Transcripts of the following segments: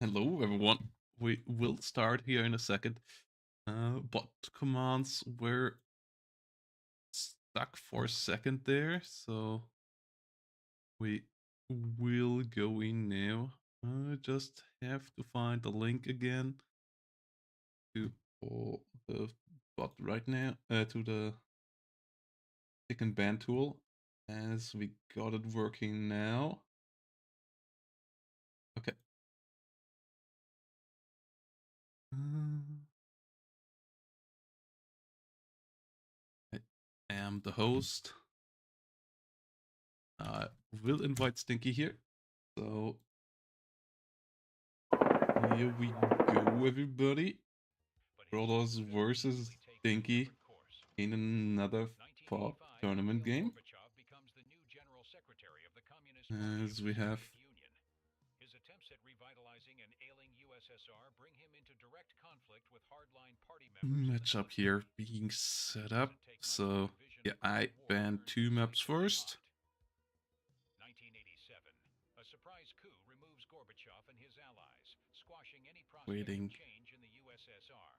Hello, everyone. We will start here in a second. Bot commands were stuck for a second there, so we will go in now. Just have to find the link again to the bot right now, to the pick and ban tool, as we got it working now. Okay. I am the host. I will invite Stinky here. So here we go, everybody. Brothers versus Stinky in another pop tournament game. As we have his attempts at revitalizing an ailing USSR bring him into direct conflict with hardline party members matchup here being set up. So yeah, I banned 2 maps first. 1987. A surprise coup removes Gorbachev and his allies, squashing any prospect Waiting of change in the USSR.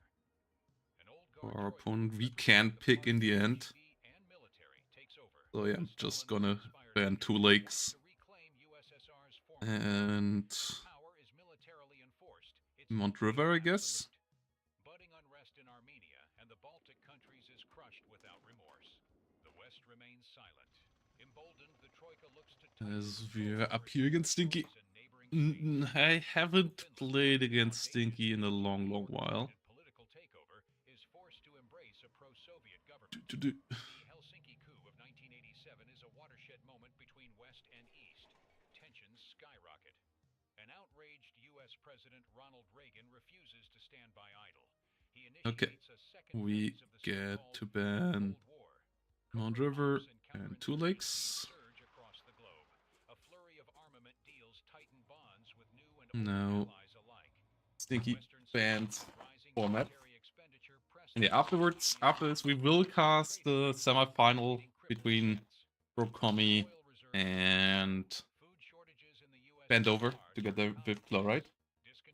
An old for guard our troika opponent. We representing can't the pick in party's the end. KGB and military takes over. So yeah, I'm just gonna Stalin-inspired ban 2 leadership wants lakes. to reclaim USSR's former And power is militarily enforced. Its Mount authority River, I guess. absolute. Budding unrest in Armenia and the Baltic countries is crushed without remorse. The West remains silent. Emboldened, the Troika looks to As we're up here against Stinky. and neighboring states. I haven't played against Stinky in a long while. Political takeover is forced to embrace a pro-Soviet government. Do, do, do. The Helsinki coup of 1987 is a watershed moment between West and East. Tensions skyrocket. An outraged U.S. President Ronald Reagan refuses to stand by idle. He Okay, initiates a second we phase of the get so-called to ban Cold War. Mount Covert River ops and and 2 counterinsurgency lakes. surge across the globe. A flurry of armament deals tighten bonds with new and old Now, allies alike. Stinky Western banned sanctions, rising format. military expenditure, press And yeah, after this, we will cast the semi-final between Kommy and Bend Over together with Chloride.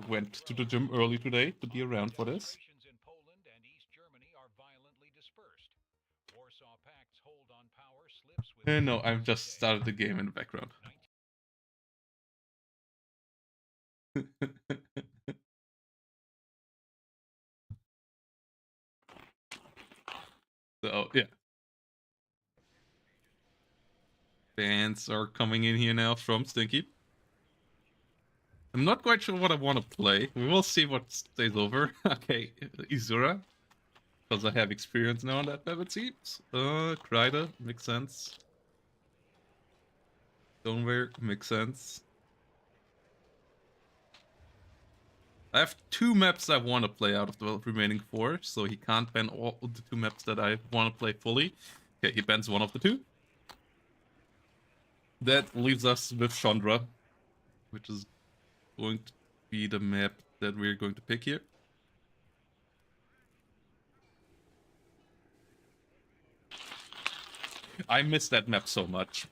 Went to the gym early today to be around for this. in Poland and East Germany are violently dispersed. Warsaw Pact's hold on power slips with No, I've just started the game in the background. So, yeah. Fans are coming in here now from Stinky. I'm not quite sure what I want to play. We will see what stays over. Okay, Izura. Because I have experience now on that map, it seems. Kreider, makes sense. Stoneware, makes sense. I have 2 maps I want to play out of the remaining 4, so he can't ban all the 2 maps that I want to play fully. Okay, he bans one of the 2. That leaves us with Chandra, which is going to be the map that we're going to pick here. I miss that map so much.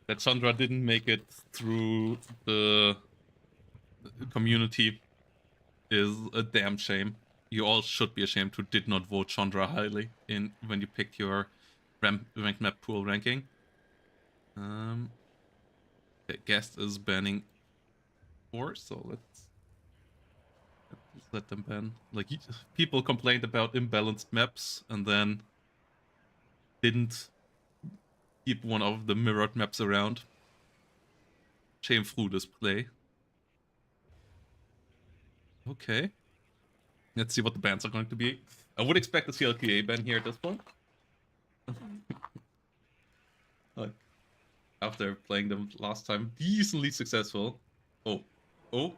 That Chandra didn't make it through the community is a damn shame. You all should be ashamed who did not vote Chandra highly in when you picked your ranked map pool ranking. Okay, Guest is banning 4, so let's let them ban. Like, people complained about imbalanced maps and then didn't keep one of the mirrored maps around. Shame through this play. Okay. Let's see what the bans are going to be. I would expect a CLKA ban here at this point. Like, after playing them last time, decently successful. Oh. Oh.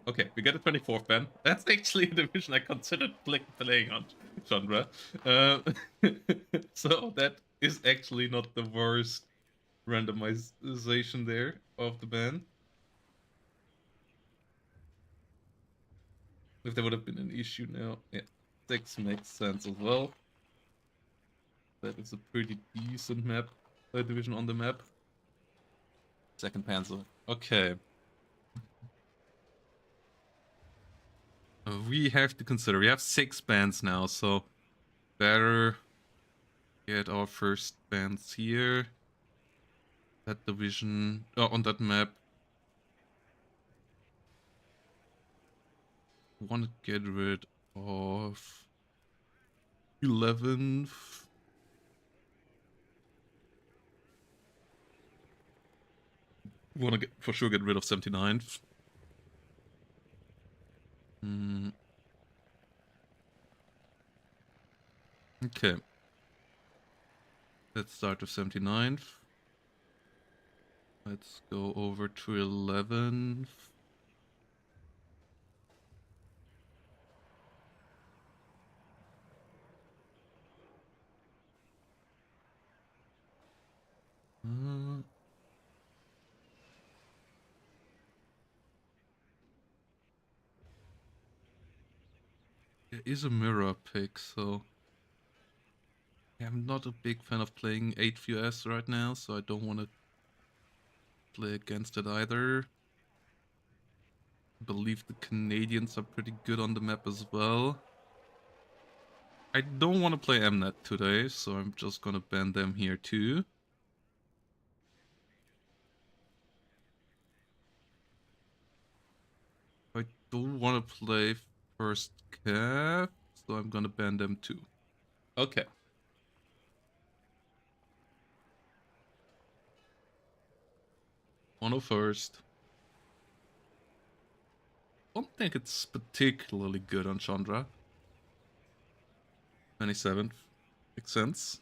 Okay, we get a 24th ban. That's actually a division I considered playing on, Chandra. So that is actually not the worst randomization there of the ban. If there would have been an issue now, yeah, 6 makes sense as well. That is a pretty decent map, division on the map. Second Panzer. Okay. we have to consider. We have 6 bands now, so better get our first bands here. That division, on that map. Want to get rid of 11th. Want to for sure get rid of 79th. Okay. Let's start with 79th. Let's go over to 11th. There is a mirror pick, so I'm not a big fan of playing 8th US right now, so I don't want to play against it either. I believe the Canadians are pretty good on the map as well. I don't want to play Mnet today, so I'm just gonna ban them here too. I don't want to play first cap, so I'm gonna ban them too. Okay. Mono first. Don't think it's particularly good on Chandra. 27th. Makes sense.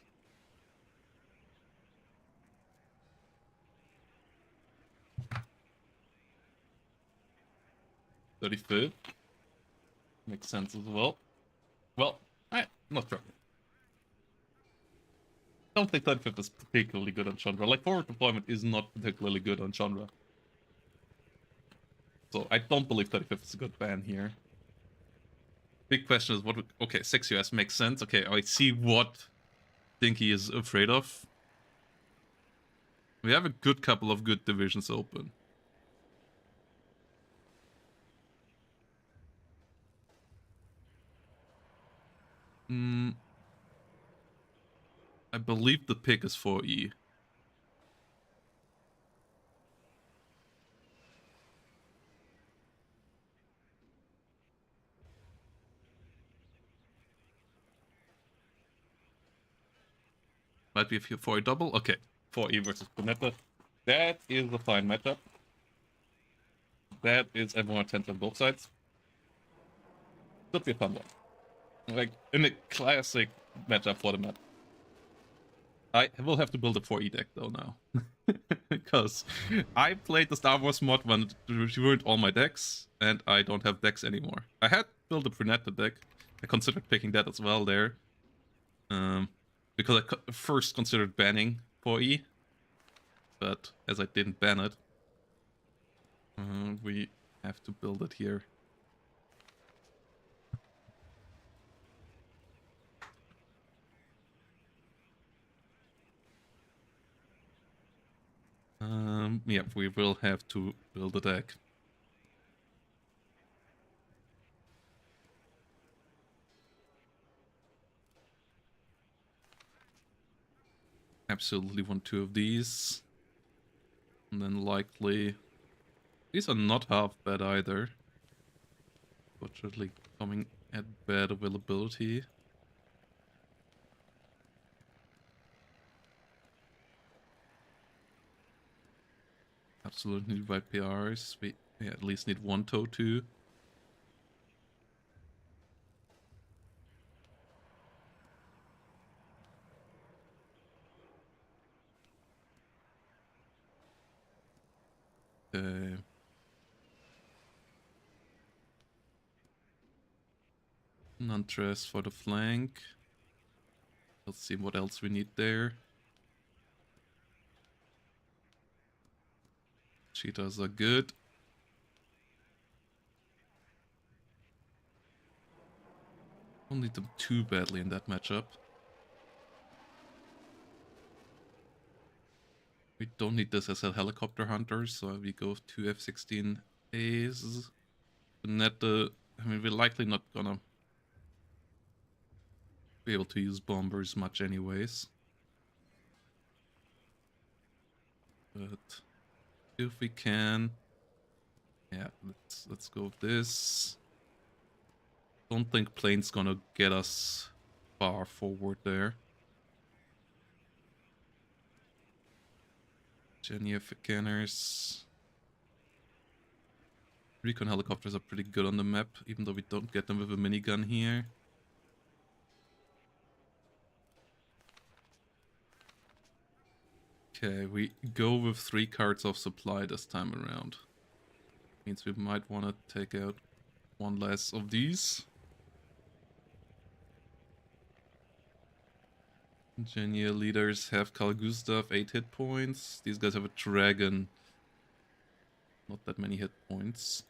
35th. Makes sense as well. Well, I'm not sure. Don't think 35th is particularly good on Chandra. Like, forward deployment is not particularly good on Chandra. So I don't believe 35th is a good ban here. Big question is what would... Okay, 6 US makes sense. Okay, I see what Dinky is afraid of. We have a good couple of good divisions open. I believe the pick is 4E. Might be a 4E double. Okay, 4E versus Bonetta. That is a fine matchup. That is everyone tense on both sides. Should be a fun one. Like, in a classic matchup for the map. I will have to build a 4E deck though now. Because I played the Star Wars mod when it ruined all my decks, and I don't have decks anymore. I had built a Brunetta deck. I considered picking that as well there. Because I first considered banning 4E. But as I didn't ban it, we have to build it here. Yeah, we will have to build a deck. Absolutely want 2 of these. And then likely... These are not half bad either. Fortunately coming at bad availability. Absolutely need white PRs. We at least need 1 toe too. Okay. Huntress for the flank. Let's see what else we need there. Cheetahs are good. Don't need them too badly in that matchup. We don't need this as a helicopter hunter, so we go to F-16As. Net I mean, we're likely not gonna be able to use bombers much anyways. But if we can, yeah, let's go with this. Don't think plane's gonna get us far forward there. Genevieve canners. Recon helicopters are pretty good on the map, even though we don't get them with a minigun here. Okay, we go with 3 cards of supply this time around. Means we might want to take out 1 less of these. Engineer leaders have Carl Gustav, 8 hit points. These guys have a dragon. Not that many hit points.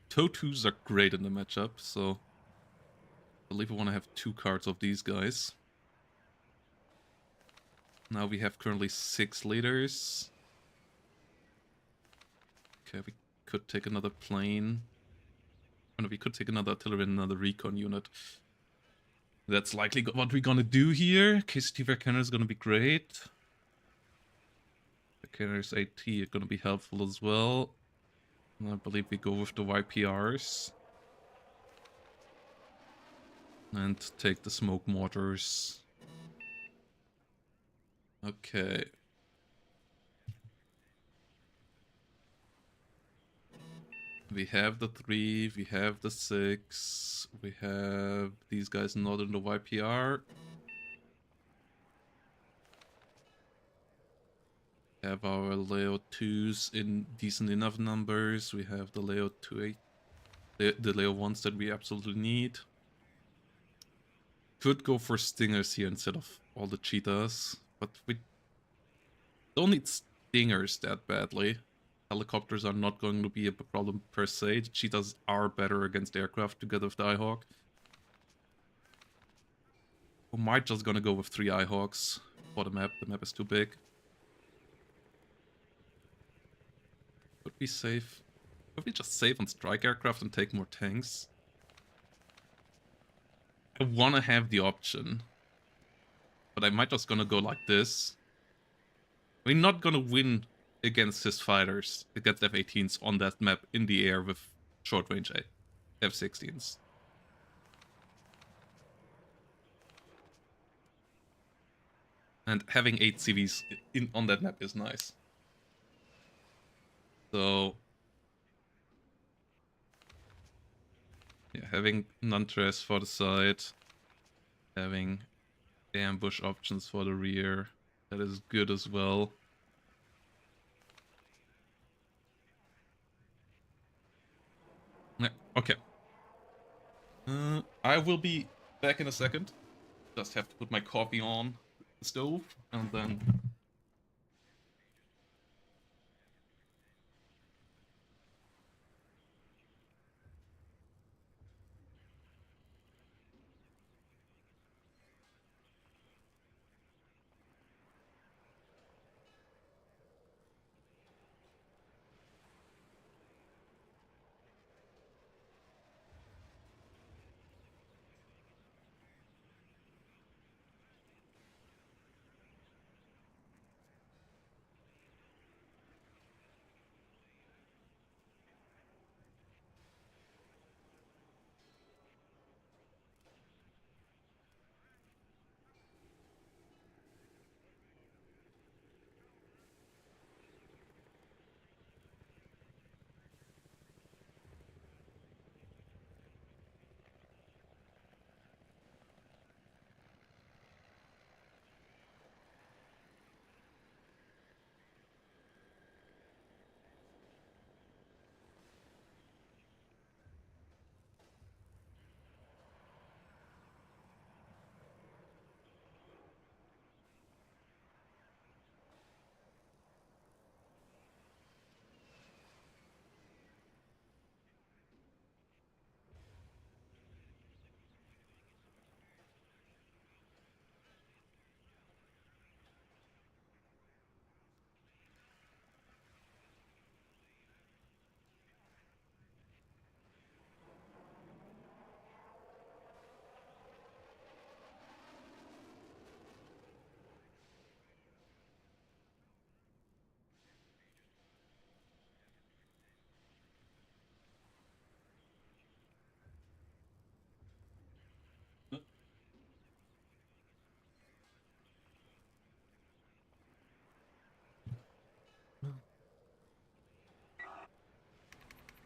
Totus are great in the matchup, so I believe we want to have 2 cards of these guys. Now we have currently 6 leaders. Okay, we could take another plane. Oh, no, we could take another artillery and another recon unit. That's likely what we're gonna do here. KCT Vercanner is gonna be great. Vercanner's AT are gonna be helpful as well. And I believe we go with the YPRs. And take the smoke mortars. Okay. We have the 3, we have the 6, we have these guys not in the YPR. Have our Leo 2s in decent enough numbers. We have the Leo 2, the Leo 1s that we absolutely need. Could go for Stingers here instead of all the cheetahs, but we don't need Stingers that badly. Helicopters are not going to be a problem per se. The cheetahs are better against aircraft together with the Eyehawk. We might just gonna go with 3 Eyehawks for the map. The map is too big. Could we save? Could we just save on strike aircraft and take more tanks? I wanna have the option, but I might just gonna go like this. We're not gonna win against his fighters, against F-18s on that map in the air with short-range F-16s. And having 8 CVs on that map is nice. So, yeah, having Nantres for the side, having ambush options for the rear, that is good as well. Yeah, okay. I will be back in a second. Just have to put my coffee on the stove and then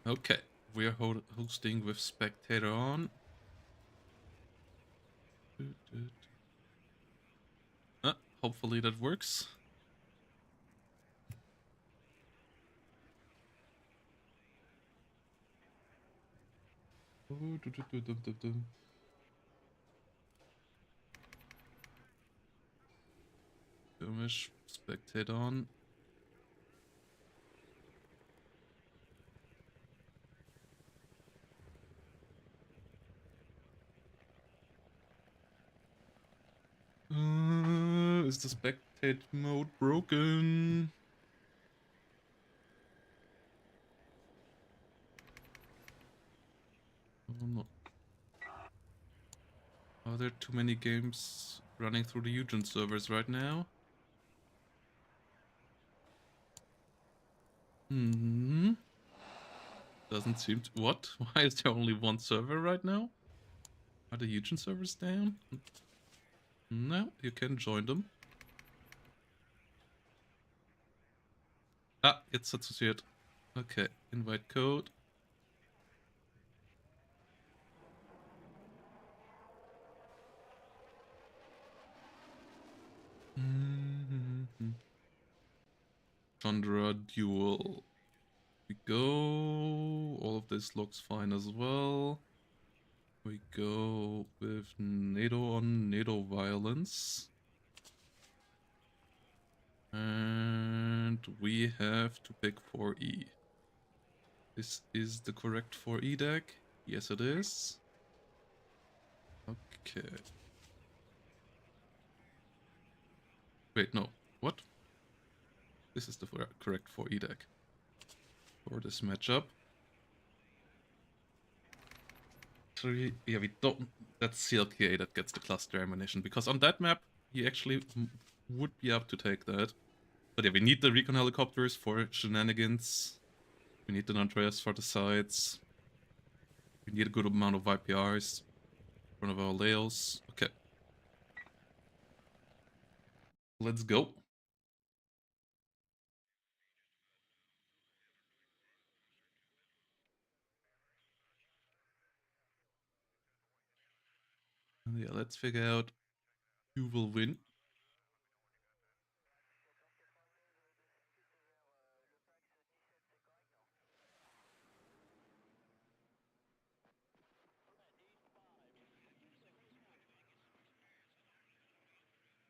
Okay, we are hosting with spectator on. Hopefully that works. Skirmish, spectate on. Is the spectate mode broken? Oh no. Are there too many games running through the Eugen servers right now? Hmm. Doesn't seem to. What? Why is there only one server right now? Are the Eugen servers down? No, you can join them. Ah, it's associate. Okay, invite code. Chandra duel. We go. All of this looks fine as well. We go with NATO on NATO violence. And we have to pick 4E. This is the correct 4E deck. Yes, it is. Okay. Wait, no. What? This is the correct 4E deck for this matchup. So yeah, we don't. That's CLKA that gets the cluster ammunition, because on that map he actually would be up to take that. But yeah, we need the recon helicopters for shenanigans. We need the Andreas for the sides. We need a good amount of IPRs in front of our Laos. Okay. Let's go. And yeah, let's figure out who will win.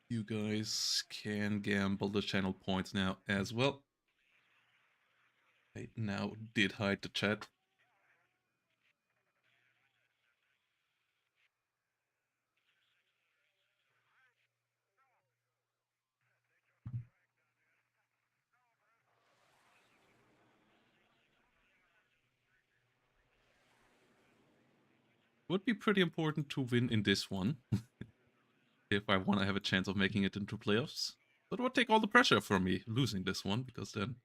You guys can gamble the channel points now as well. I now did hide the chat. Would be pretty important to win in this one if I want to have a chance of making it into playoffs. But it would take all the pressure from me losing this one, because then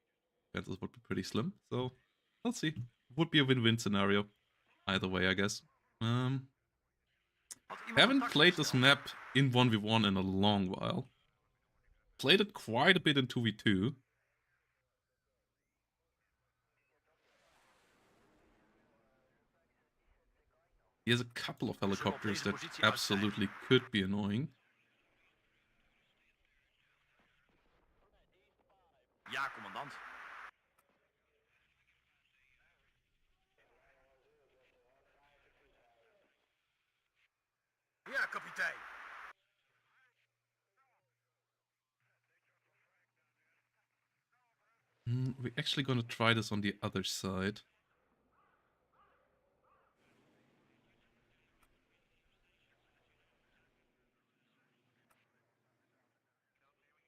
chances would be pretty slim. So we'll see. Would be a win-win scenario either way, I guess. Haven't played this map in 1v1 in a long while. Played it quite a bit in 2v2. He has a couple of helicopters that absolutely could be annoying. Ja, commandant. Ja, kapitein. We're actually gonna try this on the other side.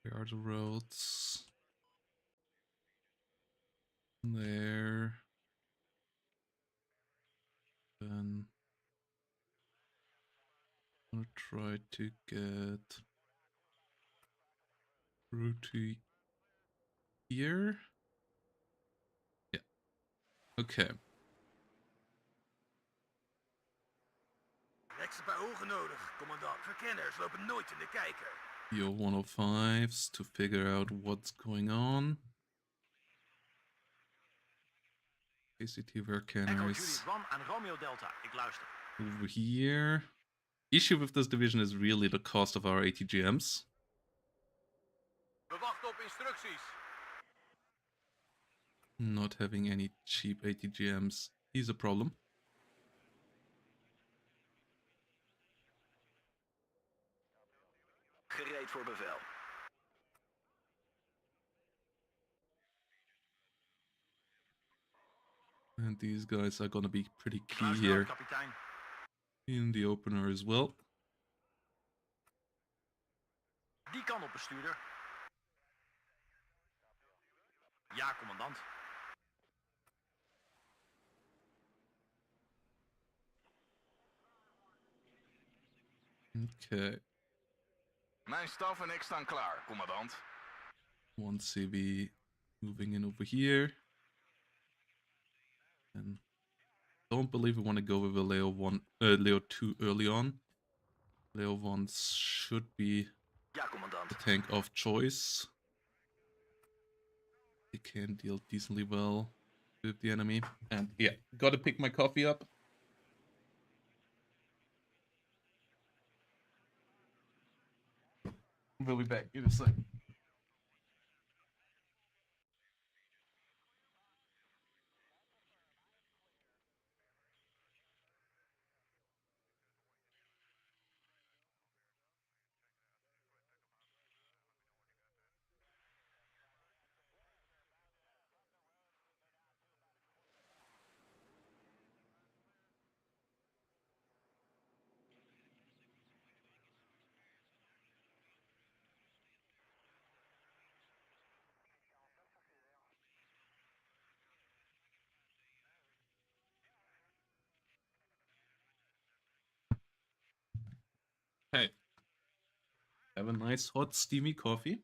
Where are the roads? There. Then I'm gonna try to get through to here. Yeah. Okay. Extra bij ogen nodig, commandant. Verkenners lopen nooit in de kijker. Your 105s to figure out what's going on. ACT Echo Vercanners Juliet 1 and Romeo Delta. Ik luister. over here. Issue with this division is really the cost of our ATGMs. We wachten op instructies. Not having any cheap ATGMs is a problem. Gereed voor bevel. And these guys are gonna be pretty Ik key luister here uit, kapitein. in the opener as well. Die kan op, bestuurder. Ja, commandant. Okay. Mijn staf en ik staan klaar, commandant. One CV moving in over here. And don't believe we want to go with a Leo 2 early on. Leo 1 should be Ja, commandant. the tank of choice. They can deal decently well with the enemy. And yeah, gotta pick my coffee up. We'll be back in a sec. Hey, have a nice hot steamy coffee.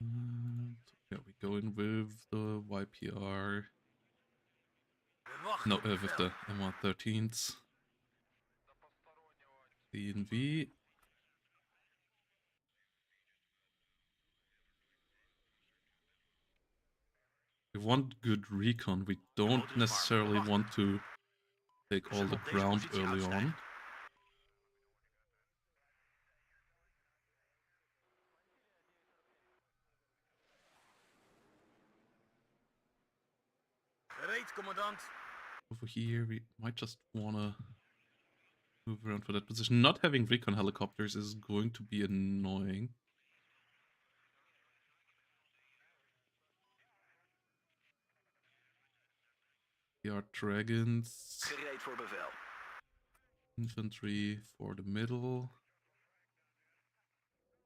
And yeah, we go in with the YPR. No, with the M113s. DNV. We want good recon. We don't necessarily want to take all the ground early on. Gereed, commandant. Over here, we might just want to move around for that position. Not having recon helicopters is going to be annoying. They are dragons. Gereed voor bevel. Infantry for the middle.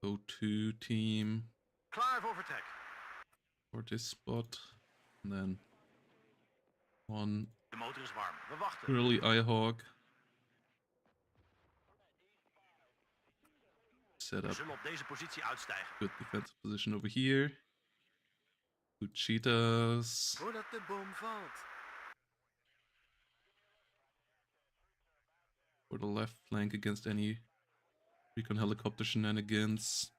O2 team Klaar voor vertrek. for this spot. And then one De motor is warm. We wachten. early Eyehawk. Set We up zullen op deze positie uitstijgen. good defensive position over here. Two cheetahs. Voordat de bom valt. For the left flank against any recon helicopter shenanigans.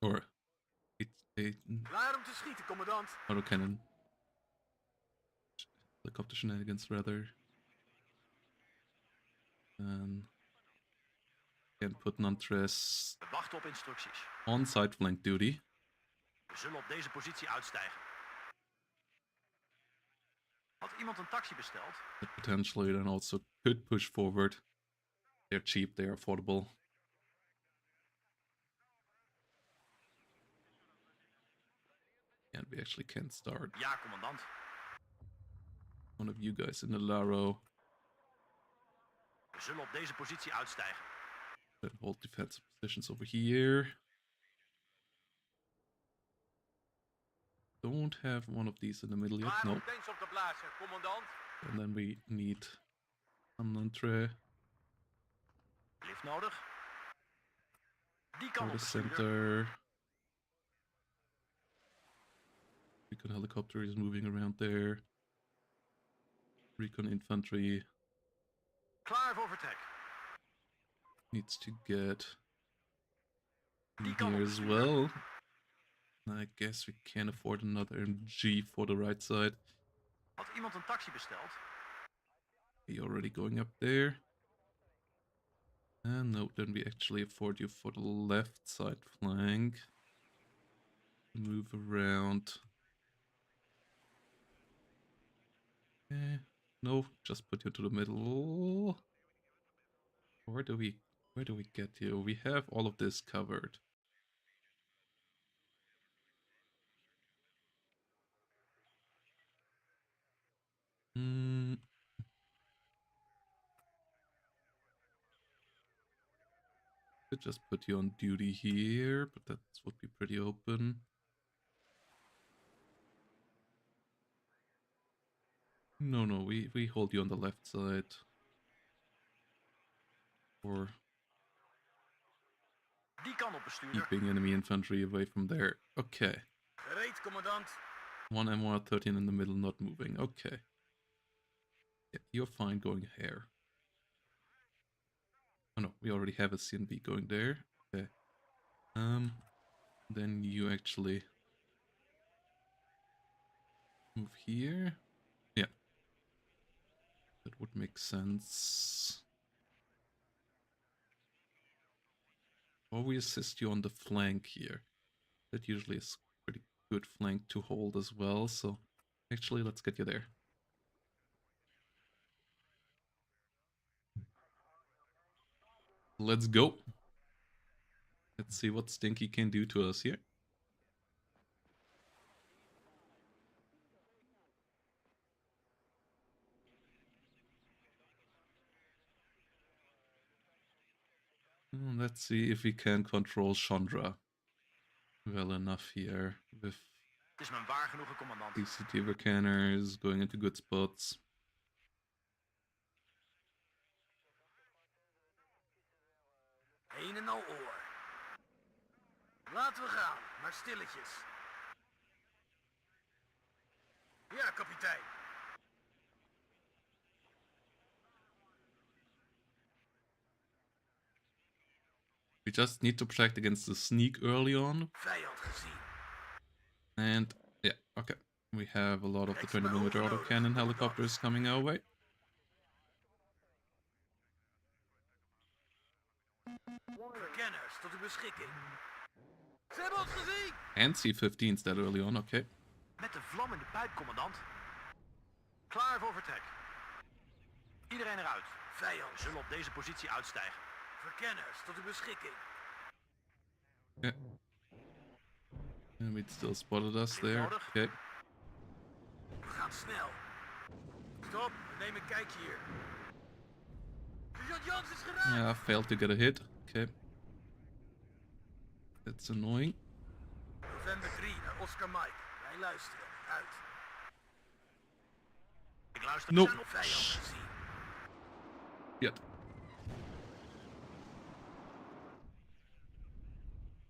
Or a Klaar om te schieten, commandant. autocannon helicopter shenanigans rather. And can put Nantres We wachten op instructies. on side flank duty. We zullen op deze positie uitstijgen. Had iemand een taxi besteld? That potentially then also could push forward. They're cheap, they're affordable. And we actually can start Ja, commandant. one of you guys in the Laro. We zullen op deze positie uitstijgen. Then hold defensive positions over here. Don't have one of these in the middle yet. Klaar No. om tanks op te blazen, commandant. And then we need some Nantre Lift nodig. Die for kan the op, bestuurder. center. Recon helicopter is moving around there. Recon infantry Klaar voor vertrek. needs to get in Die kan here op, as bestuurder. well. I guess we can't afford another MG for the right side. Had iemand een taxi besteld? You're already going up there. No, then we actually afford you for the left side flank. Move around. No, just put you to the middle. Where do we get you? We have all of this covered. Could just put you on duty here, but that would be pretty open. No, we hold you on the left side. Or Die kan op, bestuurder. keeping enemy infantry away from there. Okay. Gereed, commandant. One MR13 in the middle, not moving. Okay. Yeah, you're fine going here. Oh no, we already have a CNB going there. Okay. Then you actually move here. Yeah. That would make sense. Or we assist you on the flank here. That usually is pretty good flank to hold as well, so actually let's get you there. Let's go. Let's see what Stinky can do to us here. Let's see if we can control Chandra well enough here with Het is me waar genoegen, commandant. CCTV canners going into good spots. Een en al oor. Laten we gaan, maar stilletjes. Ja, kapitein. We just need to protect against the sneak early on. Vijand gezien. And yeah, okay. We have a lot of the 20mm autocannon helicopters coming our way. Verkenners tot uw beschikking. Ze hebben ons gezien! And C-15s that early on, okay. Met de vlam in de pijp, commandant. Klaar voor vertrek. Iedereen eruit. Vijand zullen op deze positie uitstijgen. Verkenners tot uw beschikking. Yeah. And it still spotted us there. Okay. We gaan snel. Stop, we nemen een kijkje hier. Sergeant Jans is geraakt! Yeah, failed to get a hit. Okay. That's annoying. November 3 naar Oscar Mike. Wij luisteren. Uit. Ik luister Nope. zijn op vijand gezien. Yet.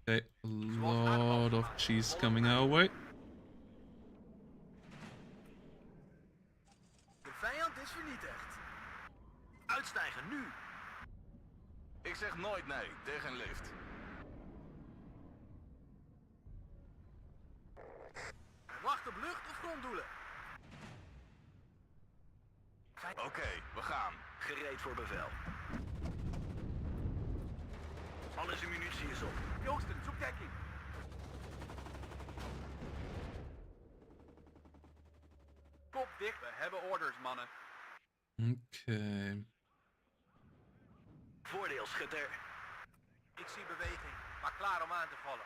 Okay, a lot of cheese coming our way. De vijand is vernietigd. Uitstijgen nu. Ik zeg nooit nee tegen een lift. Wacht op lucht- of gronddoelen. Oké, we gaan. Gereed voor bevel. Alles in munitie is op. Joosten, zoek dekking. Kop dicht, we hebben orders, mannen. Okay. Voordeel, schutter. Ik zie beweging, maar klaar om aan te vallen.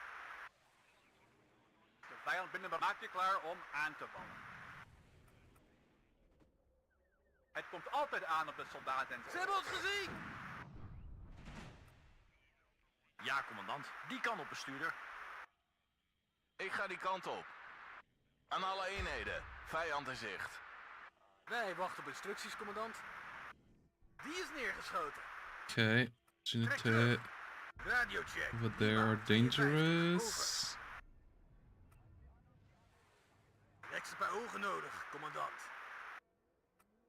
De vijand binnen maakt je klaar om aan te vallen. Het komt altijd aan op de soldaten. Ze hebben ons gezien! Ja, commandant. Die kan op, bestuurder. Ik ga die kant op. Aan alle eenheden. Vijand in zicht. Wij wachten op instructies, commandant. Die is neergeschoten. Okay. Unit Radiocheck. over there are dangerous. Extra paar ogen nodig, commandant.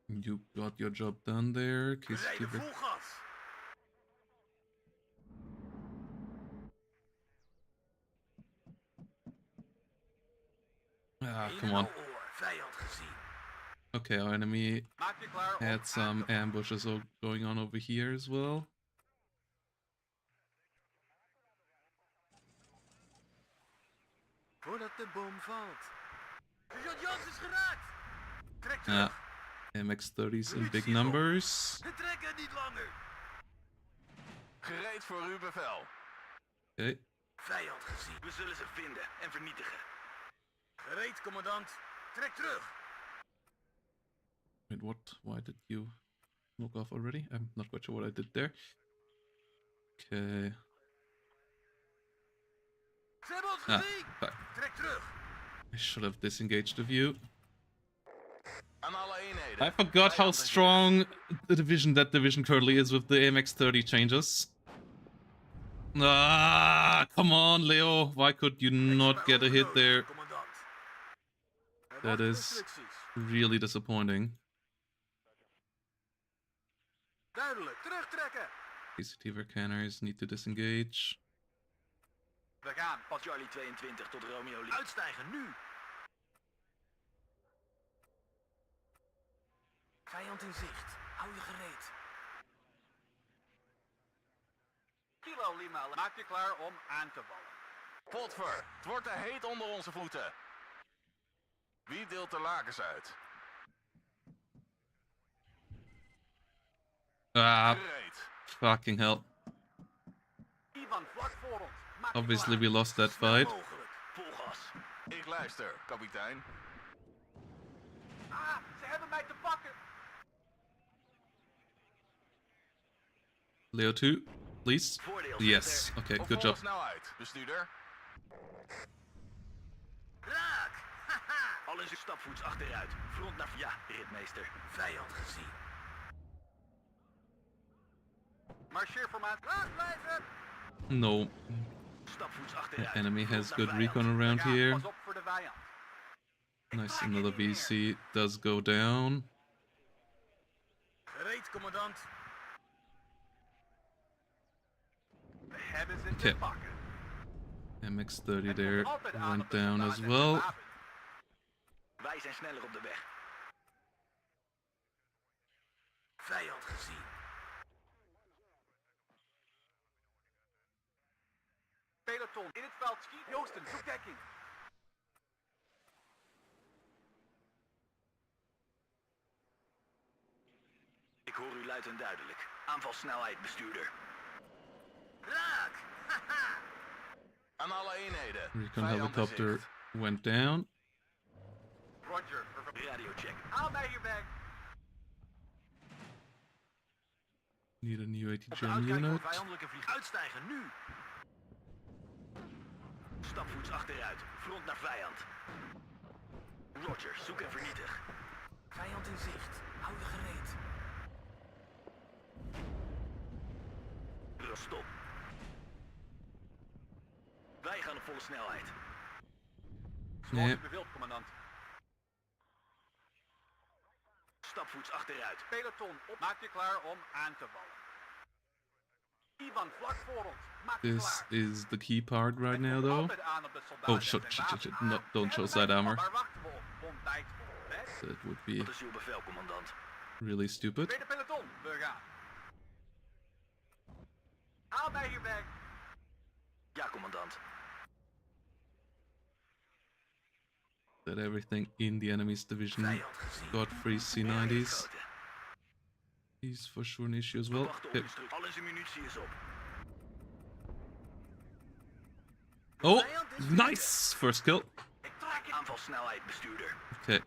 You got your job done there. We rijden vol gas. Ah, Een come en on. al oor, vijand gezien. Okay, our enemy Maak je klaar om had some aan te vallen. ambushes going on over here as well. Voordat de bom valt. Sergeant Jans is geraakt. Trek Ah, terug. MX-30s in big Munitie is op. numbers. We trekken niet langer. Gereed voor uw bevel. Okay. Vijand gezien. We zullen ze vinden en vernietigen. Gereed, commandant. Trek terug. Wait, what? Why did you smoke off already? I'm not quite sure what I did there. Okay. Ze hebben ons Ah, gezien. fuck. Trek terug. I should have disengaged the view. Aan alle eenheden. I forgot how Vijand in zicht. strong that division currently is with the MX-30 changes. Ah, come on, Leo. Why could you not get a hit there? Commandant. Hij That wacht is instructies. really disappointing. Duidelijk. Terugtrekken. PCT Vercanners need to disengage. We gaan. Pas Charlie 22 tot Romeo. Uitstijgen nu. Vijand in zicht. Hou je gereed. Kilo Lima, maak je klaar om aan te vallen. Potver, het wordt te heet onder onze voeten. Wie deelt de lakens uit? Ah, Gereed. fucking hell. Ivan, vlak voor ons. Maak je Obviously, klaar. we lost that Snel fight. mogelijk. Vol gas. Ik luister, kapitein. Ah, ze hebben mij te pakken. Leo 2, please. Voordeel. Yes. Okay, Op good volle job. snelheid, bestuurder. Raak. Haha. Al in zijn stapvoets achteruit. Front naar ja, ritmeester. Vijand gezien. Marcheerformaat. Laag blijven. No, Stapvoets the achteruit. enemy Front has naar good vijand. recon around Ja, here. Pas op voor de vijand. Nice, another VC does go down. Gereed, commandant. We hebben ze Okay. te pakken. MX-30 there went down as well. Wij zijn sneller op de weg. Vijand gezien. Peloton in het veld schiet. Joosten, zoek dekking. Ik hoor u luid en duidelijk. Aanvalsnelheid, bestuurder. Raak! Haha! Aan alle eenheden. Recon Vijand in helicopter zicht. went down. Roger, radiocheck. Haal mij hierbij. Need a new Op de ATGM uitkijk voor unit. vijandelijke vlieg. Uitstijgen, nu! Stapvoets achteruit. Front naar vijand. Roger, zoek en vernietig. Vijand in zicht. Hou je gereed. Stop. Wij gaan op volle snelheid. Nee. Zoals u beveelt, commandant. Stapvoets achteruit. Peloton, op. Maak je klaar om aan te vallen. Ivan, vlak voor ons. Maak je This klaar. is the key part right now, Komt though. altijd aan op de soldaten Oh, en shit, zijn shit, shit, shit. wapens. No, Ah, don't ze show hebben side mij armor. gevat. Waar wachten we op? Om tijd voor. Hè? That would be Wat is uw bevel, commandant? really stupid. Tweede peloton, we gaan. Haal mij hierbij. Ja, commandant. That everything in the enemy's division Vijand gezien. got free C90s. Geschoten. He's for sure an issue as well. Wacht op Okay. instructie. Al in zijn munitie is op. Oh, Vijand is vernietigd. nice! First kill. Ik trek in. Aanvalsnelheid, bestuurder. Okay.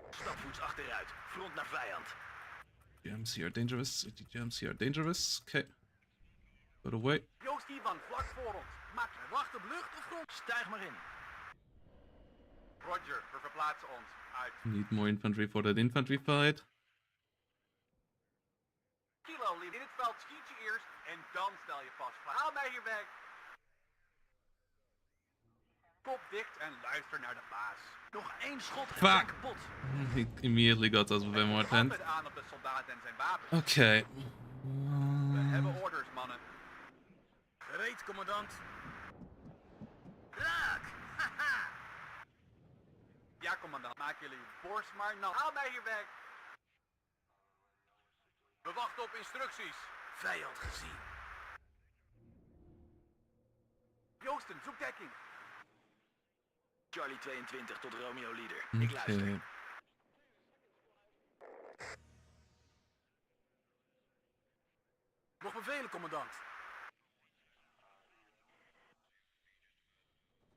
Stapvoets achteruit. Front naar vijand. Gems here are dangerous. Gems here are dangerous. Okay. Put away. Joost Ivan, vlak voor ons. Maak je wacht op lucht of grond? Stijg maar in. Roger, we verplaatsen ons. Uit. Need more infantry for that infantry fight. Kilo, lief. In het veld schiet je eerst en dan stel je pas. Haal mij hier weg. Kop dicht en luister naar de baas. Nog één schot en we zijn Fuck. kapot. He immediately got us with more tent. Altijd aan op de soldaat en zijn wapens. Okay. We hebben orders, mannen. Gereed, commandant. Raak! Haha! commandant. Maak jullie borst maar nat. Haal mij hier weg. We wachten op instructies. Vijand gezien. Joosten, zoek dekking. Charlie 22 tot Romeo Leader. Ik luister. Okay. Nog bevelen, commandant.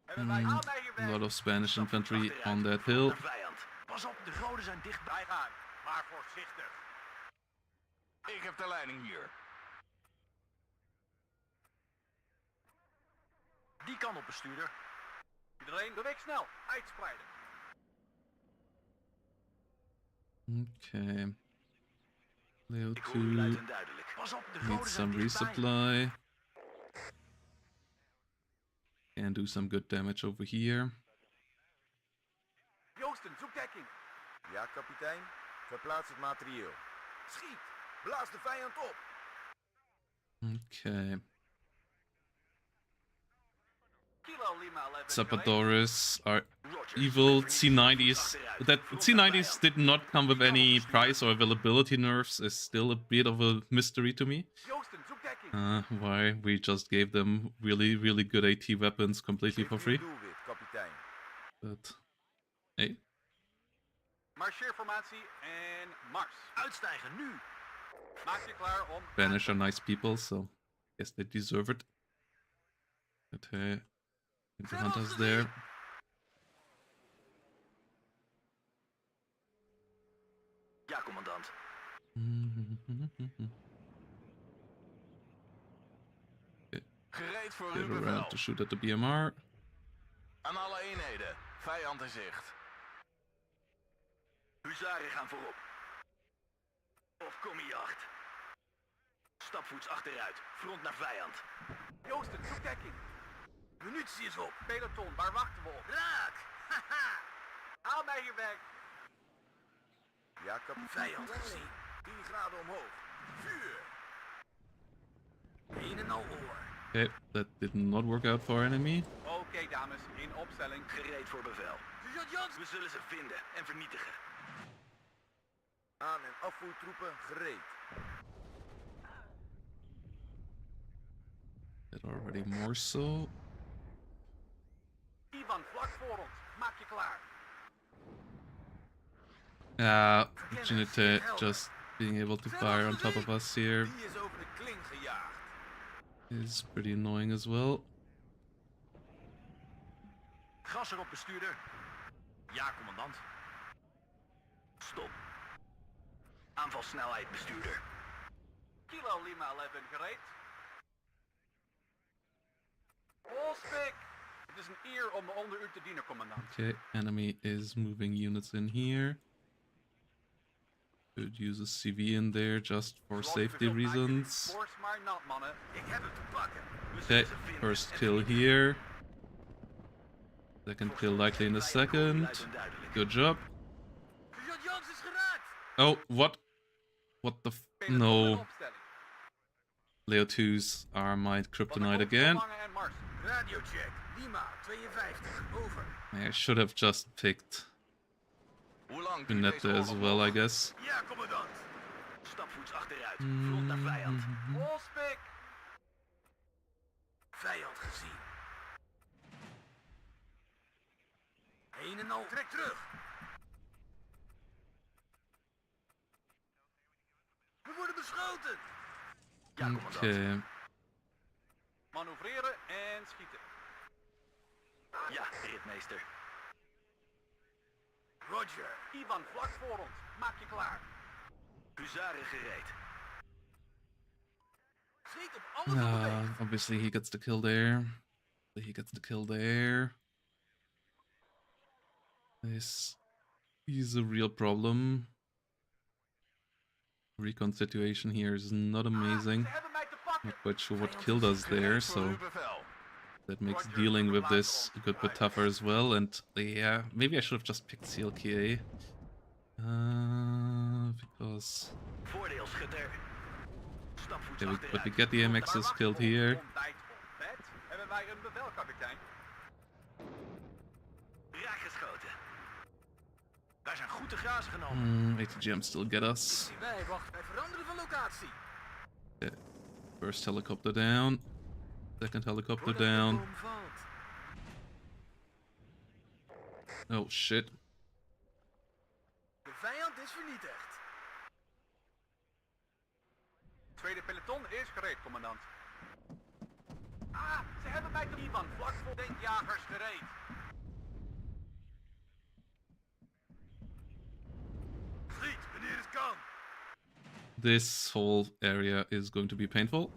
Haal mij hier A weg. lot of Spanish infantry on that hill. Naar vijand. Pas op, de goden zijn dichtbij gaan. Maar voorzichtig. Ik heb de leiding hier. Die kan op, bestuurder. Iedereen, beweeg snel. Uitspreiden. Okay. Leo Ik hoor u luid 2 en duidelijk. Pas op, de needs goden zijn some dichtbij. resupply. Can do some good damage over here. Joosten, zoek dekking. Ja, kapitein. Verplaats het materieel. Schiet. Blaas de vijand op. Okay. Kilo Lima 11. Zapadores are Roger. evil. C90s. That C90s did not come with any price or availability nerfs is still a bit of a mystery to me. Joosten, zoek dekking. Why we just gave them really good AT weapons completely for free. Doelwit, kapitein. But hey, Marcheerformatie en mars. Uitstijgen nu. Maak je klaar om... Spanish are nice people, so I guess they deserve it. But hey, the hunters there. Ja, commandant. Gereed voor Get uw bevel. around to shoot at the BMR. Aan alle eenheden. Vijand in zicht. Huzaren gaan voorop. Of Kommy-jacht. Stapvoets achteruit. Front naar vijand. Joosten, zoek dekking. Munitie is op. Peloton, waar wachten we op? Raak! Haha! Haal mij hier weg. Ja, kapitein. Vijand gezien. 10 graden omhoog. Vuur. Een en al oor. Okay, that did not work out for our enemy. Oké, dames, in opstelling. Gereed voor bevel. Sergeant Jans! We zullen ze vinden en vernietigen. Aan- en afvoertroepen gereed. That already more so. Ivan, vlak voor ons. Maak je klaar. Opportunity just being able to fire on top of us here Die is over de kling gejaagd. is pretty annoying as well. Gas erop, bestuurder. Ja, commandant. Stop. Aanvalsnelheid, bestuurder. Kilo Lima 11 gereed. Volspik! Het is een eer om onder u te dienen, commandant. Okay, enemy is moving units in here. Could use a CV in there just for Zoals u safety beveelt, maak jullie reasons. borst maar nat, mannen. Ik heb hem te pakken. We zullen Okay, ze vinden first en kill vernietigen. here. Second kill likely in a Vijand hoor u luid second. en duidelijk. Good job. Sergeant Jans is geraakt! Oh, what? What the Peloton in No. opstelling. Leo 2's are my kryptonite Van de again. vervangen en mars. Radiocheck. Lima 52. Over. I should have just picked Hoe lang duurt Brunette deze as oorlog well, nog? I guess. Ja, commandant. Stapvoets achteruit. Front naar vijand. Volspik! Vijand gezien. Een en al. Trek terug. We worden beschoten. Ja, commandant. Okay. Manoeuvreren en schieten. Ja, ritmeester. Roger. Ivan, vlak voor ons. Maak je klaar. Huzaren gereed. Schiet op alles op de weg. Obviously he gets the kill there. He gets the kill there. This is a real problem. Recon situation here is not amazing. Ze hebben mij te pakken. Not quite sure what killed us there, Gereed voor so uw bevel. that makes dealing with this a good bit tougher as well. And yeah, maybe I should have just picked CLKA. Because Voordeel, schutter. Stapvoets yeah, achteruit. but we get the Waar MX's wachten killed we op? here. Ontbijt op bed. Hebben wij een bevel, kapitein? Raak geschoten. Wij zijn goed te grazen genomen. ATGM still get us. Wij wachten. Wij veranderen van locatie. First helicopter down. Second helicopter Voordat de down. boom valt. Oh shit. De vijand is vernietigd. Tweede peloton is gereed, commandant. Ah, ze hebben mij te Div1 vlak voor denkjagers gereed. Schiet, wanneer het kan. This whole area is going to be painful.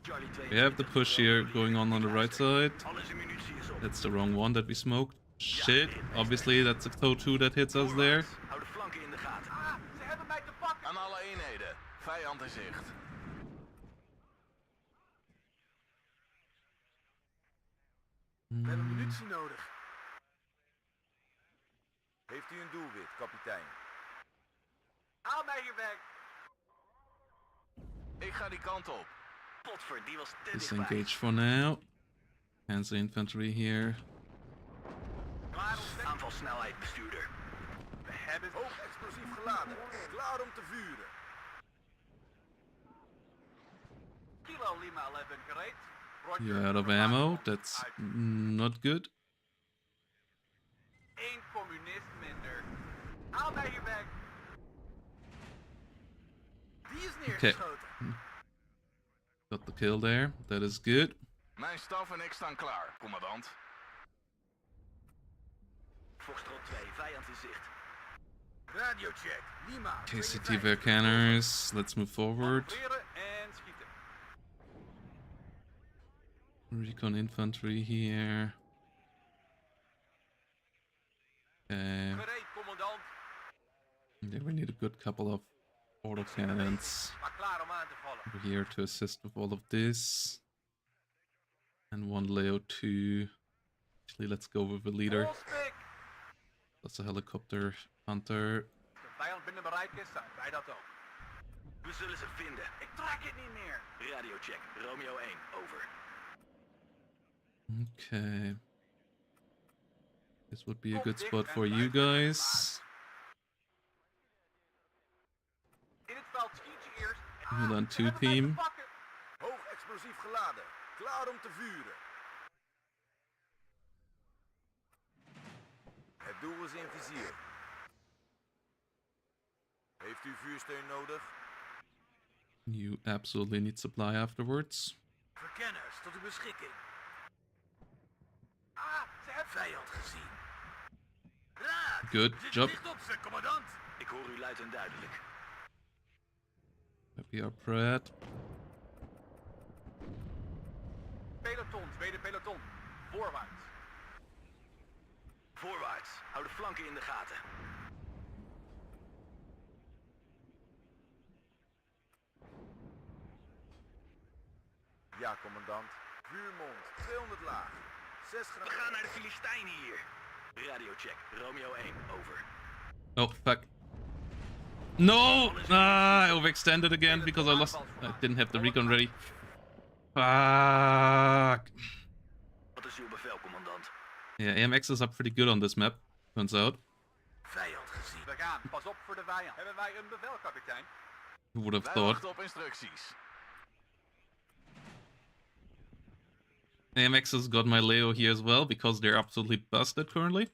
Charlie 2. We have the push here going on the right side. Alles in munitie is op. That's the wrong one that we smoked. Shit. Obviously, that's a TOW that hits us there. Voorwaarts. Hou de flanken in de gaten. Ah, ze hebben mij te pakken. Aan alle eenheden. Vijand in zicht. We hebben munitie nodig. Heeft u een doelwit, kapitein? Haal mij hier weg. Ik ga die kant op. Potver, die was te dichtbij. Disengage for now. Hands the infantry here. Klaar om aanvalsnelheid, bestuurder. We hebben hoog explosief geladen. Klaar om te vuren. Kilo Lima 11 gereed. You're out of ammo. That's not good. Eén communist minder. Haal mij hier weg. Die is neergeschoten. Got the kill there. That is good. Mijn staf en ik staan klaar, commandant. Foxtrot 2, vijand in zicht. Radiocheck. Lima. KCT 52. Vercanners. Let's move forward. Veren en schieten. Recon infantry here. Okay. Gereed, commandant. Yeah, we need a good couple of autocannons Maar klaar om aan te vallen. over here to assist with all of this. And one Leo 2. Actually, let's go with the leader. Volspik! That's a helicopter hunter. Als de vijand binnen bereik is, zijn wij dat ook. We zullen ze vinden. Ik trek het niet meer. Radiocheck, Romeo 1, over. Okay. This would be a good spot for you guys. In het veld schiet je eerst. Milan 2 team. Hoog explosief geladen. Klaar om te vuren. Het doel is in vizier. Heeft u vuursteun nodig? You absolutely need supply afterwards. Verkenners tot uw beschikking. Ah, ze hebben Vijand gezien. Raak. Good We zitten job. dicht op ze, commandant. Ik hoor u luid en duidelijk. Happy our Pratt. Peloton, tweede peloton. Voorwaarts. Voorwaarts, hou de flanken in de gaten. Ja, commandant. Vuurmond, 200 laag. 6 We graden. gaan naar de Filistijnen hier. Radiocheck, Romeo 1, over. Oh, fuck. No! Ah, I overextended again because I didn't have the recon ready. Fuck. Wat is uw bevel, commandant? Yeah, AMXs are pretty good on this map, turns out. Vijand gezien. We gaan, pas op voor de vijand. Hebben wij een bevel, kapitein? Who would have Wij thought? wachten op instructies. AMXs got my Leo here as well because they're absolutely busted currently.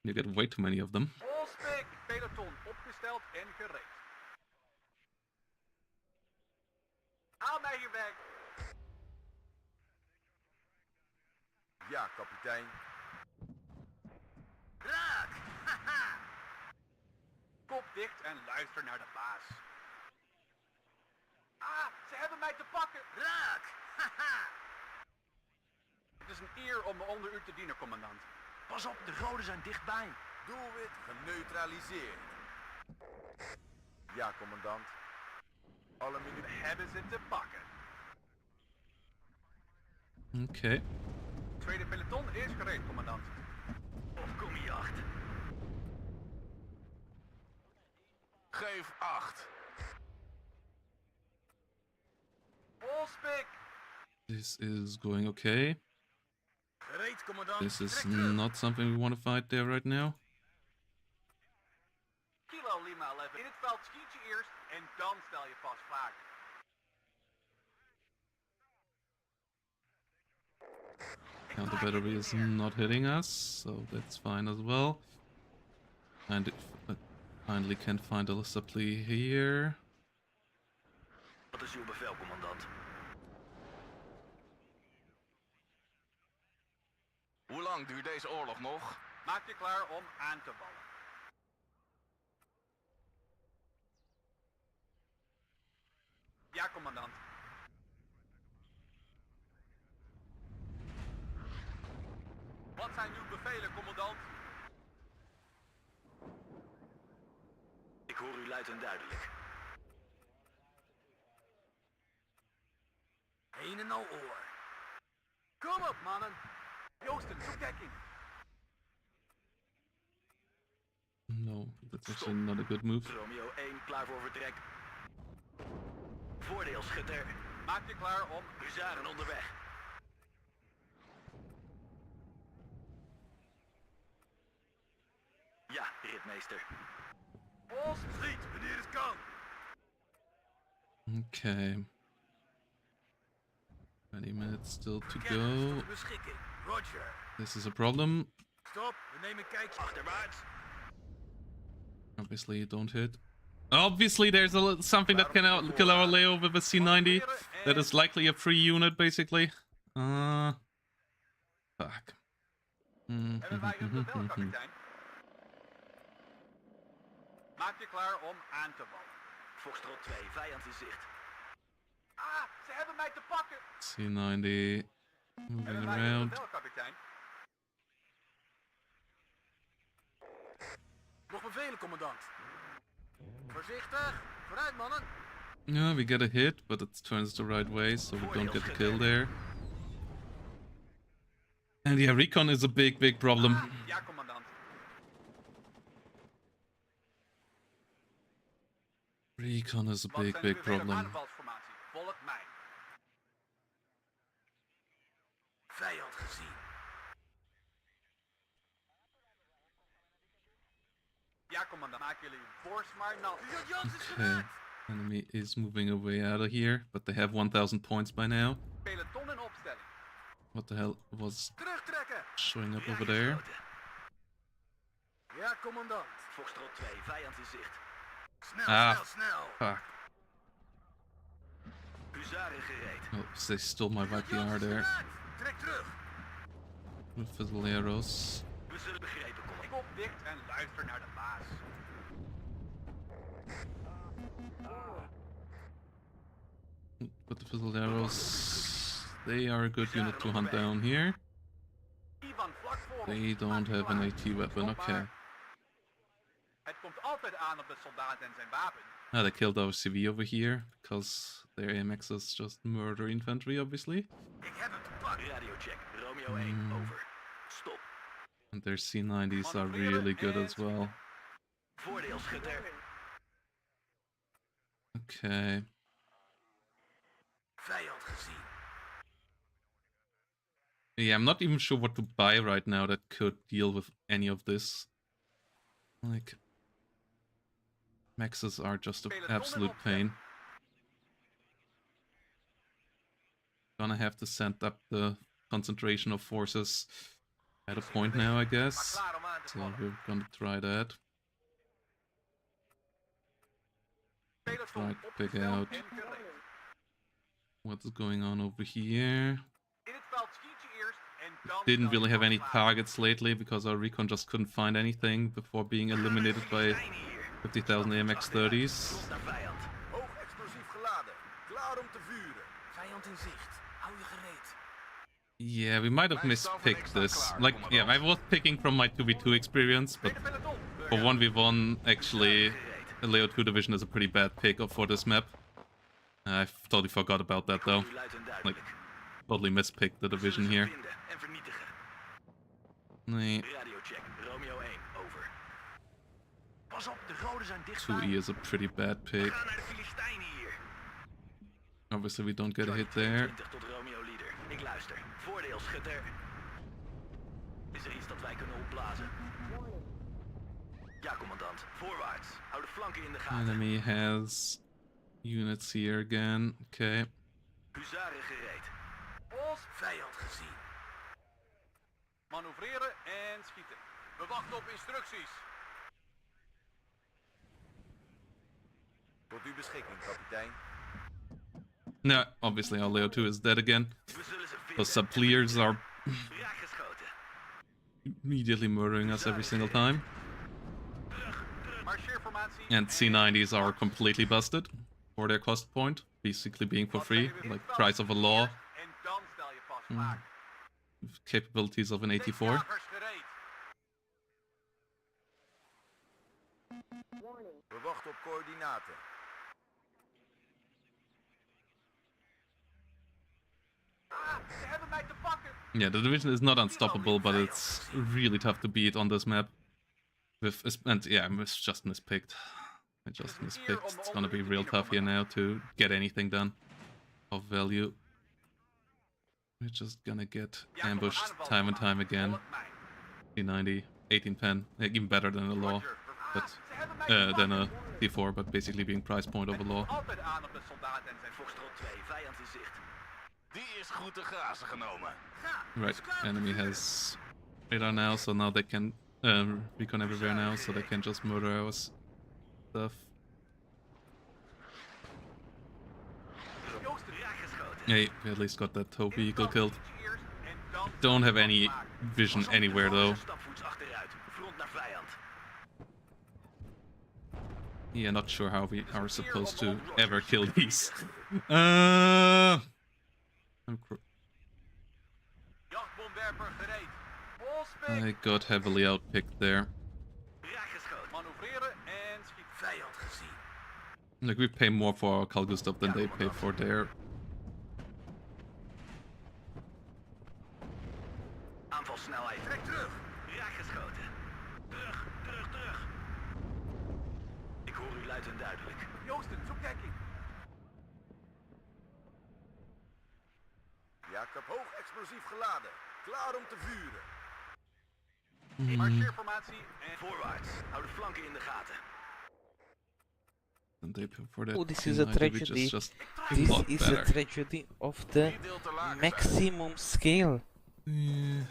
You get way too many of them. Volspik, peloton opgesteld en gereed. Haal mij hier weg. Ja, kapitein. Raak. Haha. Kop dicht en luister naar de baas. Ah, ze hebben mij te pakken. Raak. Haha. Het is een eer om onder u te dienen, commandant. Pas op, de roden zijn dichtbij. Doelwit geneutraliseerd. Ja, commandant. Alle minuten hebben ze te pakken. Okay. Tweede peloton is gereed, commandant. Of Kommy 8. Geef 8. Volspik. This is going okay. Gereed, commandant. This is Trek terug. not something we want to fight there right now. Lima 11. In het veld schiet je eerst en dan stel je pas vragen. Now the battery is not hitting us, so that's fine as well. And it finally can find a supply here. Wat is uw bevel, commandant? Hoe lang duurt deze oorlog nog? Maak je klaar om aan te vallen. Ja, commandant. Wat zijn uw bevelen, commandant? Ik hoor u luid en duidelijk. Een en al oor. Kom op, mannen. Joosten, zoek dekking. No, that's actually not a good move. Romeo 1, klaar voor vertrek. Voordeel, schutter. Maak je klaar om huzaren onderweg. Ja, ritmeester. Post, schiet, wanneer het kan. Okay. 20 minutes still to go. Beschikking. Roger. This is a problem. Stop, we nemen een kijkje. Achterwaarts. Obviously, you don't hit. Obviously, there's something that can kill our Leo with a C90. That is likely a free unit, basically. Fuck. Hebben wij een bevel, kapitein? Maak je klaar om aan te vallen. Foxtrot 2, vijand in zicht. Ah, ze hebben mij te pakken. C90 moving Hebben wij een around. bevel, kapitein? Nog bevelen, commandant. Voorzichtig, vooruit, mannen. Yeah, we get a hit, but it turns the right way, so we don't get the kill there. And yeah, recon is a big problem. Ah, ja, commandant. Recon is a Wat zijn big uw bevelen op problem. aanvalsformatie? Volg mij. Vijand gezien. Ja, commandant. Maak jullie borst maar nat. Okay, enemy is moving away out of here, but they have 1000 points by now. Peloton in opstelling. What the hell was Terugtrekken. showing up over there? Ja, commandant. Foxtrot 2, vijand in zicht. Snel, Ah, snel. fuck. Huzaren gereed. Oh, they stole my YPR there. Trek terug. With fizzle arrows. We zullen begrepen komen. Ik op dicht en luister naar de baas. But the fizzle arrows, they are a good unit to hunt down here. Ivan, vlak voor ons. They don't have an AT weapon, okay. Het komt altijd aan op de soldaat en zijn wapen. Ah, they killed our CV over here, because their AMXs just murder infantry, obviously. Ik heb hem te pakken. Radiocheck. Romeo 1, over. Stop. And their C90s are really good as well. Voordeel, schutter. Okay. Vijand gezien. Yeah, I'm not even sure what to buy right now that could deal with any of this. Like, Maxes are just an absolute pain. Gonna have to send up the concentration of forces at a point now, I guess. Klaar om aan te So vallen. we're gonna try that. Peloton Try to opgesteld pick out en gereed. what's going on over here. In het veld schiet je eerst en dan... Didn't really have any targets lately because our recon just couldn't find anything before being eliminated by 50,000 AMX-30s. Los naar vijand. Hoog explosief geladen. Klaar om te vuren. Vijand in zicht. Hou je gereed. Yeah, we might have mispicked this. Like, yeah, I was picking from my 2v2 experience, but Tweede peloton. for 1v1, actually, the Leo 2 division is a pretty bad pick for this map. I totally forgot about that though. Luid en Like, duidelijk. totally mispicked the division Zullen ze here. vinden en vernietigen. Nee, Radiocheck. Romeo 1, over. Pas op, de goden zijn 2E dichtbij. is a pretty bad We pick. gaan naar de Filistijnen hier. Obviously, we don't get a hit Charlie there. 22 tot Romeo leader. Ik luister. Voordeel, schutter. Is er iets dat wij kunnen opblazen? Ja, commandant. Voorwaarts. Hou de flanken in de gaten. Enemy has units here again. Okay. Huzaren gereed. Pols. Vijand gezien. Manoeuvreren en schieten. We wachten op instructies. Tot uw beschikking, kapitein. Yeah, obviously our Leo 2 is dead again. We zullen ze vinden. Those sub-players are Raak geschoten. immediately murdering us every single time. Marcheerformatie. And C90s are completely busted for their cost point, basically being for free, like price of a law, En dan stel je pas klaar. with capabilities of an 84. Jagers gereed. We wachten op coördinaten. Ze hebben mij te pakken. Yeah, the division is not unstoppable, but it's really tough to beat on this map. And yeah, I just mispicked. I just mispicked. It's gonna be real tough here now to get anything done of value. We're just gonna get ambushed time and time again. C90, 18 pen, even better than a law, but than a D4, but basically being price point over law. Altijd aan op de soldaat en zijn Foxtrot 2, vijand in zicht. Die is goed te grazen genomen. Right, enemy has radar now, so now they can recon everywhere now, so they can just murder our stuff. Joosten, raak geschoten. Hey, we at least got that tow vehicle killed. Don't have any vision anywhere though. Stapvoets achteruit. Front naar vijand. Yeah, not sure how we are supposed to ever kill these. Jachtbomwerper gereed. I got heavily outpicked there. Raak geschoten. Manoeuvreren en schieten. Vijand gezien. Like, we pay more for our Carl Gustav than they pay for their... Aanvalsnelheid. Trek terug. Raak geschoten. Terug, terug, terug. Ik hoor u luid en duidelijk. Joosten, zoek dekking. Ja, ik heb hoog explosief geladen. Klaar om te vuren. Marcheerformatie en Voorwaarts. Hou de flanken in de gaten. And they pay for that. Oh, this is a C90, which tragedy. is just a This lot is better. a tragedy of the deel te laag zijn. maximum scale. Yeah.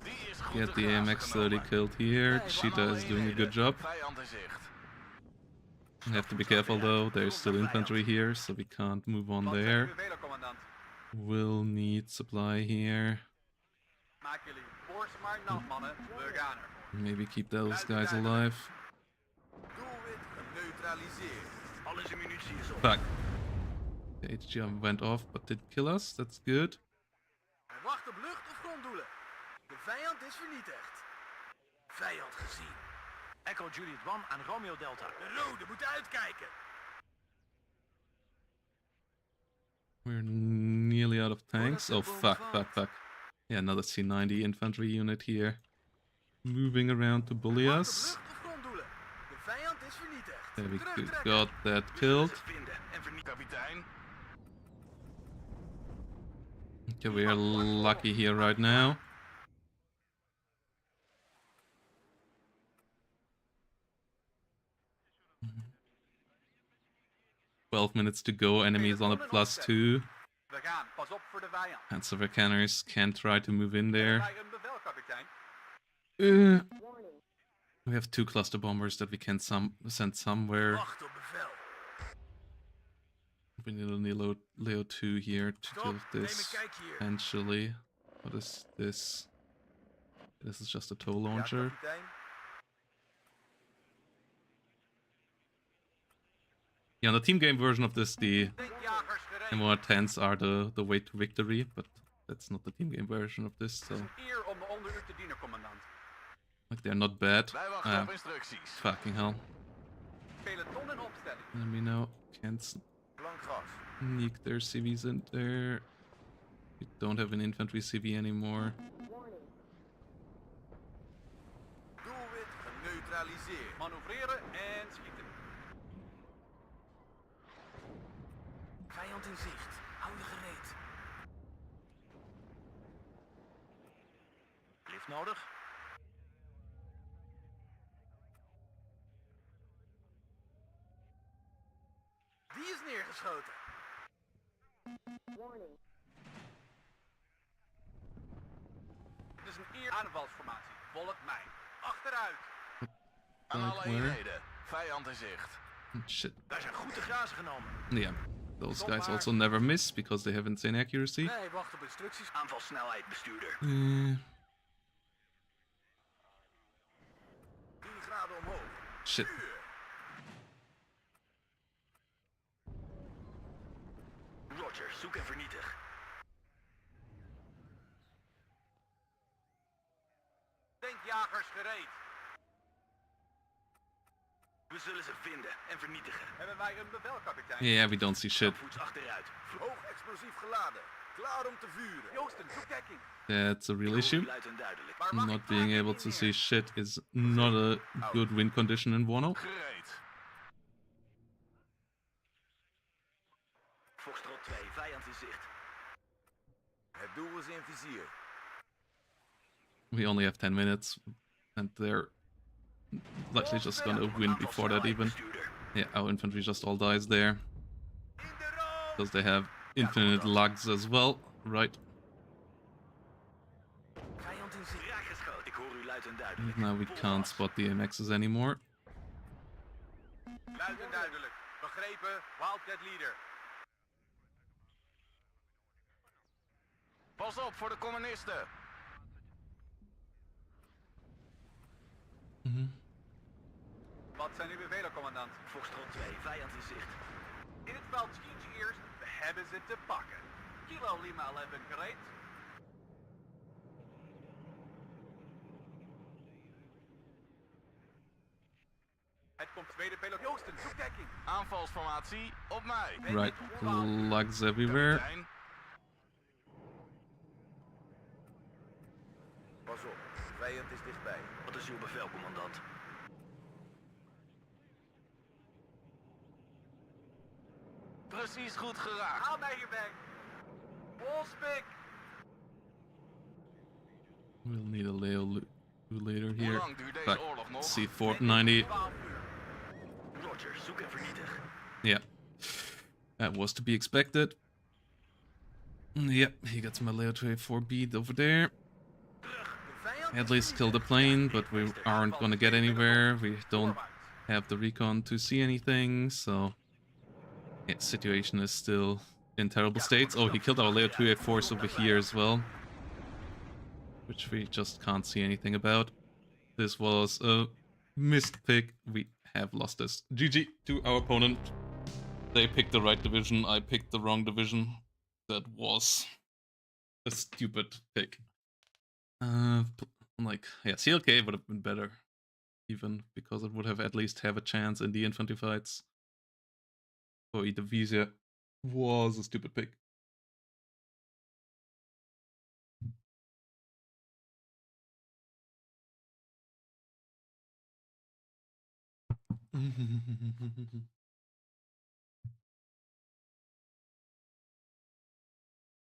Die is goed Get te the grazen AMX 30 genomen. killed here. Cheetah is doing a good job. Vijand in zicht. We have to be careful though, there's still infantry here, so we can't move on there. Bevelen, commandant. We'll need supply here. Maak jullie borst maar nat, mannen. We gaan er. Maybe keep those guys alive. Doelwit geneutraliseerd. Al is munitie is op. Fuck. The HGM went off, but did kill us. That's good. Hij wacht op lucht- of gronddoelen. De vijand is vernietigd. Vijand gezien. Echo Juliet 1 aan Romeo Delta. De rode moet uitkijken. We're nearly out of tanks. Oh fuck, fuck, fuck. Yeah, another C90 infantry unit here. Moving around to bully Wacht op us. lucht- of gronddoelen. De vijand is vernietigd. There we Terugtrekken. got that We zullen killed. ze vinden en vernietigen. Kapitein. Okay, we are lucky here right now. Mhm. 12 minutes to go, enemies on a +2. We gaan. Pas op voor de vijand. And silver cannons can try to move in there. Bij een bevel, kapitein. We have 2 cluster bombers that we can send somewhere. Wacht op bevel. We need a Leo 2 here to Stop, kill neem this een kijkje hier. potentially. What is this? This is just a tow Ja, launcher. kapitein. Yeah, on the team game version of this, the Jagers gereed. M110s are the way to victory, but that's not the team game version of this, so Het is een eer om onder u te dienen, commandant. like they're not bad. Wij wachten op Ah, instructies. fucking hell. Peloton in opstelling. Let me know. Can't Blank gas. sneak their CVs in there. We don't have an infantry CV anymore. Doelwit geneutraliseerd. Manoeuvreren en schieten. Vijand in zicht. Hou je gereed. Lift nodig. geschoten. Het is een aanvalsformatie. Volg mij. Achteruit. Aan Like alle where? eenheden. Vijand in zicht. Shit. Wij zijn goed te grazen genomen. Yeah. Those guys also never miss because they have insane accuracy. Nee, wacht op instructies. Aanvalsnelheid, bestuurder. 10 graden omhoog. Shit. Roger, zoek en vernietig. Tankjagers gereed. We zullen ze vinden en vernietigen. Hebben wij een bevel, kapitein? Yeah, we don't see shit. Voets achteruit. Hoog explosief geladen. Klaar om te vuren. Joosten, zoek dekking. That's a real issue. Luid en duidelijk. Maar mag Not ik being taken able niet to meer? see shit is not a good win condition in WARNO. Gereed. Foxtrot 2, vijand in zicht. Het doel is in vizier. We only have 10 minutes, and they're likely just gonna win before that even. Bestuurder. Yeah, our infantry just all dies there, In de rook! because they have infinite lugs as well, right? Vijand in zicht. Raak geschoten. Ik hoor u luid en duidelijk. Now we can't spot the MX's anymore. Luid en duidelijk. Begrepen, Wildcat leader. Pas op voor de communisten. Wat zijn uw bevelen, commandant? Foxtrot 2, vijand in zicht. In het veld schiet je eerst. We hebben ze te pakken. Kilo Lima 11 gereed. Het komt tweede peloton. Joosten, zoek dekking. Aanvalsformatie op mij. Right, lugs everywhere. Kapitein. Pas op, vijand is dichtbij. Wat is uw bevel, commandant? Precies goed geraakt. Haal mij hier weg. Wolspik. We'll need a Leo later Hoe here. lang duurt deze Back oorlog nog? C4 90. 12 uur. Roger, zoek en vernietig. Yeah, that was to be expected. Yep, he got my Leo 4B over there. De vijand At is least kill the plane, but we aren't gonna get anywhere. We don't have the recon to see anything, so yeah, situation is still in terrible states. Oh, he killed our Leo 284s over here as well, which we just can't see anything about. This was a missed pick. We have lost this. GG to our opponent. They picked the right division. I picked the wrong division. That was a stupid pick. Like, yeah, CLK would have been better, even because it would have at least have a chance in the infantry fights. So Div1 was a stupid pick.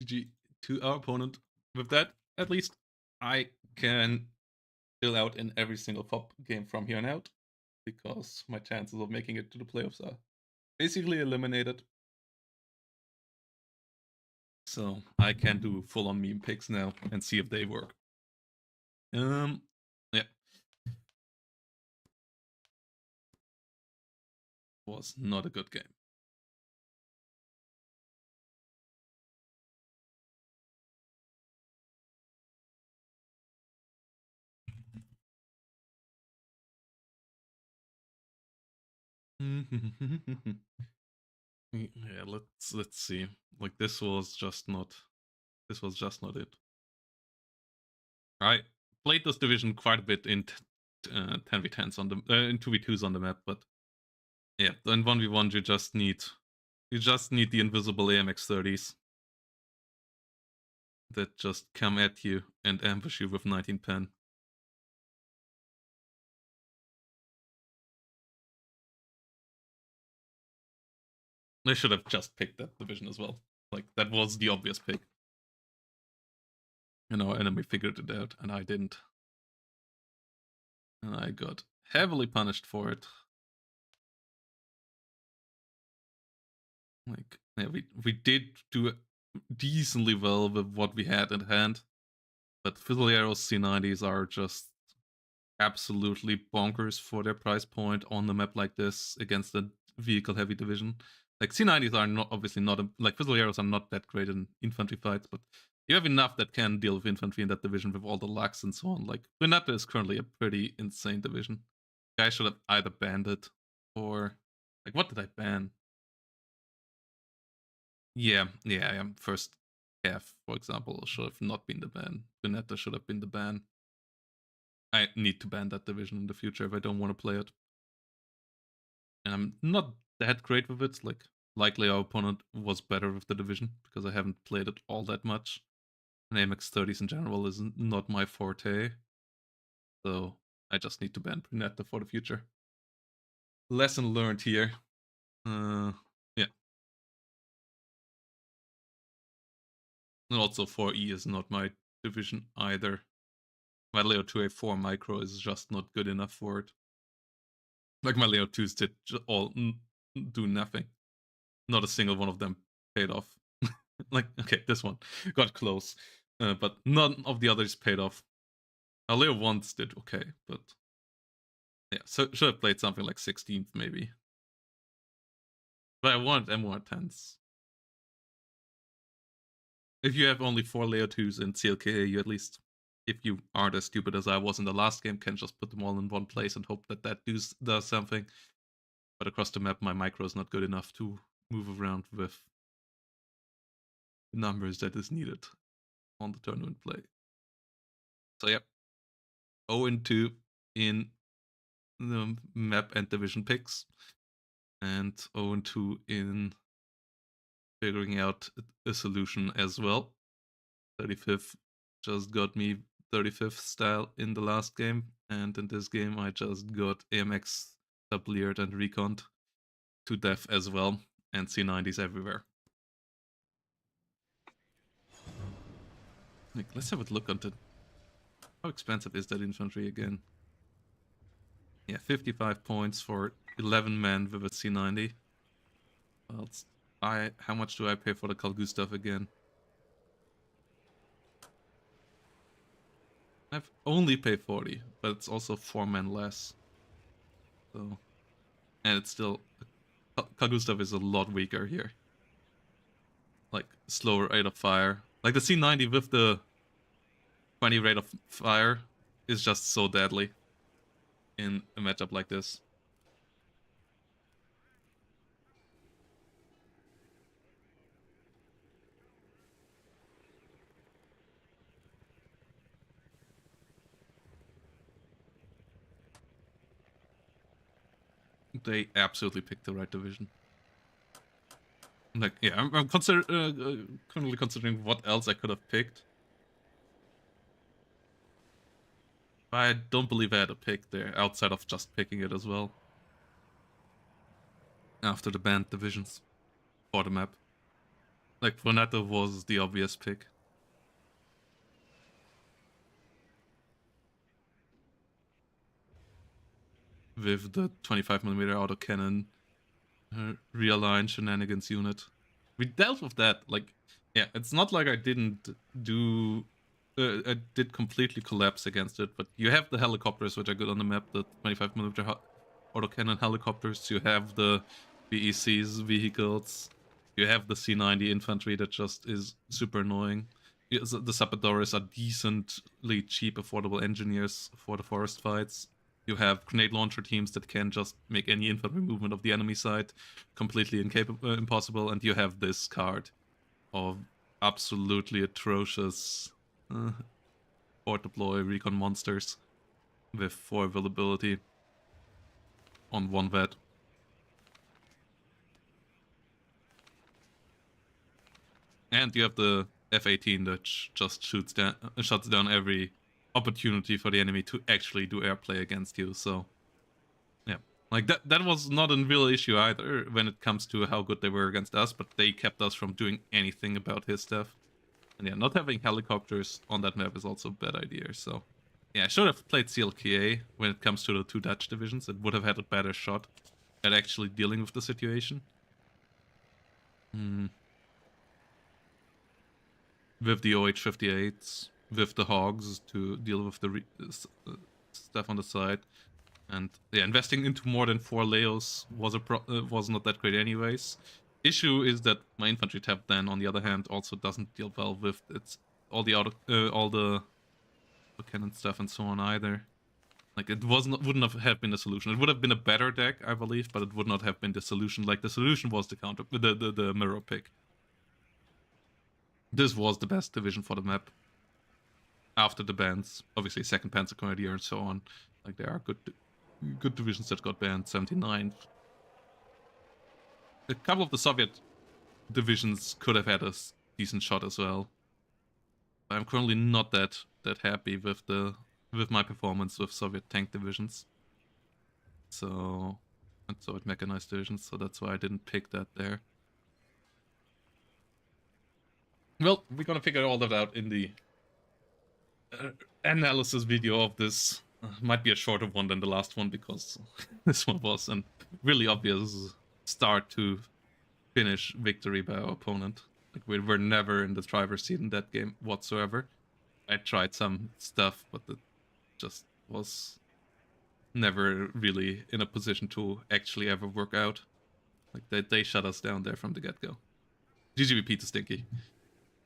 GG to our opponent. With that, at least I can chill out in every single FOP game from here on out, because my chances of making it to the playoffs are basically eliminated. So I can do full-on meme picks now and see if they work. Yeah. Was not a good game. Yeah, let's see. Like this was just not it. I played this division quite a bit in 10v10s on the in 2v2s on the map, but yeah, in 1v1 you just need the invisible AMX30s that just come at you and ambush you with 19 pen. I should have just picked that division as well. Like, that was the obvious pick. And our enemy figured it out, and I didn't. And I got heavily punished for it. Like, yeah, we did do decently well with what we had in hand, but Fizzlearo's C90s are just absolutely bonkers for their price point on the map like this against a vehicle-heavy division. Like, C90s are not obviously not like Fizzlearos are not that great in infantry fights, but you have enough that can deal with infantry in that division with all the lux and so on. Like, Renata is currently a pretty insane division. I should have either banned it or like, what did I ban? Yeah. First half, for example, should have not been the ban. Renata should have been the ban. I need to ban that division in the future if I don't want to play it. And I'm not that great with it. Like, likely our opponent was better with the division because I haven't played it all that much. And AMX30s in general is not my forte. So I just need to ban Brunetta for the future. Lesson learned here. Yeah. And also 4E is not my division either. My Leo 2A4 micro is just not good enough for it. Like, my Leo 2s did all do nothing. Not a single one of them paid off. Like, okay, this one got close, but none of the others paid off. Leo 1s did okay, but yeah, so should have played something like 16th maybe. But I wanted M1 10s. If you have only 4 Leo 2s in CLKA, you at least, if you aren't as stupid as I was in the last game, can just put them all in one place and hope that that does something. But across the map, my micro is not good enough to move around with the numbers that is needed on the tournament play. So yeah, 0-2 in the map and division picks, and 0-2 in figuring out a solution as well. 35th just got me 35th style in the last game, and in this game I just got AMX sub-leered and reconned to death as well, and C90s everywhere. Like, let's have a look at it. How expensive is that infantry again? Yeah, 55 points for 11 men with a C90. Well, how much do I pay for the Carl Gustav again? I've only paid 40, but it's also 4 men less. So, and it's still, Carl Gustav is a lot weaker here. Like, slower rate of fire. Like, the C90 with the 20 rate of fire is just so deadly in a matchup like this. They absolutely picked the right division. Like, yeah, I'm currently considering what else I could have picked. I don't believe I had a pick there outside of just picking it as well. After the banned divisions for the map. Like, Vonetta was the obvious pick. With the 25mm autocannon realign shenanigans unit. We dealt with that. Like, yeah, it's not like I didn't do... I did completely collapse against it, but you have the helicopters, which are good on the map, the 25mm autocannon helicopters, you have the BEC's vehicles, you have the C90 infantry that just is super annoying. The Sapadores are decently cheap, affordable engineers for the forest fights. You have grenade launcher teams that can just make any infantry movement of the enemy side completely impossible, and you have this card of absolutely atrocious port deploy recon monsters with 4 availability on 1 vet. And you have the F-18 that just shuts down every opportunity for the enemy to actually do airplay against you. So yeah, like that was not a real issue either when it comes to how good they were against us, but they kept us from doing anything about his stuff. And yeah, not having helicopters on that map is also a bad idea. So yeah, I should have played CLKA when it comes to the 2 Dutch divisions. It would have had a better shot at actually dealing with the situation. With the OH-58s, with the Hogs to deal with the stuff on the side. And yeah, investing into more than 4 Leos was not that great anyways. Issue is that my infantry tab then, on the other hand, also doesn't deal well with all the cannon stuff and so on either. Like it wouldn't have been a solution. It would have been a better deck, I believe, but it would not have been the solution. Like the solution was the mirror pick. This was the best division for the map. After the bans, obviously second Panzer Grenadier and so on. Like there are good divisions that got banned. 79. A couple of the Soviet divisions could have had a decent shot as well. I'm currently not that happy with my performance with Soviet tank divisions. So and Soviet mechanized divisions, so that's why I didn't pick that there. Well, we're gonna figure all that out in the analysis video of this. Might be a shorter one than the last one because this one was a really obvious start to finish victory by our opponent. Like we were never in the driver's seat in that game whatsoever. I tried some stuff, but it just was never really in a position to actually ever work out. Like they shut us down there from the get-go. GGVP to Stinky.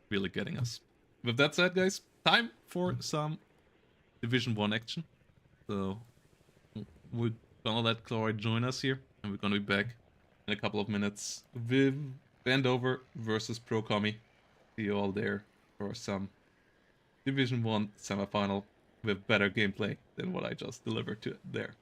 Really getting us. With that said, guys, time for some Division 1 action. So we're gonna let Chloride join us here, and we're gonna be back in a couple of minutes with Bandover versus Pro Kommy. See you all there for some Division 1 semifinal with better gameplay than what I just delivered to there.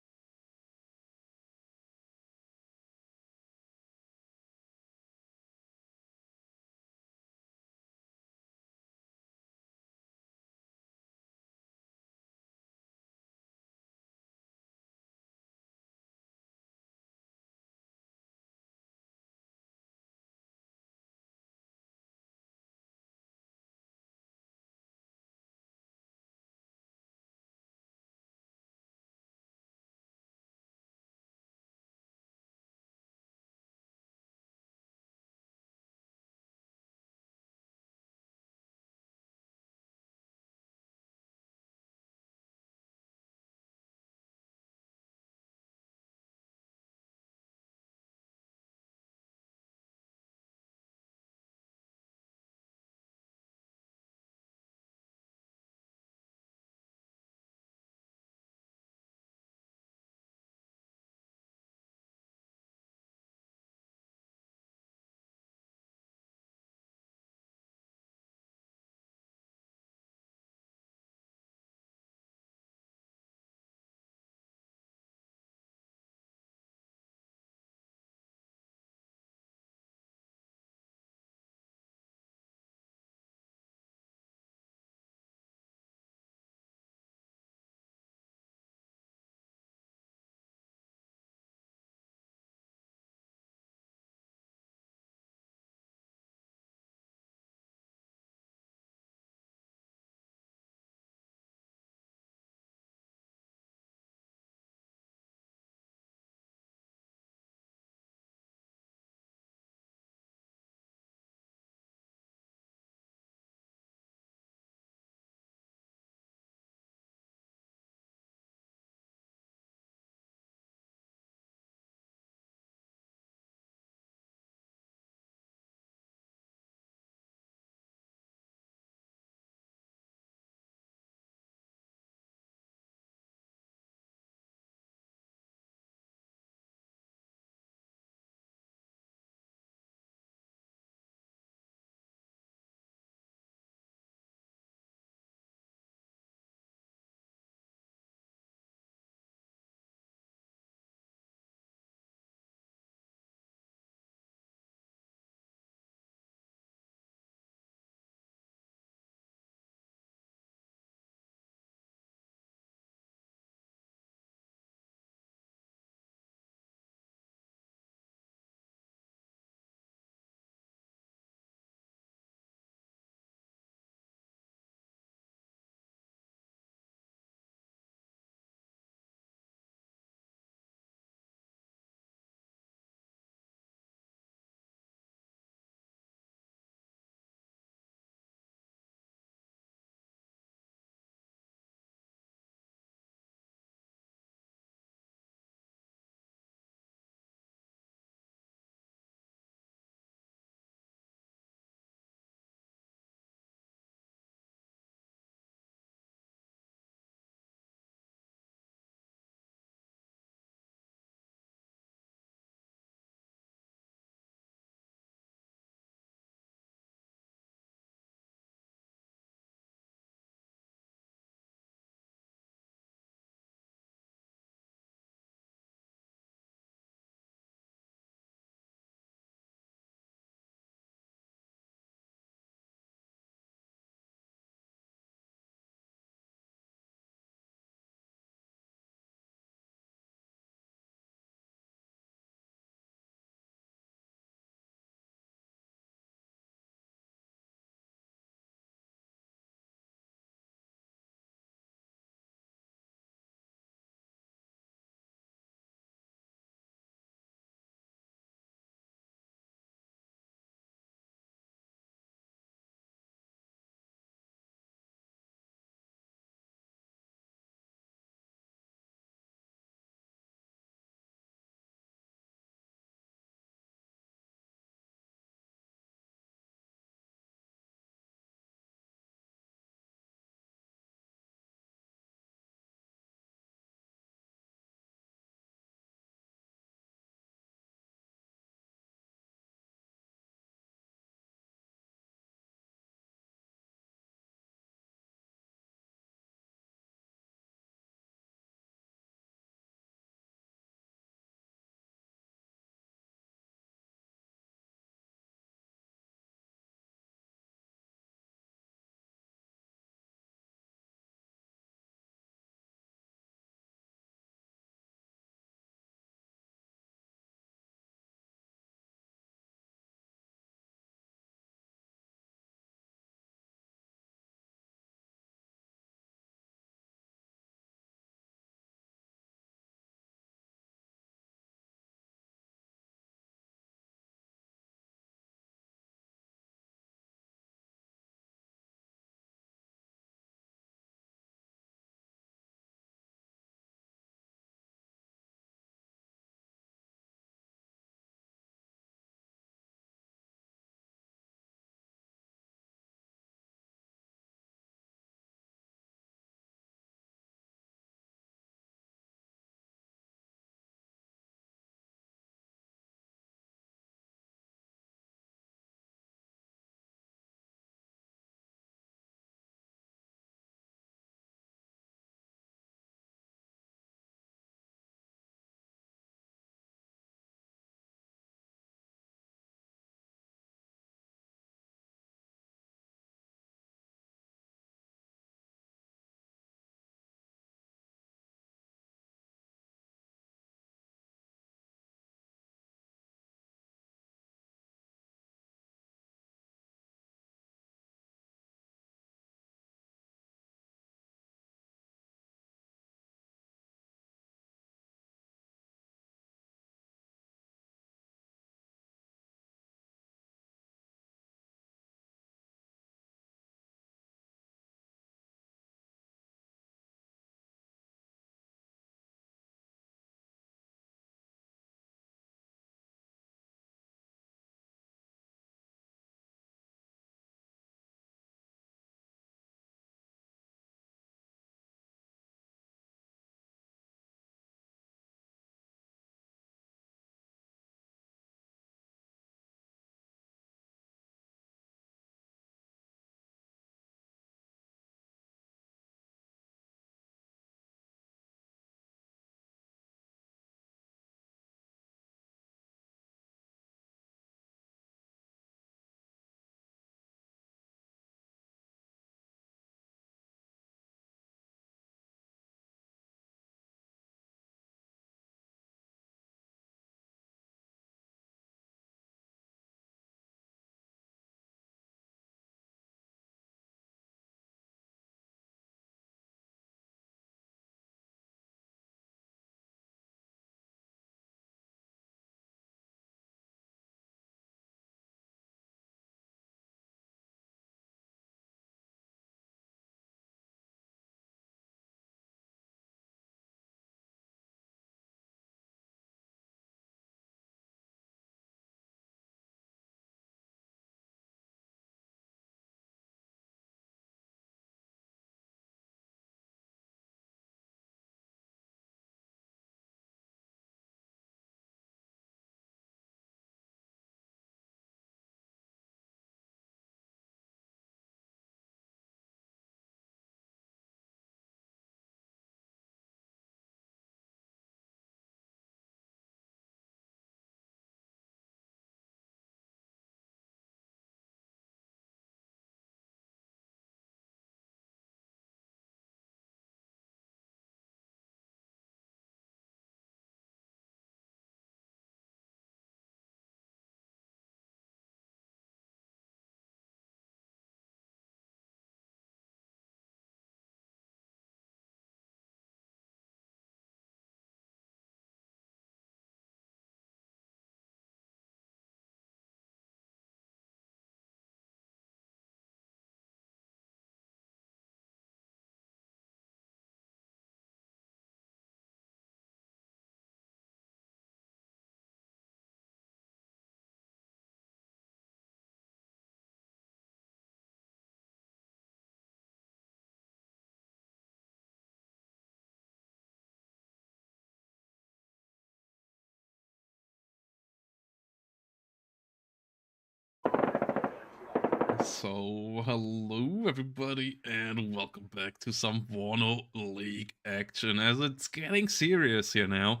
So, hello everybody, and welcome back to some WARNO League action, as it's getting serious here now.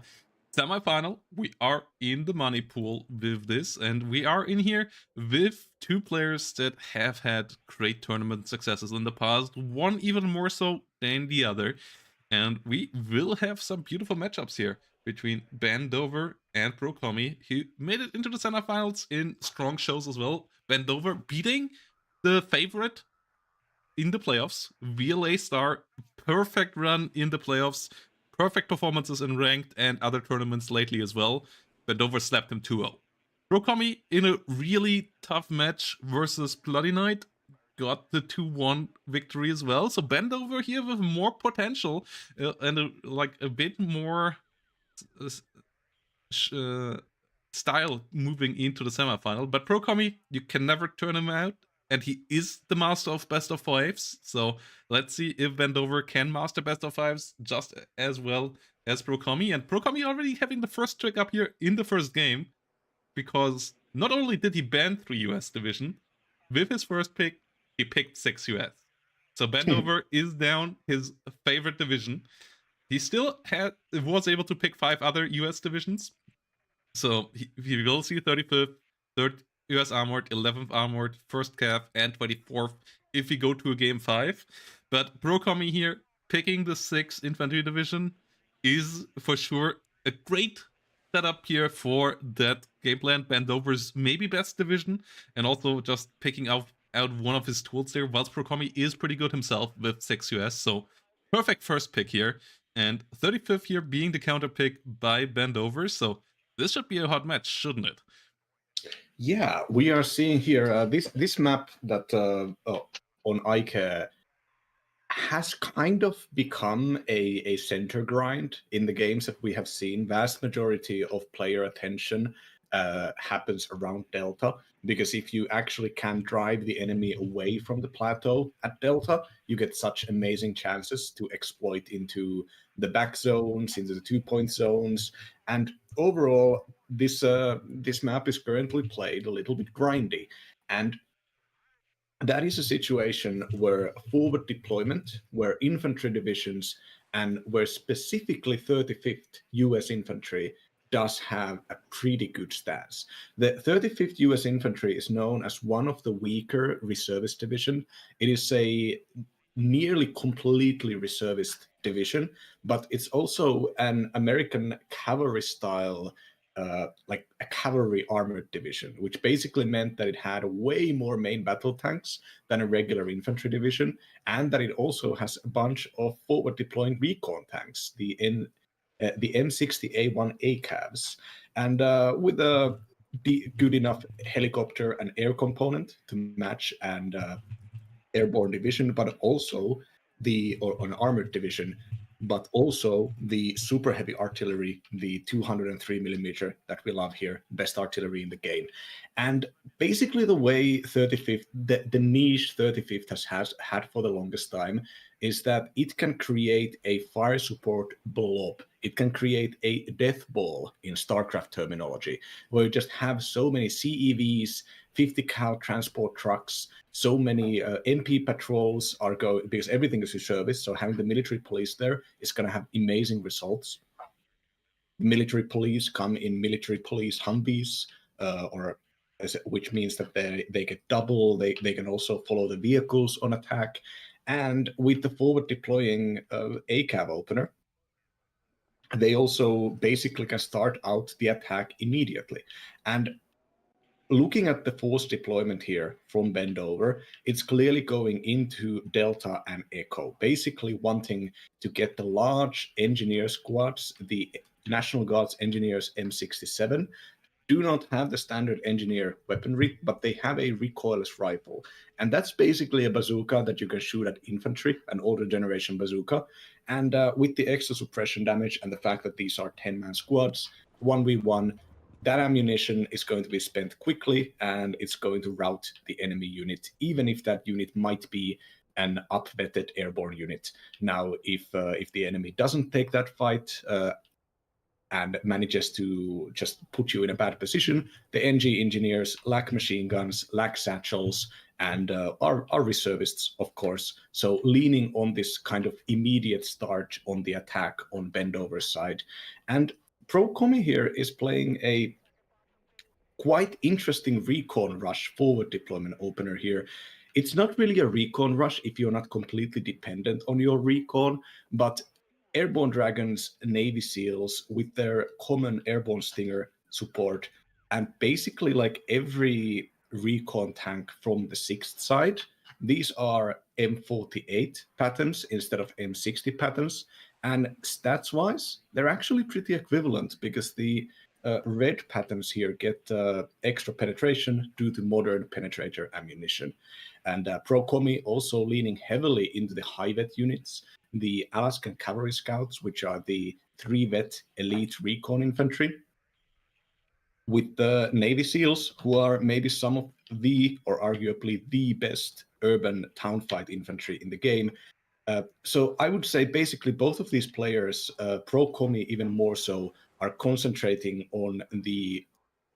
Semifinal, we are in the money pool with this, and we are in here with two players that have had great tournament successes in the past, one even more so than the other, and we will have some beautiful matchups here between Ben Dover and Kommy, who made it into the semifinals in strong shows as well. Ben Dover beating the favorite in the playoffs, VLA Star, perfect run in the playoffs, perfect performances in ranked and other tournaments lately as well. Ben Dover slapped him 2-0. Kommy in a really tough match versus Bloody Knight got the 2-1 victory as well. So Ben Dover here with more potential and a bit more style moving into the semifinal. But Kommy, you can never turn him out, and he is the master of best of fives. So let's see if Ben Dover can master best of fives just as well as Kommy. And Kommy already having the first trick up here in the first game, because not only did he ban 3 US division, with his first pick, he picked 6 US. So Ben Dover is down his favorite division. He still was able to pick 5 other US divisions. So he will see 35th, 3rd US Armored, 11th Armored, 1st Cav, and 24th if we go to a game 5. But Kommy here, picking the 6th Infantry Division is for sure a great setup here for that game plan. Ben Dover's maybe best division, and also just picking out one of his tools there, whilst Kommy is pretty good himself with 6 US. So perfect first pick here. And 35th here being the counter pick by Ben Dover. So this should be a hot match, shouldn't it? Yeah, we are seeing here this map that on Ike has kind of become a center grind in the games that we have seen. Vast majority of player attention happens around Delta, because if you actually can drive the enemy away from the plateau at Delta, you get such amazing chances to exploit into the back zones, into the 2-point zones, and overall, this map is currently played a little bit grindy, and that is a situation where forward deployment, where infantry divisions, and where specifically 35th US Infantry does have a pretty good stance. The 35th US Infantry is known as one of the weaker reservist division. It is a nearly completely reservist division, but it's also an American cavalry style, like a cavalry armored division, which basically meant that it had way more main battle tanks than a regular infantry division, and that it also has a bunch of forward deploying recon tanks, the M60A1A Cavs, and with a good enough helicopter and air component to match and airborne division, but also an armored division, but also the super heavy artillery, the 203 millimeter that we love here, best artillery in the game. And basically the way 35th, the niche 35th has had for the longest time is that it can create a fire support blob. It can create a death ball in StarCraft terminology, where you just have so many CEVs, 50 cal transport trucks, so many MP patrols are going, because everything is reservist, so having the military police there is going to have amazing results. Military police come in military police Humvees, which means that they get double, they can also follow the vehicles on attack. And with the forward deploying ACAV opener, they also basically can start out the attack immediately. And looking at the force deployment here from Ben Dover, it's clearly going into Delta and Echo, basically wanting to get the large engineer squads, the National Guard's engineers M67, do not have the standard engineer weaponry, but they have a recoilless rifle. And that's basically a bazooka that you can shoot at infantry, an older generation bazooka. And with the extra suppression damage and the fact that these are 10-man squads, 1v1, that ammunition is going to be spent quickly, and it's going to rout the enemy unit, even if that unit might be an up-vetted airborne unit. Now, if the enemy doesn't take that fight and manages to just put you in a bad position, the NG engineers lack machine guns, lack satchels, and are reservists, of course. So leaning on this kind of immediate start on the attack on Bendover's side. And Pro Kommy here is playing a quite interesting recon rush forward deployment opener here. It's not really a recon rush if you're not completely dependent on your recon, but Airborne Dragons, Navy SEALs with their common Airborne Stinger support, and basically like every recon tank from the 6th side, these are M48 patterns instead of M60 patterns. And stats-wise, they're actually pretty equivalent because the red patterns here get extra penetration due to modern penetrator ammunition. And Pro Kommy also leaning heavily into the high-vet units, the Alaskan Cavalry Scouts, which are the 3-vet elite recon infantry, with the Navy SEALs, who are maybe some of the, or arguably the best urban town fight infantry in the game. So I would say basically both of these players, Pro Kommy even more so, are concentrating on the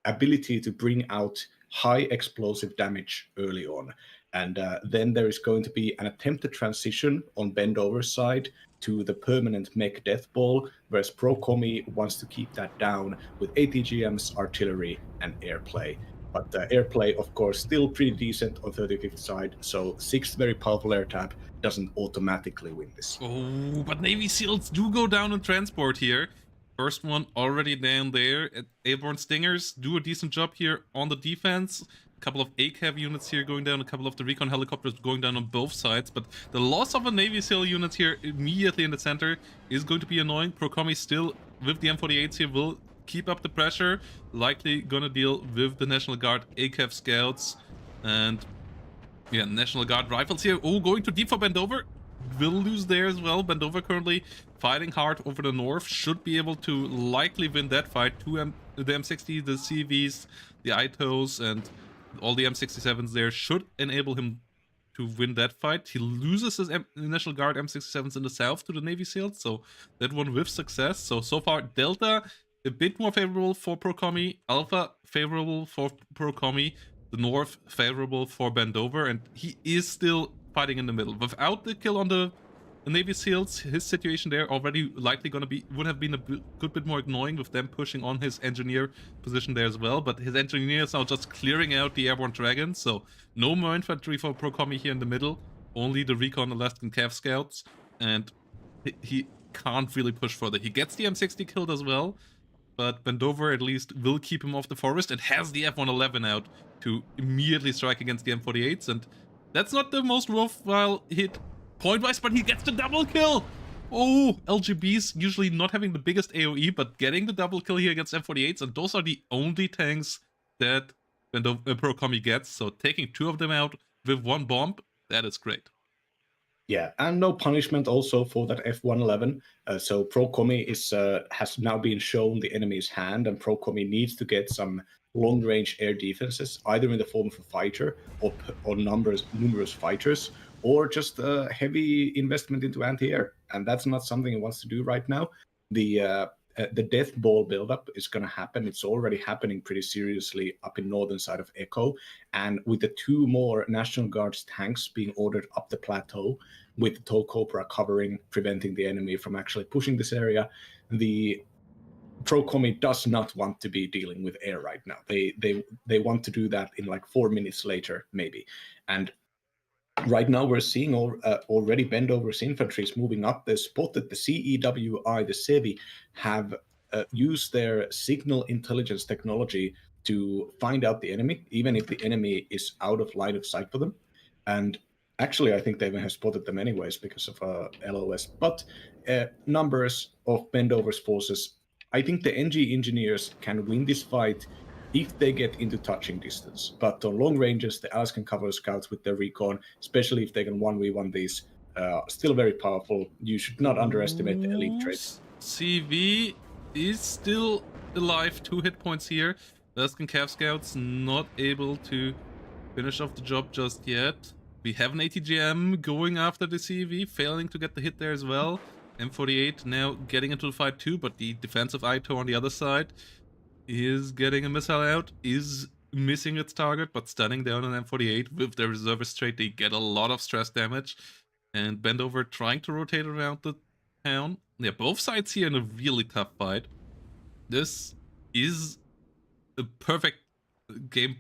ability to bring out high explosive damage early on. And then there is going to be an attempted transition on Bendover's side to the permanent mech death ball, whereas Pro Kommy wants to keep that down with ATGMs, artillery, and airplay. But airplay, of course, still pretty decent on 35th side, so 6th very powerful air tab doesn't automatically win this. Oh, but Navy SEALs do go down in transport here. First one already down there. Airborne Stingers do a decent job here on the defense. A couple of ACAV units here going down, a couple of the recon helicopters going down on both sides. But the loss of a Navy SEAL unit here immediately in the center is going to be annoying. Pro Kommy still, with the M48s here, will keep up the pressure. Likely gonna deal with the National Guard ACAV scouts. And yeah, National Guard rifles here. Oh, going too deep for Bendover. Will lose there as well. Bendover currently fighting hard over the north. Should be able to likely win that fight. The M60, the CVs, the ITOs, and all the M67s there should enable him to win that fight. He loses his National Guard M67s in the south to the Navy SEALs, so that one with success. So far, Delta a bit more favorable for Pro Kommy, Alpha favorable for Pro Kommy, the north favorable for Bendover, and he is still fighting in the middle. Without the kill on the Navy SEALs, his situation there already likely would have been a good bit more annoying with them pushing on his engineer position there as well, but his engineer is now just clearing out the Airborne Dragons, so no more infantry for Pro Kommy here in the middle, only the recon Alaskan Cav Scouts, and he can't really push further. He gets the M60 killed as well, but Bendover at least will keep him off the forest and has the F111 out to immediately strike against the M48s, and that's not the most worthwhile hit point-wise, but he gets the double kill! Oh, LGBs usually not having the biggest AoE, but getting the double kill here against M48s, and those are the only tanks that Pro Kommy gets, so taking 2 of them out with 1 bomb, that is great. Yeah, and no punishment also for that F111. So Pro Kommy has now been shown the enemy's hand, and Pro Kommy needs to get some long-range air defenses, either in the form of a fighter or numerous fighters, or just a heavy investment into anti-air. And that's not something he wants to do right now. The death ball buildup is going to happen. It's already happening pretty seriously up in northern side of Echo. And with the 2 more National Guards tanks being ordered up the plateau, with the Tall Cobra covering, preventing the enemy from actually pushing this area, the Pro Kommy does not want to be dealing with air right now. They want to do that in like 4 minutes later, maybe. And right now we're seeing already Bendover's infantry is moving up. They spotted the CEWI, the SEVI, have used their signal intelligence technology to find out the enemy, even if the enemy is out of line of sight for them. And actually, I think they even have spotted them anyways because of LOS. But numbers of Bendover's forces, I think the NG engineers can win this fight if they get into touching distance. But on long ranges, the Alaskan Cavalry Scouts with their recon, especially if they can 1v1 these, still very powerful. You should not underestimate the elite traits. CV is still alive, 2 hit points here. The Alaskan Cav Scouts not able to finish off the job just yet. We have an ATGM going after the CV, failing to get the hit there as well. M48 now getting into the fight too, but the defensive ITO on the other side is getting a missile out, is missing its target, but stunning down an M48 with the reservist trait. They get a lot of stress damage, and Bendover trying to rotate around the town. Yeah, both sides here in a really tough fight. This is a perfect game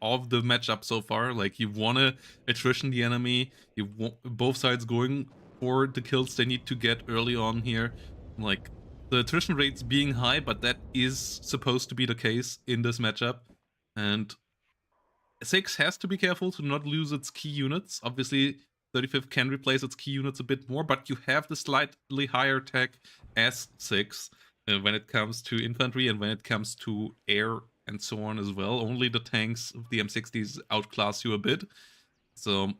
of the matchup so far. Like, you want to attrition the enemy. You want both sides going for the kills they need to get early on here. Like, the attrition rates being high, but that is supposed to be the case in this matchup. And 6 has to be careful to not lose its key units. Obviously, 35th can replace its key units a bit more, but you have the slightly higher tech as 6 when it comes to infantry and when it comes to air and so on as well. Only the tanks of the M60s outclass you a bit. So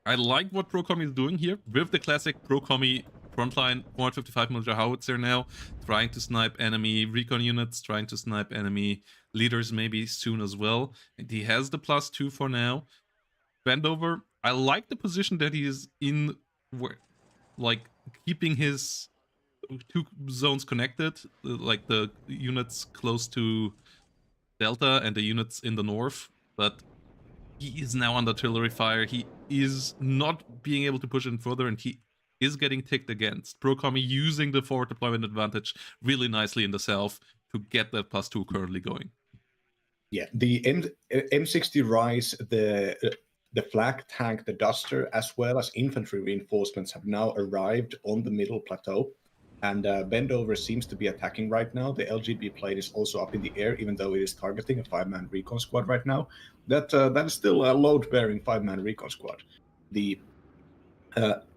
I like what Kommy is doing here with the classic Kommy frontline 455mm howitzer now, trying to snipe enemy recon units, trying to snipe enemy leaders maybe soon as well. And he has the +2 for now. Bendover, I like the position that he is in, where, like, keeping his 2 zones connected, like the units close to Delta and the units in the north, but he is now under artillery fire. He is not being able to push in further, and he is getting ticked against. Kommy using the forward deployment advantage really nicely in the south to get that +2 currently going. Yeah, the M60 Rise, the flag tank, the Duster, as well as infantry reinforcements have now arrived on the middle plateau. And Bendover seems to be attacking right now. The LGB plane is also up in the air, even though it is targeting a 5-man recon squad right now. That is still a load-bearing 5-man recon squad. The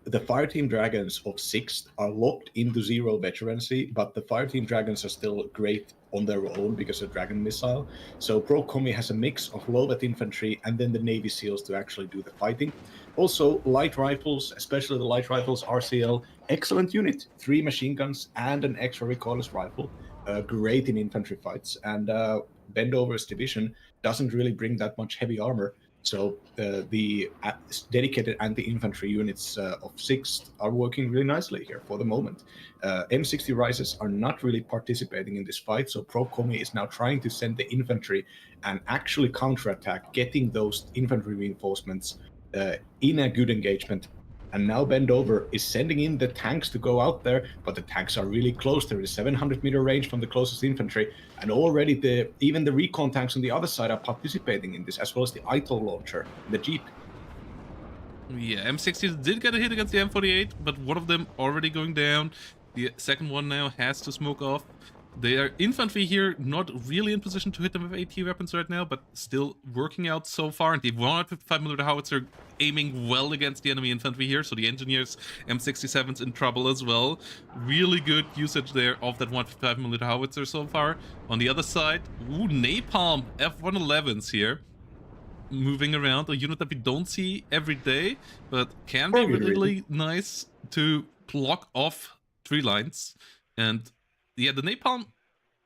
Fireteam Dragons of 6th are locked into 0 veterancy, but the Fireteam Dragons are still great on their own because of Dragon Missile. So Kommy has a mix of low-vet infantry and then the Navy SEALs to actually do the fighting. Also, light rifles, especially the light rifles RCL, excellent unit. 3 machine guns and an extra recoilless rifle. Great in infantry fights. And Bendover's division doesn't really bring that much heavy armor. So the dedicated anti-infantry units of 6th are working really nicely here for the moment. M60 Rises are not really participating in this fight, so Kommy is now trying to send the infantry and actually counterattack, getting those infantry reinforcements in a good engagement. And now Bendover is sending in the tanks to go out there, but the tanks are really close. There is 700-meter range from the closest infantry, and already even the recon tanks on the other side are participating in this, as well as the ITO launcher, the Jeep. Yeah, M60 did get a hit against the M48, but one of them already going down. The second one now has to smoke off. Their infantry here not really in position to hit them with AT weapons right now, but still working out so far. And the 155mm howitzer aiming well against the enemy infantry here, so the engineers M67's in trouble as well. Really good usage there of that 155mm howitzer so far. On the other side, napalm F111s here, moving around, a unit that we don't see every day, but can be really nice to block off tree lines. And yeah, the napalm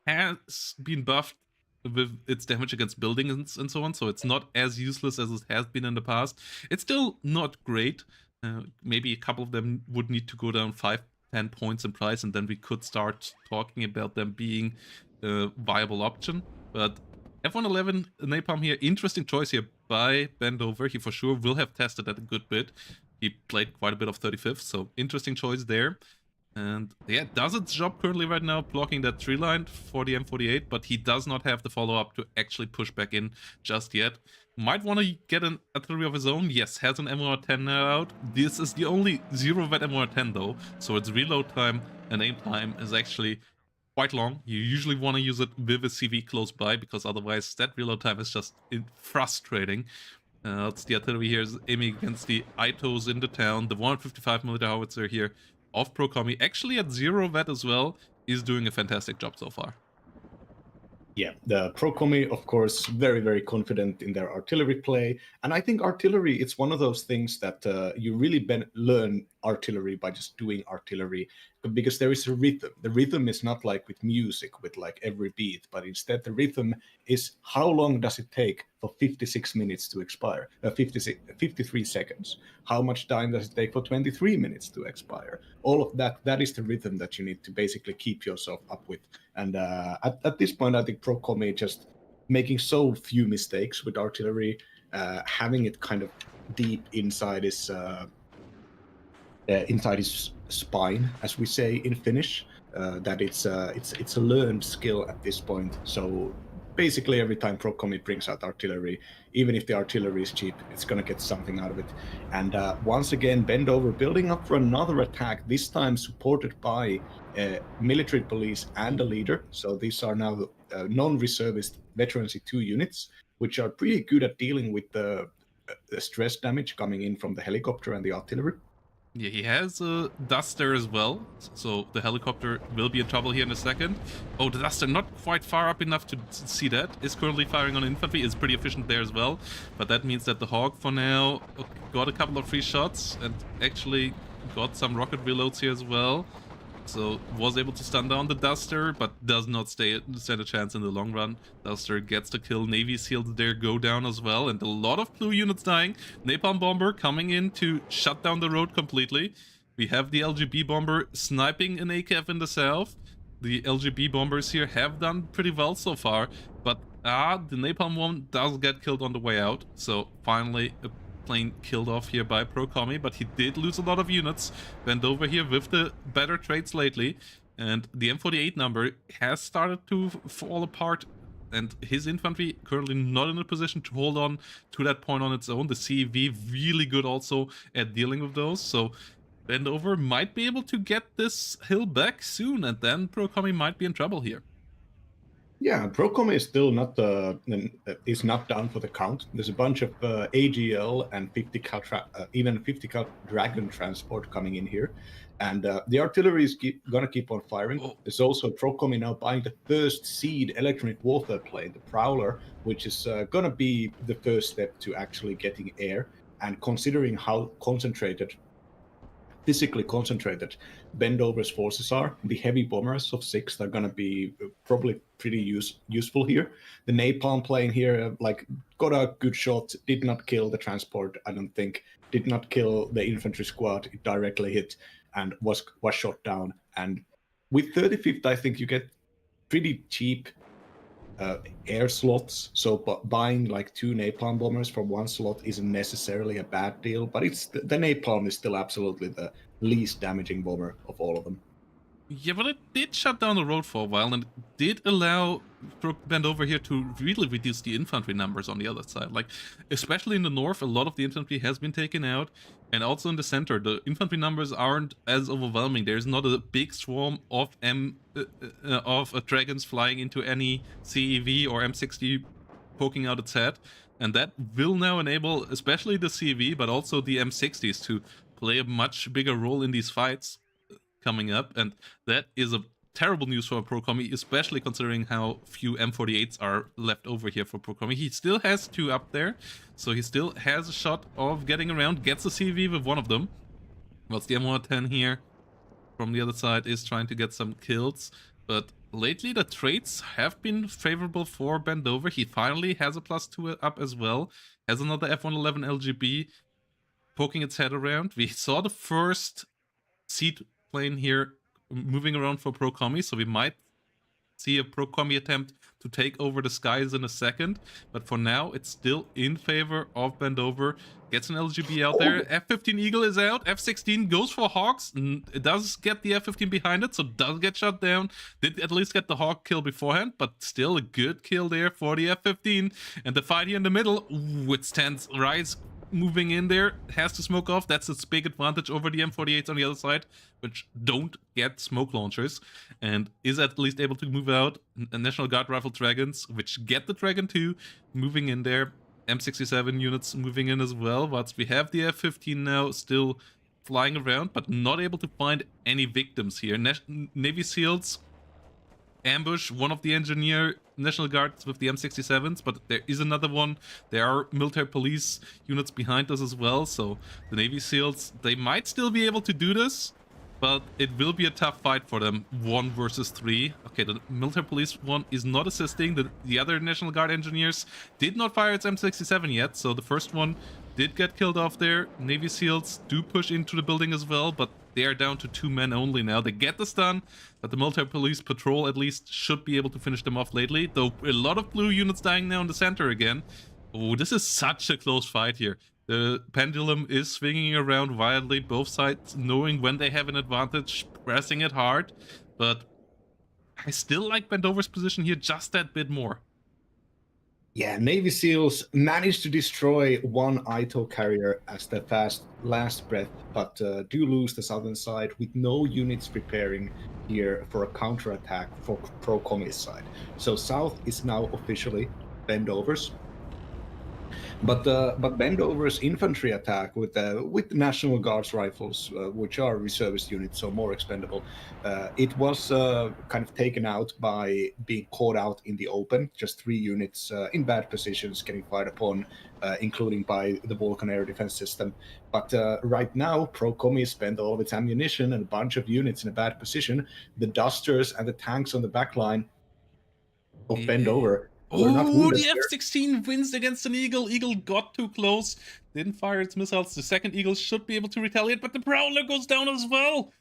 has been buffed with its damage against buildings and so on, so it's not as useless as it has been in the past. It's still not great. Maybe a couple of them would need to go down 5-10 points in price, and then we could start talking about them being a viable option. But F111 napalm here, interesting choice here by Bendover. He for sure will have tested that a good bit. He played quite a bit of 35th, so interesting choice there. And yeah, does its job currently right now, blocking that tree line for the M48, but he does not have the follow-up to actually push back in just yet. Might want to get an artillery of his own. Yes, has an MOR-10 now out. This is the only 0-vet MOR-10 though, so its reload time and aim time is actually quite long. You usually want to use it with a CV close by, because otherwise that reload time is just frustrating. It's the artillery here is aiming against the ITOs in the town. The 155mm howitzer here of Kommy, actually at 0-vet as well, is doing a fantastic job so far. Yeah, the Kommy, of course, very, very confident in their artillery play. And I think artillery, it's one of those things that you really learn artillery by just doing artillery, because there is a rhythm. The rhythm is not like with music, with like every beat, but instead the rhythm is how long does it take for 56 minutes to expire, 53 seconds. How much time does it take for 23 minutes to expire? All of that, that is the rhythm that you need to basically keep yourself up with. And at this point, I think Kommy just making so few mistakes with artillery, having it kind of deep inside his spine, as we say in Finnish. That it's a learned skill at this point. So basically, every time Pro Kommy brings out artillery, even if the artillery is cheap, it's gonna get something out of it. And once again, Bend Over building up for another attack. This time supported by military police and a leader. So these are now non-reservist Veterancy 2 units, which are pretty good at dealing with the stress damage coming in from the helicopter and the artillery. Yeah, he has a Duster as well, so the helicopter will be in trouble here in a second. Oh, the Duster not quite far up enough to see that. Is currently firing on infantry, is pretty efficient there as well. But that means that the Hawk for now got a couple of free shots and actually got some rocket reloads here as well. So was able to stun down the Duster, but does not stand a chance in the long run. Duster gets the kill. Navy SEALs there go down as well, and a lot of blue units dying. Napalm Bomber coming in to shut down the road completely. We have the LGB Bomber sniping an AKF in the south. The LGB Bombers here have done pretty well so far, but the Napalm one does get killed on the way out. So finally a plane killed off here by Pro Kommy, but he did lose a lot of units. Bend Over here with the better trades lately, and the M48 number has started to fall apart, and his infantry currently not in a position to hold on to that point on its own. The CEV really good also at dealing with those, so Bend Over might be able to get this hill back soon, and then Pro Kommy might be in trouble here. Yeah, Pro Kommy is still not down for the count. There's a bunch of AGL and 50 cal even 50 cal Dragon transport coming in here, and the artillery is gonna keep on firing. Oh. There's also Pro Kommy now buying the first seed electronic warfare plane, the Prowler, which is gonna be the first step to actually getting air. And considering how physically concentrated Bend Over's forces are, the heavy bombers of 6 are going to be probably pretty useful here. The Napalm plane here, got a good shot, did not kill the transport, I don't think, did not kill the infantry squad, it directly hit and was shot down. And with 35th, I think you get pretty cheap air slots, so buying like 2 Napalm bombers for 1 slot isn't necessarily a bad deal, but the Napalm is still absolutely the least damaging bomber of all of them. Yeah, but it did shut down the road for a while, and it did allow Bend Over here to really reduce the infantry numbers on the other side. Like, especially in the north, a lot of the infantry has been taken out, and also in the center, the infantry numbers aren't as overwhelming. There's not a big swarm of dragons flying into any CEV or M60 poking out its head, and that will now enable, especially the CEV, but also the M60s to play a much bigger role in these fights coming up, and that is a terrible news for Pro Kommy, especially considering how few M48s are left over here for Pro Kommy. He still has 2 up there, so he still has a shot of getting around, gets a CV with one of them. Whilst the M110 here from the other side is trying to get some kills, but lately the traits have been favorable for Bend Over. He finally has a +2 up as well, has another F111 LGB poking its head around. We saw the first seed plane here moving around for Pro Kommy, so we might see a Pro Kommy attempt to take over the skies in a second, but for now it's still in favor of Bend Over. Gets an LGB out there, F-15 Eagle is out, F-16 goes for Hawks, it does get the F-15 behind it, so does get shot down, did at least get the Hawk kill beforehand, but still a good kill there for the F-15, and the fight here in the middle withstands Rise moving in there, has to smoke off. That's its big advantage over the M48s on the other side, which don't get smoke launchers, and is at least able to move out. National Guard Rifle Dragons, which get the Dragon 2, moving in there. M67 units moving in as well, whilst we have the F-15 now still flying around, but not able to find any victims here. Navy SEALs ambush one of the engineer National Guards with the M67s, but there is another one. There are military police units behind us as well, so the Navy SEALs, they might still be able to do this, but it will be a tough fight for them, 1 versus 3. Okay, the military police one is not assisting. The other National Guard engineers did not fire its M67 yet, so the first one did get killed off there. Navy SEALs do push into the building as well, but They are down to 2 men only now. They get the stun, but the multi-police patrol at least should be able to finish them off lately. Though a lot of blue units dying now in the center again. Oh, this is such a close fight here. The pendulum is swinging around wildly, both sides knowing when they have an advantage, pressing it hard. But I still like Bendover's position here just that bit more. Yeah, Navy SEALs managed to destroy one ITO carrier as their last breath, but do lose the southern side with no units preparing here for a counterattack for Pro Kommy's side. So south is now officially Bendover's. But Bendover's infantry attack with the National Guards rifles, which are reservist units, so more expendable, it was kind of taken out by being caught out in the open. Just 3 units in bad positions getting fired upon, including by the Vulcan air defense system. But right now, Pro Kommy spent all of its ammunition and a bunch of units in a bad position. The Dusters and the tanks on the back line of Bendover. Oh, the F-16 wins against an Eagle. Eagle got too close. Didn't fire its missiles. The second Eagle should be able to retaliate, but the Prowler goes down as well.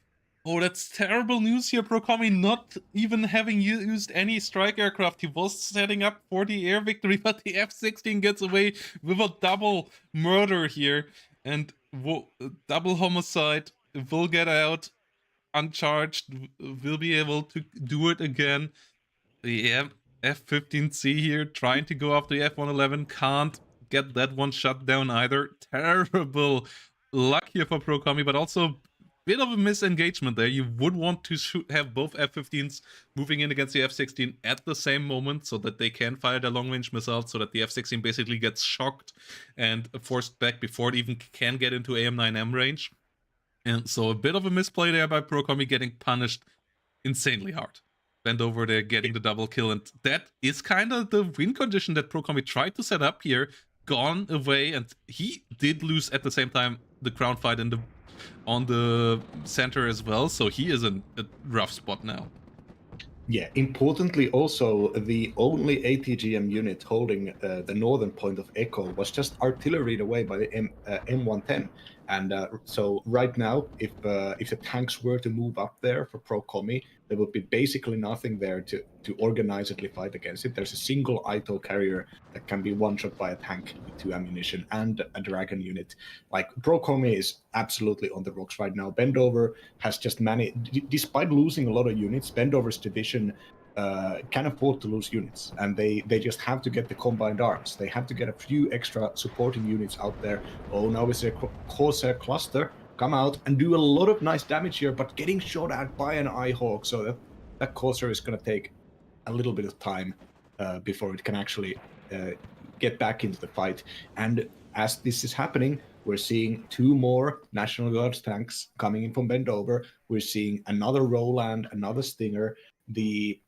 Oh, that's terrible news here, Pro Kommy not even having used any strike aircraft. He was setting up for the air victory, but the F-16 gets away with a double murder here. And double homicide will get out uncharged, will be able to do it again. Yeah. F-15C here, trying to go after the F-111, can't get that one shut down either. Terrible luck here for Pro Kommy, but also a bit of a misengagement there. You would want to have both F-15s moving in against the F-16 at the same moment so that they can fire their long-range missiles, so that the F-16 basically gets shocked and forced back before it even can get into AM-9M range. And so a bit of a misplay there by Pro Kommy, getting punished insanely hard. Bendover there getting the double kill, and that is kind of the win condition that Pro Kommy tried to set up here, gone away, and he did lose at the same time the crown fight on the center as well, so he is in a rough spot now. Yeah, importantly also, the only ATGM unit holding the northern point of Echo was just artilleried away by the M110. And so right now, if the tanks were to move up there for Pro Kommy, there would be basically nothing there to organizedly fight against it. There's a single ITO carrier that can be one-shot by a tank with 2 ammunition and a Dragon unit. Like, Pro Kommy is absolutely on the rocks right now. Bendover has just managed, despite losing a lot of units, Bendover's division can afford to lose units, and they just have to get the combined arms. They have to get a few extra supporting units out there. Oh, now it's a Corsair cluster. Come out and do a lot of nice damage here, but getting shot at by an Eyehawk, so that Corsair is going to take a little bit of time before it can actually get back into the fight. And as this is happening, we're seeing 2 more National Guards tanks coming in from Bendover. We're seeing another Roland, another Stinger. The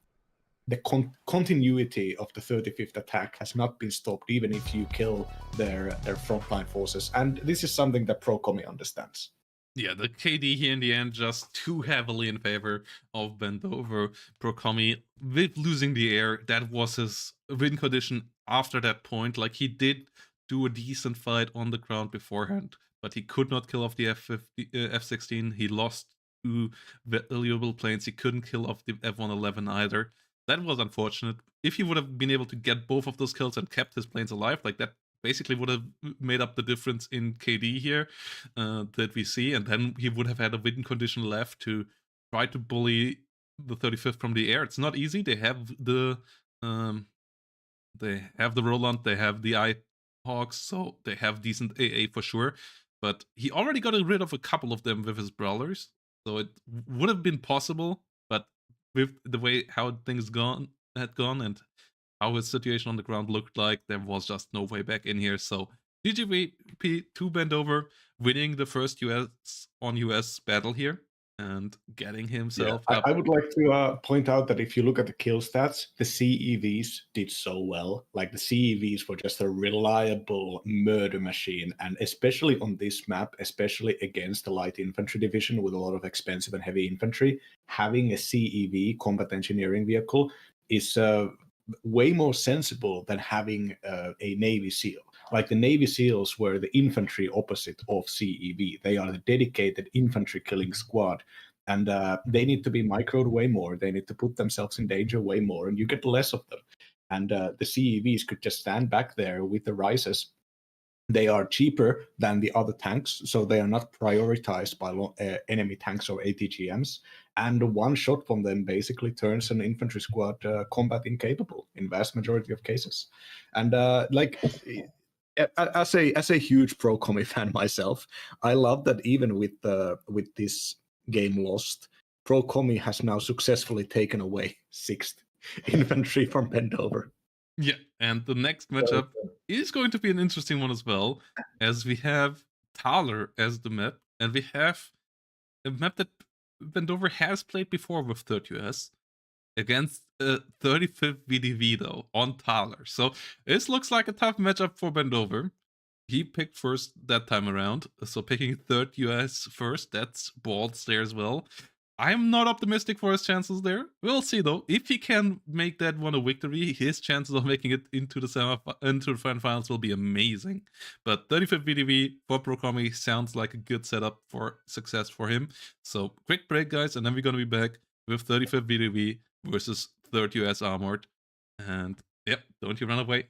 continuity of the 35th attack has not been stopped, even if you kill their frontline forces. And this is something that Pro Kommy understands. Yeah, the KD here in the end just too heavily in favor of Bendover. Pro Kommy, with losing the air, that was his win condition after that point. Like, he did do a decent fight on the ground beforehand, but he could not kill off the F-16. He lost 2 valuable planes. He couldn't kill off the F-111 either. That was unfortunate. If he would have been able to get both of those kills and kept his planes alive, like, that basically would have made up the difference in KD here that we see, and then he would have had a win condition left to try to bully the 35th from the air. It's not easy. They have the Roland, they have the Eyehawks, so they have decent AA for sure. But he already got rid of a couple of them with his brawlers, so it would have been possible. But with the way how things had gone and how his situation on the ground looked like, there was just no way back in here. So GGVP to Bendover, winning the first US on US battle here and getting himself up. I would like to point out that if you look at the kill stats, the CEVs did so well. Like, the CEVs were just a reliable murder machine, and especially on this map, especially against the light infantry division with a lot of expensive and heavy infantry, having a CEV, combat engineering vehicle, is way more sensible than having a Navy SEAL. like the Navy SEALs were the infantry opposite of CEV. They are the dedicated infantry killing squad, and they need to be microed way more. They need to put themselves in danger way more, and you get less of them. And the CEVs could just stand back there with the Rises. They are cheaper than the other tanks, so they are not prioritized by enemy tanks or ATGMs. And one shot from them basically turns an infantry squad combat incapable in vast majority of cases. And as a huge pro Kommy fan myself, I love that even with this game lost, pro Kommy has now successfully taken away 6th infantry from Bendover. Yeah, and the next matchup is going to be an interesting one as well, as we have Thaler as the map, and we have a map that Bendover has played before with 3rd US against 35th VDV though on Thaler. So this looks like a tough matchup for Bendover. He picked first that time around, so picking 3rd US first, that's balls there as well. I'm not optimistic for his chances there. We'll see though. If he can make that one a victory, his chances of making it into the finals will be amazing. But 35th VDV for Pro Kommy sounds like a good setup for success for him. So quick break, guys, and then we're gonna be back with 35th VDV versus 3rd US Armored. And yep, don't you run away.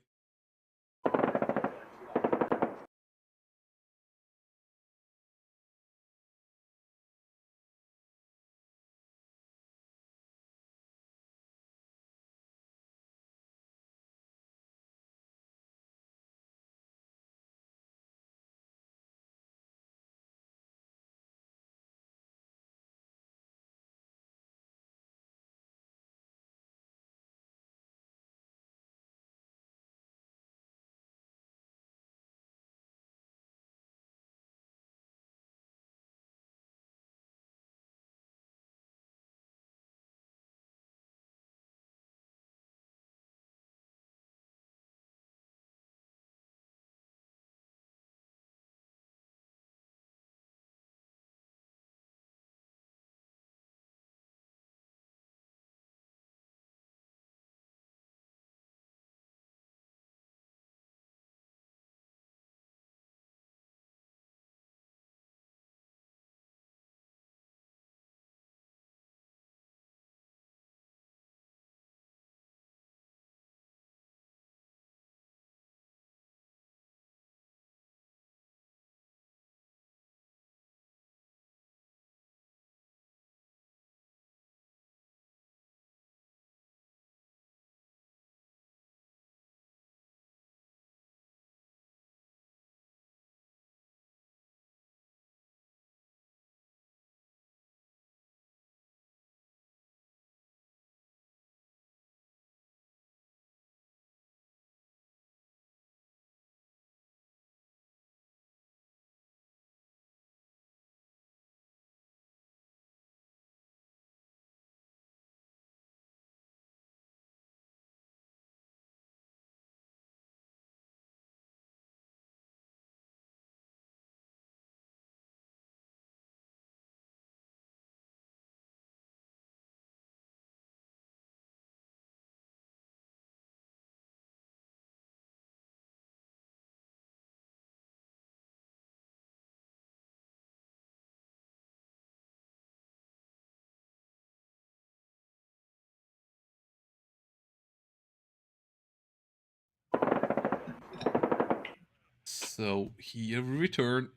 So here we return,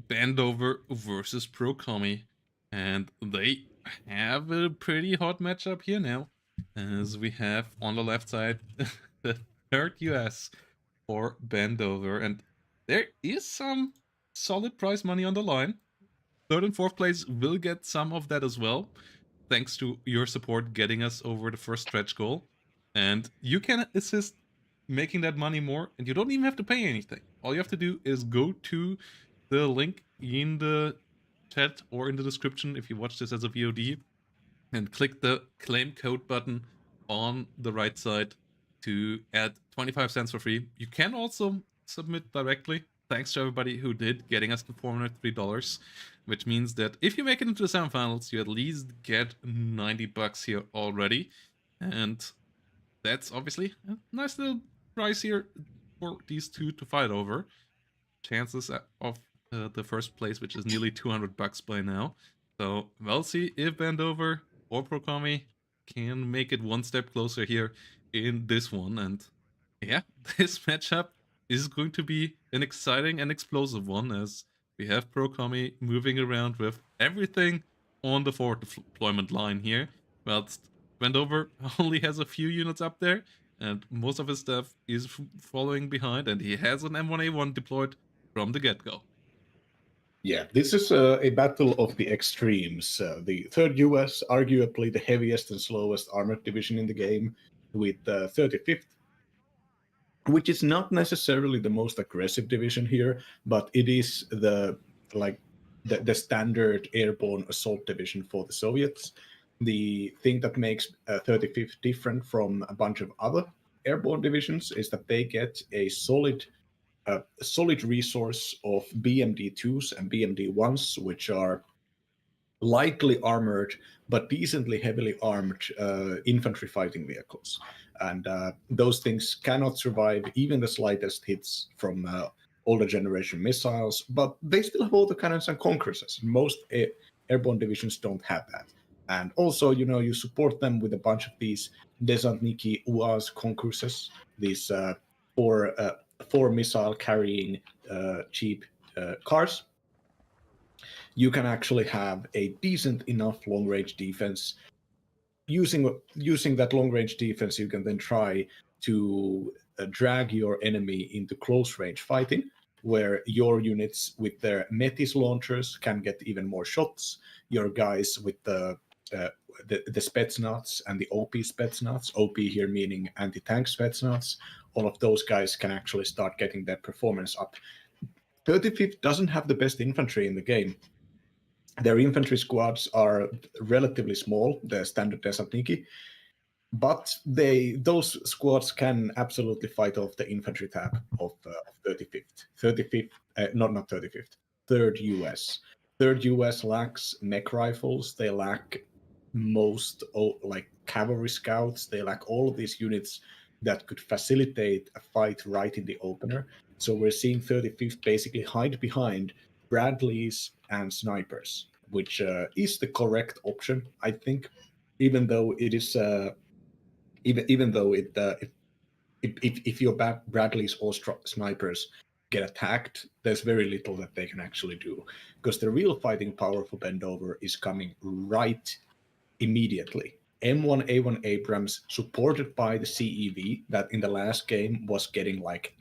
Bendover versus Pro Kommy, and they have a pretty hot matchup here now, as we have on the left side the 3rd US for Bendover, and there is some solid prize money on the line. 3rd and 4th place will get some of that as well, thanks to your support getting us over the first stretch goal, and you can assist making that money more, and you don't even have to pay anything. All you have to do is go to the link in the chat or in the description if you watch this as a VOD and click the claim code button on the right side to add 25 cents for free. You can also submit directly. Thanks to everybody who did, getting us to $403, which means that if you make it into the semifinals, you at least get $90 here already. And that's obviously a nice little price here. for these two to fight over. Chances of the first place, which is nearly $200 by now. So we'll see if Bendover or Kommy can make it one step closer here in this one. And yeah, this matchup is going to be an exciting and explosive one, as we have Kommy moving around with everything on the forward deployment line here, whilst Bendover only has a few units up there, and most of his stuff is following behind, and he has an M1A1 deployed from the get-go. Yeah, this is a battle of the extremes. The 3rd US, arguably the heaviest and slowest armored division in the game, with 35th, which is not necessarily the most aggressive division here, but it is the standard airborne assault division for the Soviets. The thing that makes 35th different from a bunch of other airborne divisions is that they get a solid resource of BMD2s and BMD1s, which are lightly armored but decently heavily armed infantry fighting vehicles. And those things cannot survive even the slightest hits from older generation missiles, but they still have autocannons and concursors. Most airborne divisions don't have that. And also, you support them with a bunch of these Desantniki UAS concursors, these four missile carrying cheap cars. You can actually have a decent enough long range defense. Using that long range defense, you can then try to drag your enemy into close range fighting, where your units with their Metis launchers can get even more shots. Your guys with the Spetsnaz and the OP Spetsnaz, OP here meaning anti-tank Spetsnaz, all of those guys can actually start getting their performance up. 35th doesn't have the best infantry in the game. Their infantry squads are relatively small, the standard Desantniki, but those squads can absolutely fight off the infantry tab of 35th. 35th, not 35th, 3rd US. 3rd US lacks mech rifles. They lack most cavalry scouts. They lack all of these units that could facilitate a fight right in the opener. So we're seeing 35th basically hide behind Bradleys and snipers, which is the correct option, I think. Even though it is, even though if your Bradleys or snipers get attacked, there's very little that they can actually do, because the real fighting power for Bendover is coming right immediately. M1A1 Abrams, supported by the CEV, that in the last game was getting like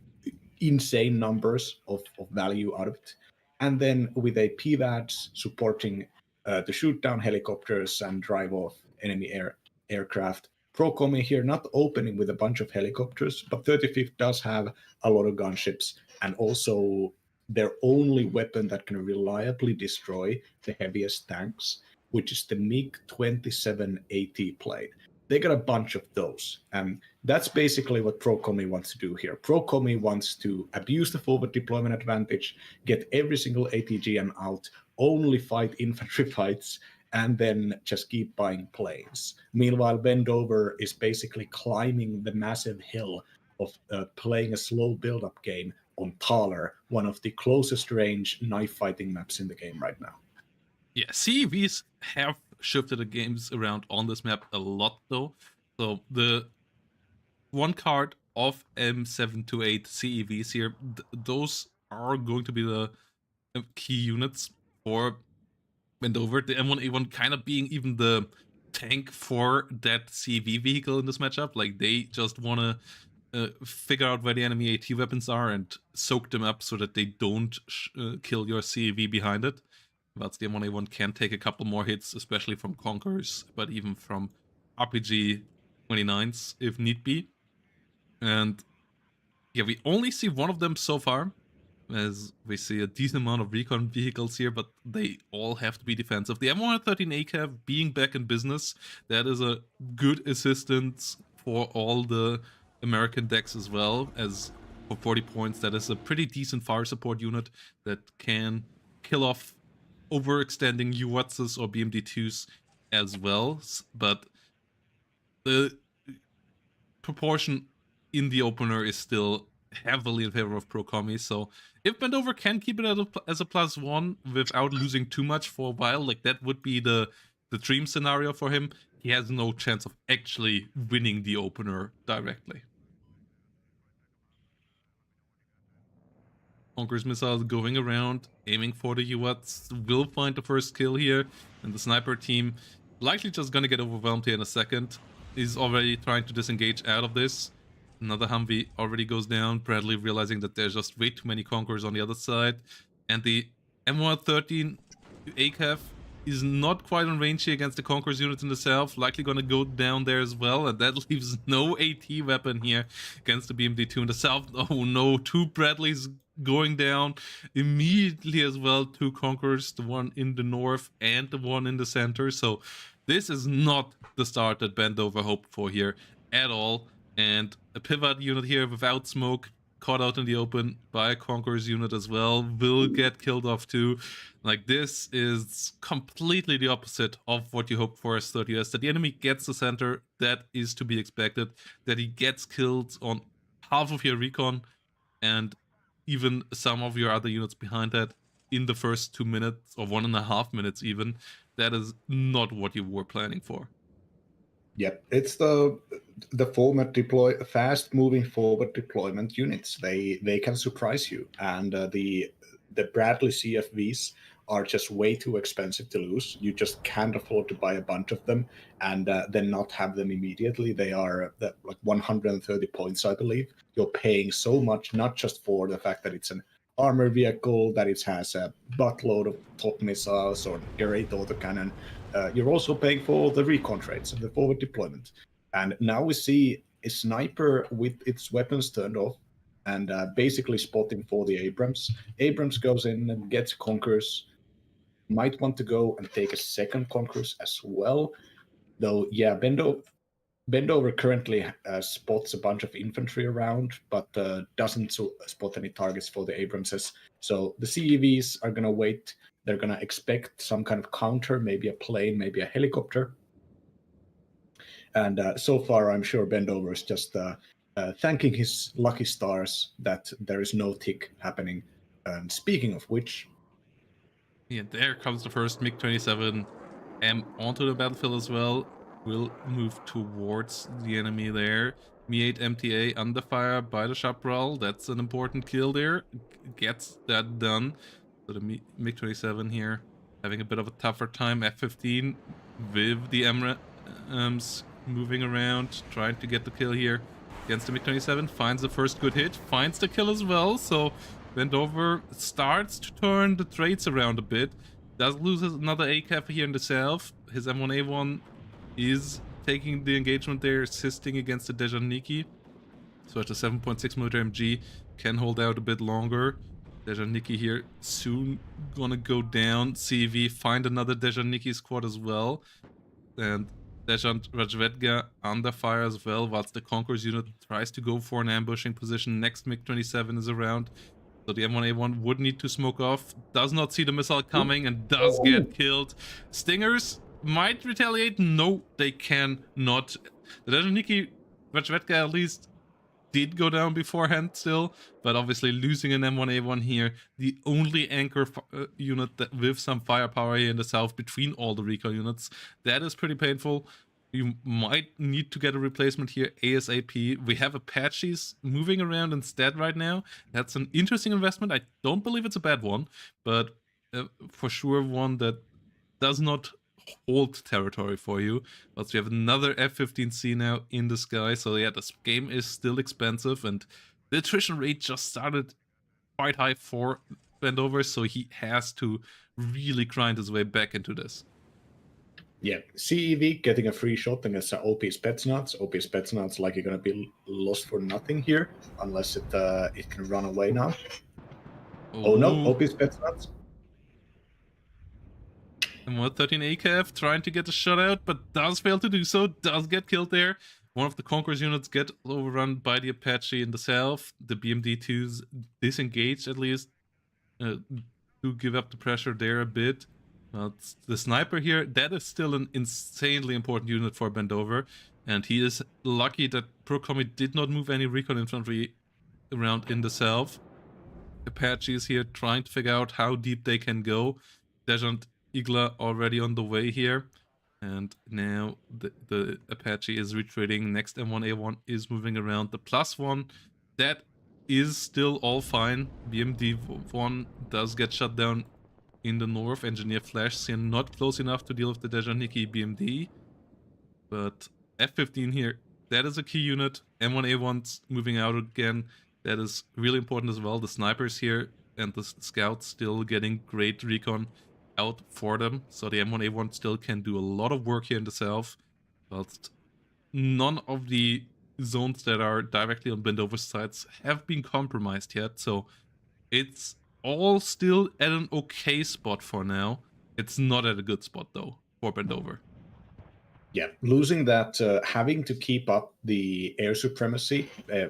insane numbers of value out of it. And then with a PVADs supporting to shoot down helicopters and drive off enemy aircraft. Kommy here not opening with a bunch of helicopters, but 35th does have a lot of gunships, and also their only weapon that can reliably destroy the heaviest tanks, which is the MiG-27 AT plate. They got a bunch of those, and that's basically what Kommy wants to do here. Kommy wants to abuse the forward deployment advantage, get every single ATGM out, only fight infantry fights, and then just keep buying planes. Meanwhile, Bendover is basically climbing the massive hill of playing a slow build-up game on Thaler, one of the closest range knife fighting maps in the game right now. Yeah, CEVs have shifted the games around on this map a lot, though. So the one card of M728 CEVs here, those are going to be the key units for Bendover. The M1A1 kind of being even the tank for that CEV vehicle in this matchup. Like, they just want to figure out where the enemy AT weapons are and soak them up so that they don't kill your CEV behind it. Whilst the M1A1 can take a couple more hits, especially from Conkers, but even from RPG 29s if need be. And yeah, we only see one of them so far, as we see a decent amount of recon vehicles here, but they all have to be defensive. The M113 ACAV being back in business, that is a good assistance for all the American decks as well, as for 40 points, that is a pretty decent fire support unit that can kill off overextending UWATSs or BMD2s as well. But the proportion in the opener is still heavily in favor of Pro Kommy. So if Bendover can keep it as a +1 without losing too much for a while, like that would be the dream scenario for him. He has no chance of actually winning the opener directly. Conqueror's missiles going around, aiming for the UATs, will find the first kill here, and the sniper team likely just gonna get overwhelmed here in a second. He's already trying to disengage out of this. Another Humvee already goes down, Bradley realizing that there's just way too many Conquerors on the other side, and the M113 ACAF is not quite on range here against the Conqueror's units in the south, likely gonna go down there as well, and that leaves no AT weapon here against the BMD2 in the south. Oh no, 2 Bradleys going down immediately as well. 2 Conquerors, the one in the north and the one in the center. So this is not the start that Bendover hoped for here at all. And a pivot unit here without smoke, caught out in the open by a Conqueror's unit as well, will get killed off too. Like, this is completely the opposite of what you hoped for as 30S. That the enemy gets the center, that is to be expected. That he gets killed on half of your recon, and even some of your other units behind that in the first 2 minutes or 1.5 minutes even. That is not what you were planning for. Yep, it's the format fast moving forward deployment units. They can surprise you, and the Bradley CFVs are just way too expensive to lose. You just can't afford to buy a bunch of them and then not have them immediately. They are like 130 points, I believe. You're paying so much, not just for the fact that it's an armor vehicle, that it has a buttload of top missiles or an air raid autocannon. You're also paying for the recon traits and the forward deployment. And now we see a sniper with its weapons turned off and basically spotting for the Abrams. Abrams goes in and gets Conquerors. Might want to go and take a second Conquerors as well. Though, yeah, Bendover currently spots a bunch of infantry around, but doesn't spot any targets for the Abramses. So the CEVs are going to wait. They're going to expect some kind of counter, maybe a plane, maybe a helicopter. And so far, I'm sure Bendover is just thanking his lucky stars that there is no tick happening. And speaking of which... Yeah, there comes the first MiG-27 onto the battlefield as well. Will move towards the enemy there. Mi-8 MTA under fire by the Chaparral. That's an important kill there. Gets that done. So the MiG-27 here having a bit of a tougher time. F-15 with the MRAMs moving around, trying to get the kill here against the MiG-27. Finds the first good hit, finds the kill as well. So Bendover starts to turn the traits around a bit. Does lose another ACAF here in the south. His M1A1 is taking the engagement there, assisting against the Dejaniki. So at the 7.6mm MG can hold out a bit longer. Dejaniki here soon gonna go down. CEV find another Dejaniki squad as well. And Dejant Rajvedga under fire as well, whilst the Conqueror's unit tries to go for an ambushing position. Next MiG-27 is around. So the M1A1 would need to smoke off, does not see the missile coming, and does get killed. Stingers might retaliate. No, they can not. The Dejaniki Rajvedka at least did go down beforehand still, but obviously losing an M1A1 here, the only anchor unit that with some firepower here in the south between all the recon units, that is pretty painful. You might need to get a replacement here ASAP. We have Apaches moving around instead right now. That's an interesting investment. I don't believe it's a bad one, but for sure one that does not hold territory for you. But we have another F-15C now in the sky. So yeah, this game is still expensive, and the attrition rate just started quite high for Bendover, so he has to really grind his way back into this. Yeah, CEV getting a free shot against OP Spetsnaz. OP Spetsnaz likely going to be lost for nothing here, unless it can run away now. Oh no, OP Spetsnaz. M113 ACAF trying to get a shot out, but does fail to do so, does get killed there. One of the Conqueror's units get overrun by the Apache in the south. The BMD2s disengaged at least, to give up the pressure there a bit. The sniper here, that is still an insanely important unit for Bendover, and he is lucky that Pro Kommy did not move any recon infantry around in the south. Apache is here trying to figure out how deep they can go. Dejant Igla already on the way here. And now the Apache is retreating. Next M1A1 is moving around. The +1, that is still all fine. BMD1 does get shut down in the north. Engineer Flash here not close enough to deal with the Dejaniki BMD. But F15 here, that is a key unit. M1A1's moving out again. That is really important as well. The snipers here and the scouts still getting great recon out for them. So the M1A1 still can do a lot of work here in the south. Whilst none of the zones that are directly on Bendover's sides have been compromised yet. So it's all still at an okay spot for now. It's not at a good spot though for Bendover. Yeah, losing that, having to keep up the air supremacy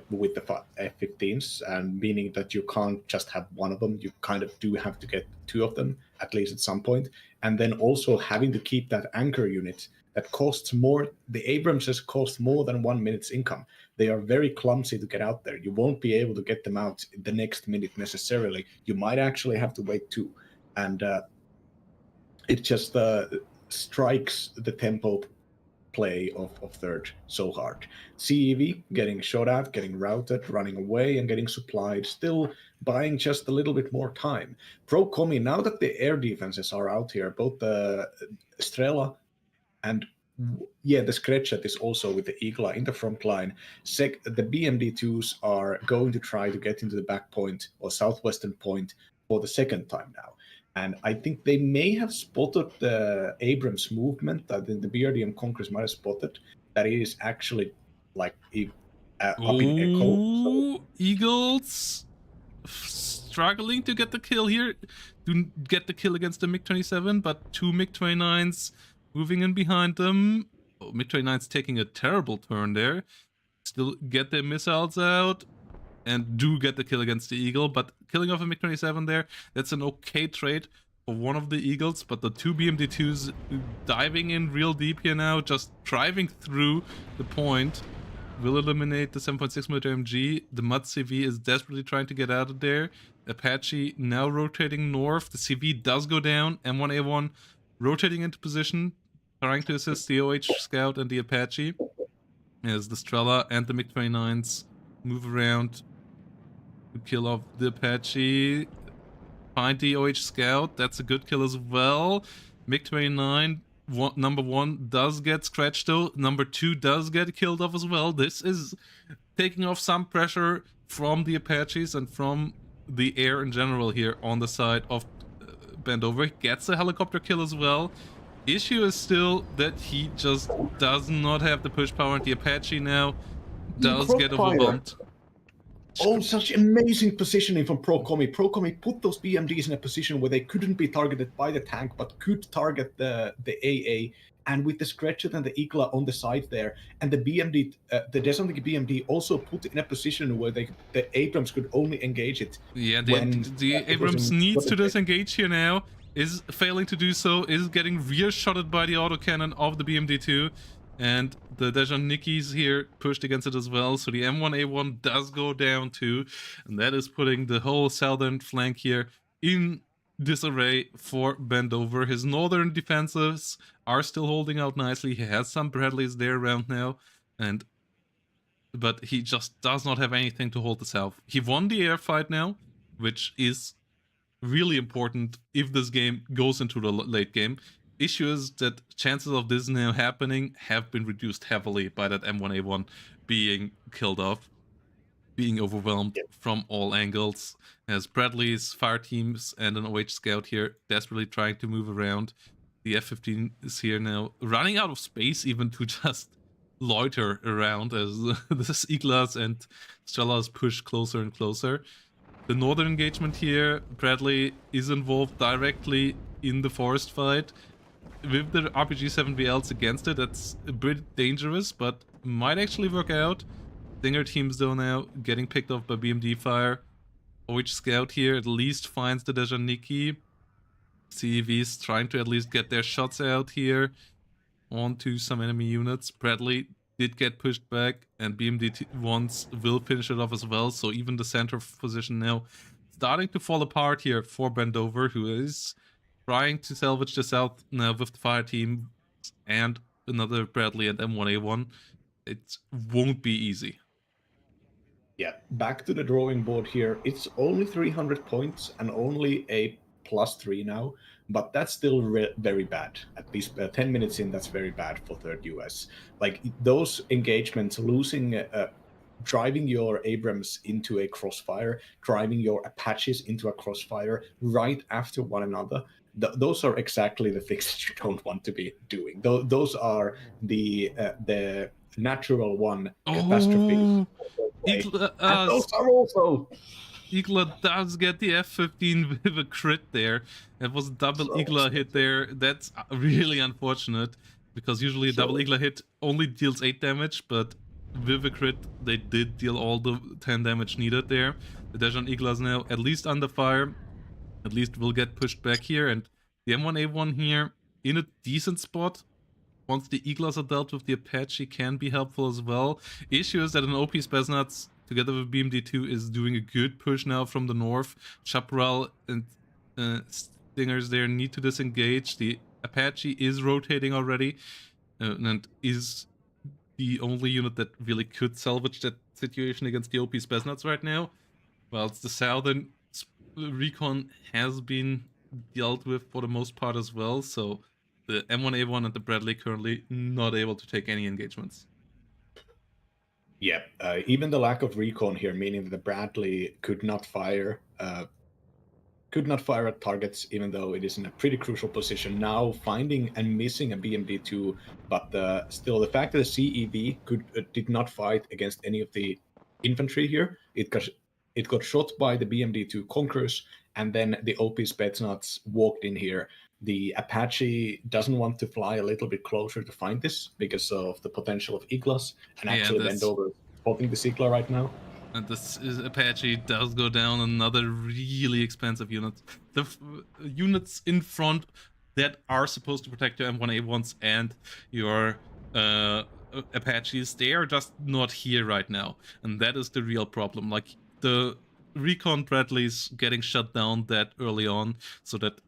with the F-15s, and meaning that you can't just have one of them, you kind of do have to get two of them, at least at some point. And then also having to keep that anchor unit that costs more. The Abramses cost more than 1 minute's income. They are very clumsy to get out there. You won't be able to get them out the next minute necessarily. You might actually have to wait 2. And it just strikes the tempo play of third so hard. CEV getting shot at, getting routed, running away, and getting supplied, still buying just a little bit more time. Pro Kommy, now that the air defenses are out here, both the Strela and the Skretchet is also with the Igla in the front line. The BMD2s are going to try to get into the back point or southwestern point for the second time now. And I think they may have spotted the Abrams movement. I think the BRDM Congress might have spotted that it is actually like up in echo. So Eagles struggling to get the kill here. Do get the kill against the MiG-27, but 2 MiG-29s moving in behind them. Oh, MiG-29's taking a terrible turn there. Still get their missiles out and do get the kill against the Eagle, but killing off a MiG-27 there, that's an okay trade for one of the Eagles, but the 2 BMD2s diving in real deep here now, just driving through the point, will eliminate the 7.6mm MG. The Mud CV is desperately trying to get out of there. Apache now rotating north. The CV does go down. M1A1 rotating into position, trying to assist the OH Scout and the Apache as the Strela and the MiG-29s move around to kill off the Apache. Find the OH Scout. That's a good kill as well. MiG-29, number 1 does get scratched though. Number 2 does get killed off as well. This is taking off some pressure from the Apaches and from the air in general here on the side of Bendover. Gets a helicopter kill as well. Issue is still that he just does not have the push power, and the Apache now does get overwhelmed. Oh, such amazing positioning from Pro Kommy. Pro Kommy put those BMDs in a position where they couldn't be targeted by the tank, but could target the AA. And with the Skretchet and the Igla on the side there, and the BMD, the Desantic BMD also put in a position where the Abrams could only engage it. Yeah, the Abrams needs to disengage here now. Is failing to do so, is getting rear-shotted by the autocannon of the BMD2. And the Dejanikis here pushed against it as well, so the M1A1 does go down too. And that is putting the whole southern flank here in disarray for Bendover. His northern defenses are still holding out nicely. He has some Bradleys there around now, but he just does not have anything to hold the south. He won the air fight now, which is really important if this game goes into the late game. Issue is that chances of this now happening have been reduced heavily by that M1A1 being killed off, being overwhelmed from all angles, as Bradley's fire teams and an OH scout here desperately trying to move around. The F-15 is here now, running out of space even to just loiter around as the Iglas and Strelas push closer and closer. The northern engagement here, Bradley is involved directly in the forest fight. With the RPG-7VLs against it, that's a bit dangerous, but might actually work out. Stinger teams though now getting picked off by BMD fire. OH Scout here at least finds the Dejaniki. CEVs trying to at least get their shots out here onto some enemy units. Bradley did get pushed back, and BMD1s will finish it off as well. So even the center position now starting to fall apart here for Bendover, who is trying to salvage the South now with the fire team and another Bradley and M1A1. It won't be easy. Yeah, back to the drawing board here. It's only 300 points and only a +3 now, but that's still very bad. At least 10 minutes in, that's very bad for third US. Like those engagements, losing, driving your Abrams into a crossfire, driving your Apaches into a crossfire right after one another. Those are exactly the things that you don't want to be doing. Those are the natural one catastrophe. And those are also Igla does get the F-15 with a crit there. It was a double Igla hit there. That's really unfortunate, because usually a double Igla hit only deals 8 damage, but with a crit, they did deal all the 10 damage needed there. The Dajan Iglas now at least under fire, at least will get pushed back here, and the M1A1 here in a decent spot. Once the Iglas are dealt with, the Apache can be helpful as well. Issue is that an OP Spetsnaz together with BMD2 is doing a good push now from the north. Chaparral and Stingers there need to disengage. The Apache is rotating already and is the only unit that really could salvage that situation against the OP Spetsnaz right now. Whilst the southern recon has been dealt with for the most part as well, so the M1A1 and the Bradley currently not able to take any engagements. Yeah, even the lack of recon here, meaning that the Bradley could not fire at targets, even though it is in a pretty crucial position now, finding and missing a BMD2. But still, the fact that the CEV did not fight against any of the infantry here, it got shot by the BMD2 Conquerors, and then the OP Spetsnaz walked in here. The Apache doesn't want to fly a little bit closer to find this because of the potential of Iglas, and actually Bendover is spotting this Igla right now. And this Apache does go down, another really expensive unit. The units in front that are supposed to protect your M1A1s and your Apaches, they are just not here right now. And that is the real problem. Like, the recon Bradleys getting shut down that early on, so that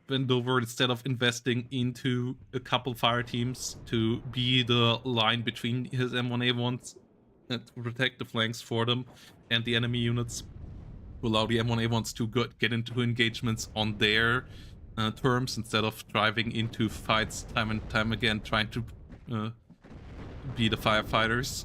Bendover, instead of investing into a couple fire teams to be the line between his M1A1s and to protect the flanks for them and the enemy units, to allow the M1A1s to get into engagements on their terms instead of driving into fights time and time again, trying to be the firefighters.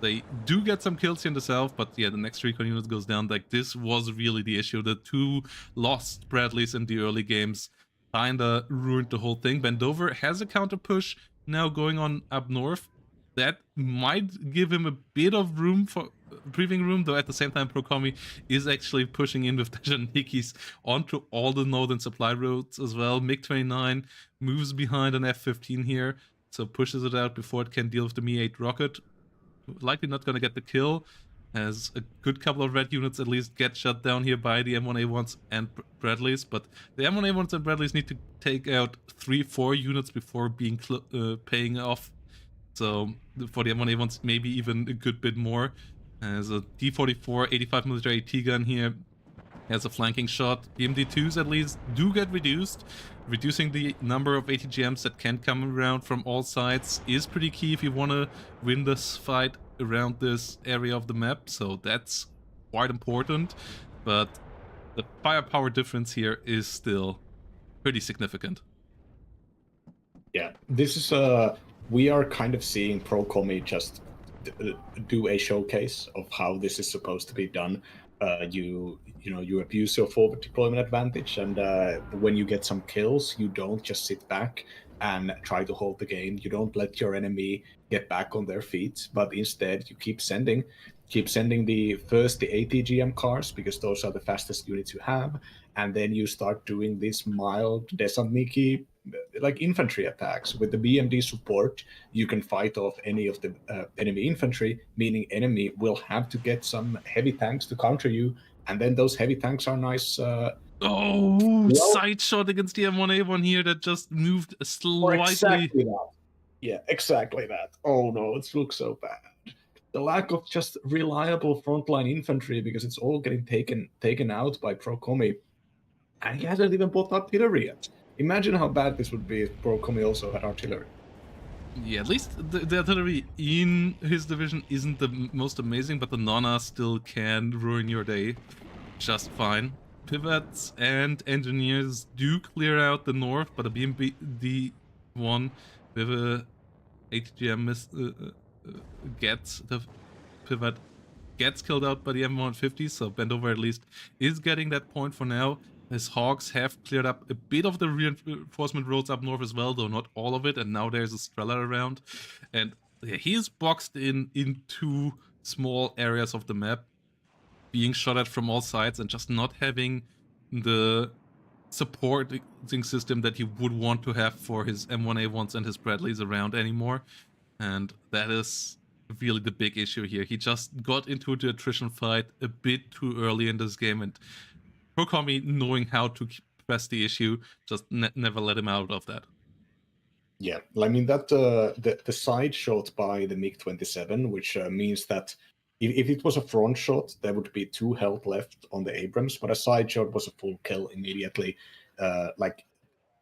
They do get some kills here in the south, but yeah, the next recon unit goes down. Like, this was really the issue. The 2 lost Bradleys in the early games kinda ruined the whole thing. Bendover has a counter push now going on up north. That might give him a bit of room for breathing room, though at the same time Kommy is actually pushing in with Dajanikis onto all the northern supply roads as well. MiG-29 moves behind an F-15 here, so pushes it out before it can deal with the Mi-8 rocket. Likely not going to get the kill, as a good couple of red units at least get shut down here by the M1A1s and Bradleys, but the M1A1s and Bradleys need to take out 3-4 units before being paying off. So for the M1A1s, maybe even a good bit more, as a D44 85mm AT gun here has a flanking shot. BMD2s at least do get reduced. Reducing the number of ATGMs that can come around from all sides is pretty key if you want to win this fight around this area of the map, so that's quite important. But the firepower difference here is still pretty significant. Yeah, this is we are kind of seeing Kommy just do a showcase of how this is supposed to be done. You abuse your forward deployment advantage, and when you get some kills, you don't just sit back and try to hold the game. You don't let your enemy get back on their feet, but instead you keep sending the ATGM cars, because those are the fastest units you have, and then you start doing this mild desantniki like infantry attacks. With the BMD support, you can fight off any of the enemy infantry, meaning enemy will have to get some heavy tanks to counter you, and then those heavy tanks are nice. Side shot against the M1A1 here that just moved slightly. Exactly that. Yeah, exactly that. Oh no, it looks so bad. The lack of just reliable frontline infantry because it's all getting taken out by Pro Kommy. And he hasn't even bought artillery yet. Imagine how bad this would be if Pro Kommy also had artillery. Yeah, at least the artillery in his division isn't the most amazing, but the Nana still can ruin your day just fine. Pivots and engineers do clear out the north, but a BMP-D1 with a ATGM gets the pivot gets killed out by the M150, so Bendover at least is getting that point for now. His Hawks have cleared up a bit of the reinforcement roads up north as well, though not all of it, and now there's a Strela around. And yeah, he is boxed in two small areas of the map, being shot at from all sides and just not having the supporting system that he would want to have for his M1A1s and his Bradleys around anymore. And that is really the big issue here. He just got into the attrition fight a bit too early in this game, and Kommy, knowing how to press the issue, just never let him out of that. Yeah, I mean that the side shot by the MiG-27, which means that if it was a front shot, there would be 2 health left on the Abrams, but a side shot was a full kill immediately. Like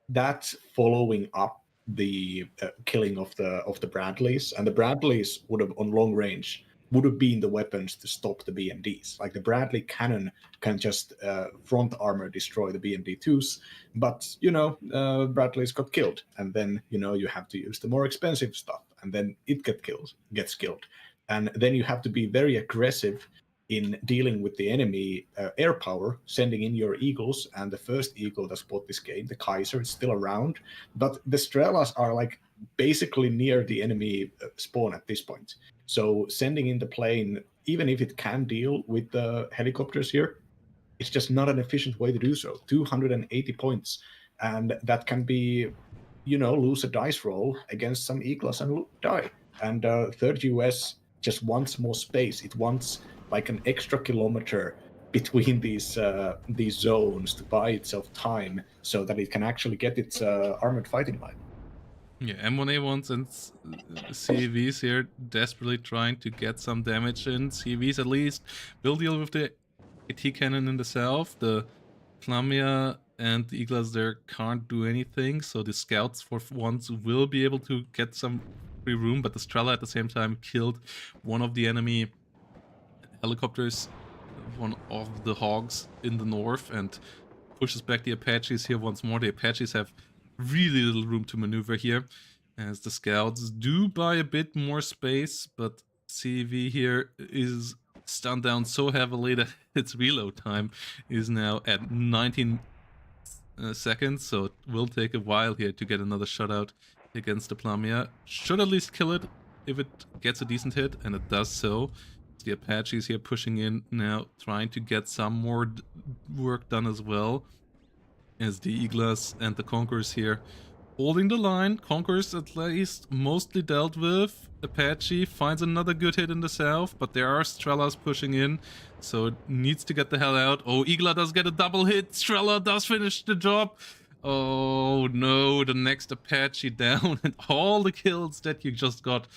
that following up the killing of the Bradleys, and the Bradleys would have on long range would have been the weapons to stop the BMDs. Like the Bradley cannon can just front armor destroy the BMD2s, but Bradley's got killed, and then you have to use the more expensive stuff, and then it gets killed, and then you have to be very aggressive in dealing with the enemy air power, sending in your Eagles, and the first Eagle that's bought this game, the Kaiser, is still around, but the Strelas are like basically near the enemy spawn at this point. So sending in the plane, even if it can deal with the helicopters here, it's just not an efficient way to do so. 280 points, and that can be, lose a dice roll against some Eagles and die. And third US just wants more space. It wants like an extra kilometer between these zones to buy itself time so that it can actually get its armored fighting line. Yeah, M1A1s and CVs here desperately trying to get some damage in. CVs at least will deal with the AT cannon in the south. The Flamia and the Eagles there can't do anything, so the scouts for once will be able to get some free room, but the Strela at the same time killed one of the enemy helicopters, one of the Hogs in the north, and pushes back the Apaches here once more. The Apaches have really little room to maneuver here, as the scouts do buy a bit more space, but CV here is stunned down so heavily that its reload time is now at 19 seconds, so it will take a while here to get another shutout against the Plamia. Should at least kill it if it gets a decent hit, and it does so. The Apaches here pushing in now, trying to get some more work done as well, as the Eagles and the Conquerors here holding the line. Conquerors at least mostly dealt with. Apache finds another good hit in the south, but there are Strelas pushing in, so it needs to get the hell out. Oh, Eagla does get a double hit. Strela does finish the job. Oh no, the next Apache down, and all the kills that you just got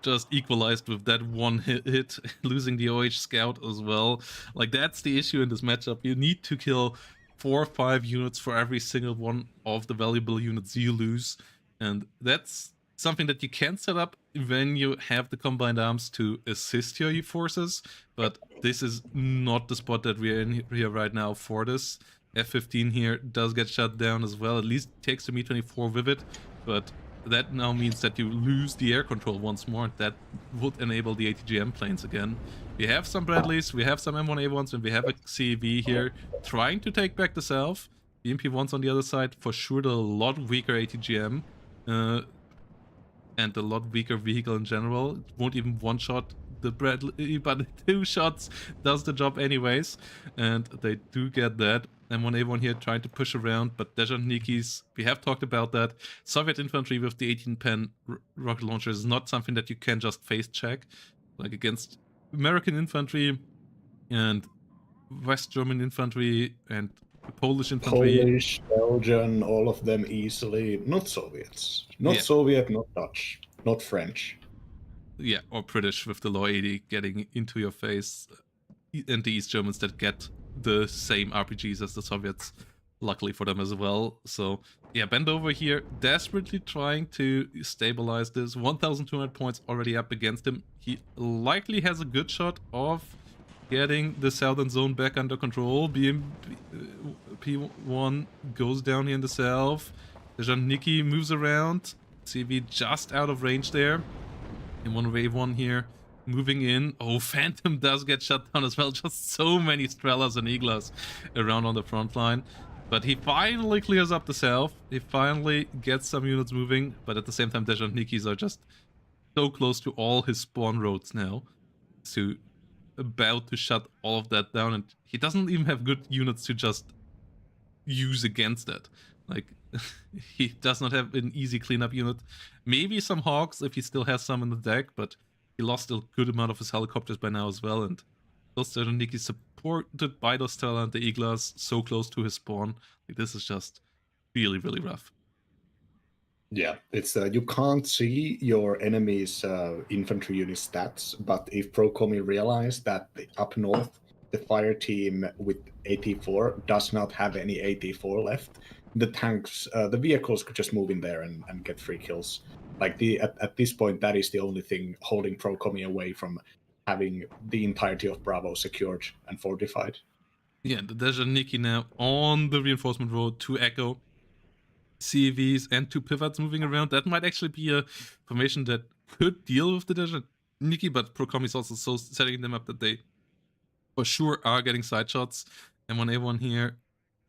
just equalized with that one hit, losing the OH scout as well. Like, that's the issue in this matchup. You need to kill 4 or 5 units for every single one of the valuable units you lose, and that's something that you can set up when you have the combined arms to assist your forces, but this is not the spot that we're in here right now for this. F-15 here does get shut down as well, at least takes the Mi-24 with it, but that now means that you lose the air control once more. That would enable the ATGM planes again. We have some Bradleys, we have some M1A1s, and we have a CEV here trying to take back the south. The MP1s on the other side, for sure, the lot weaker ATGM, and a lot weaker vehicle in general. It won't even one-shot the Bradley, but 2 shots does the job anyways, and they do get that. M1A1 here trying to push around, but Dejannikis, we have talked about that. Soviet infantry with the 18-pen rocket launcher is not something that you can just face check. Like against American infantry and West German infantry and Polish infantry. Polish, Belgian, all of them easily. Not Soviets. Not Yeah. Soviet, not Dutch, not French. Yeah, or British with the Law 80 getting into your face, and the East Germans that get the same RPGs as the Soviets, luckily for them as well. So yeah, Bend over here, desperately trying to stabilize this. 1,200 points already up against him. He likely has a good shot of getting the southern zone back under control. P1 goes down here in the south. Nikki moves around. CV just out of range there. In one wave one here, moving in. Oh, Phantom does get shut down as well. Just so many Strellas and Eaglas around on the front line. But he finally clears up the south. He finally gets some units moving. But at the same time, Nikis are just so close to all his spawn roads now. So about to shut all of that down. And he doesn't even have good units to just use against it. Like, he does not have an easy cleanup unit. Maybe some Hawks if he still has some in the deck, but he lost a good amount of his helicopters by now as well. And those Nikki supported by those Stella and the Eaglas so close to his spawn. Like, this is just really, really rough. Yeah, it's you can't see your enemy's infantry unit stats, but if Pro Kommy realized that up north the fire team with 84 does not have any 84 left, the tanks, the vehicles could just move in there and get free kills. Like at this point, that is the only thing holding Pro Kommy away from having the entirety of Bravo secured and fortified. Yeah, the Nikki now on the reinforcement road to Echo. CVs and 2 pivots moving around. That might actually be a formation that could deal with the Nikki, but Pro Kommy is also so setting them up that they for sure are getting side shots. M1A1 here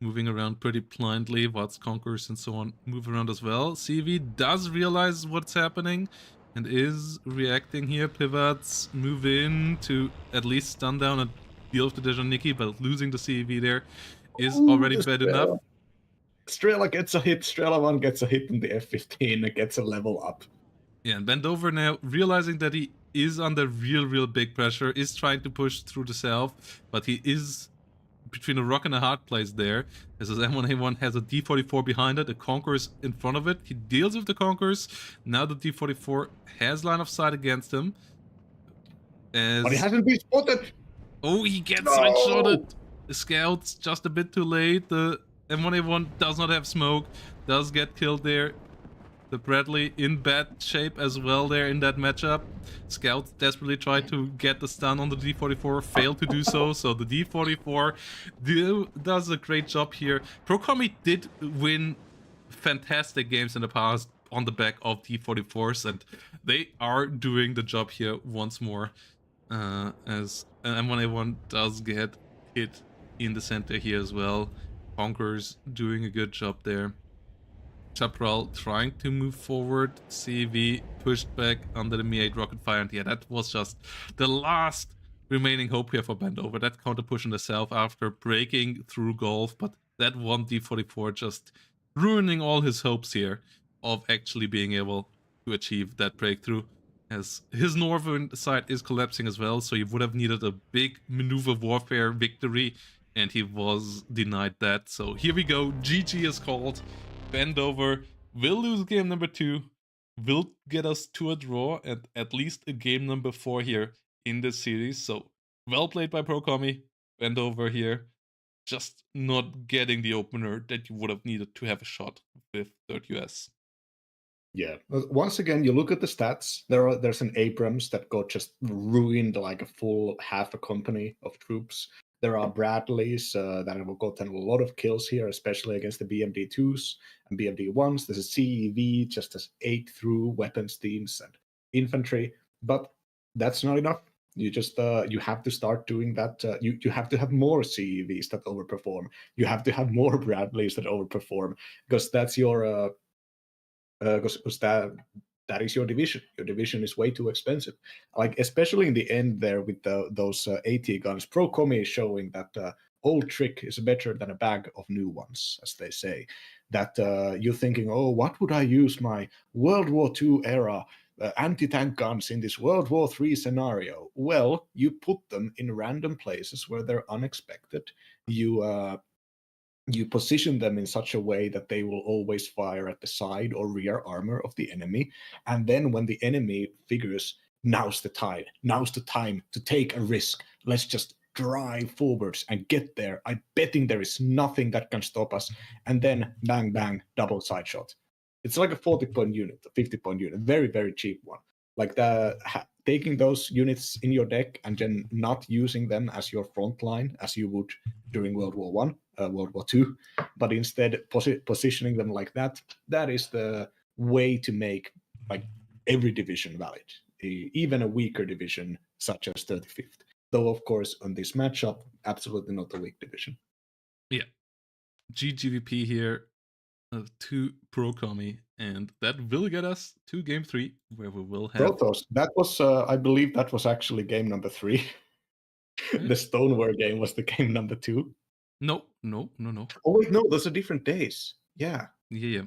moving around pretty blindly, whilst Conquerors and so on move around as well. CV does realize what's happening and is reacting here. Pivots move in to at least stun down and deal with the Nikki, but losing the CEV there is already bad enough. Strela gets a hit, Strela 1 gets a hit in the F-15 and gets a level up. Yeah, and Bend over now, realizing that he is under real big pressure, is trying to push through the south, but he is between a rock and a hard place there, as his M1A1 has a D44 behind it, the Conqueror's in front of it. He deals with the Conquerors. Now the D44 has line of sight against him. But he hasn't been spotted! Oh, he gets side-shotted! The Scouts just a bit too late. The M1A1 does not have smoke, does get killed there. The Bradley in bad shape as well there in that matchup. Scouts desperately try to get the stun on the D44, failed to do so, so the D44 does a great job here. Pro Kommy did win fantastic games in the past on the back of D44s, and they are doing the job here once more, as M1A1 does get hit in the center here as well. Conquerors doing a good job there. Chaparral trying to move forward. CV pushed back under the Mi-8 rocket fire, and yeah, that was just the last remaining hope here for Bendover. That counter push in the south after breaking through Gulf, but that one D44 just ruining all his hopes here of actually being able to achieve that breakthrough, as his northern side is collapsing as well, so he would have needed a big maneuver warfare victory, and he was denied that. So here we go, GG is called. Bendover will lose game number 2, will get us to a draw, and at least a game number 4 here in this series. So well played by Pro Kommy. Bendover here just not getting the opener that you would have needed to have a shot with 3rd US. Yeah. Once again, you look at the stats. There's an Abrams that got just ruined like a full half a company of troops. There are Bradleys that have gotten a lot of kills here, especially against the BMD2s and BMD1s. There's a CEV just as 8 through weapons teams and infantry, but that's not enough. You just you have to start doing that. You have to have more CEVs that overperform. You have to have more Bradleys that overperform, because that's your because that is your division. Your division is way too expensive. Like, especially in the end there with those AT guns, Pro Kommy is showing that old trick is better than a bag of new ones, as they say. That you're thinking, oh, what would I use my World War II era anti-tank guns in this World War III scenario? Well, you put them in random places where they're unexpected. You you position them in such a way that they will always fire at the side or rear armor of the enemy. And then when the enemy figures, now's the time to take a risk, let's just drive forwards and get there. I'm betting there is nothing that can stop us. And then bang, bang, double side shot. It's like a 40-point unit, a 50-point unit, very, very cheap one. Like taking those units in your deck and then not using them as your front line as you would during World War One, World War Two, but instead positioning them like that. That is the way to make like every division valid, even a weaker division such as 35th. Though of course on this matchup, absolutely not a weak division. Yeah, GGVP here to Pro Kommy, and that will get us to game 3, where we will have Protoss. That was, I believe, that was actually game number 3. The Stoneware game was the game number 2. No. Oh wait, no, those are different days. Yeah. Yeah.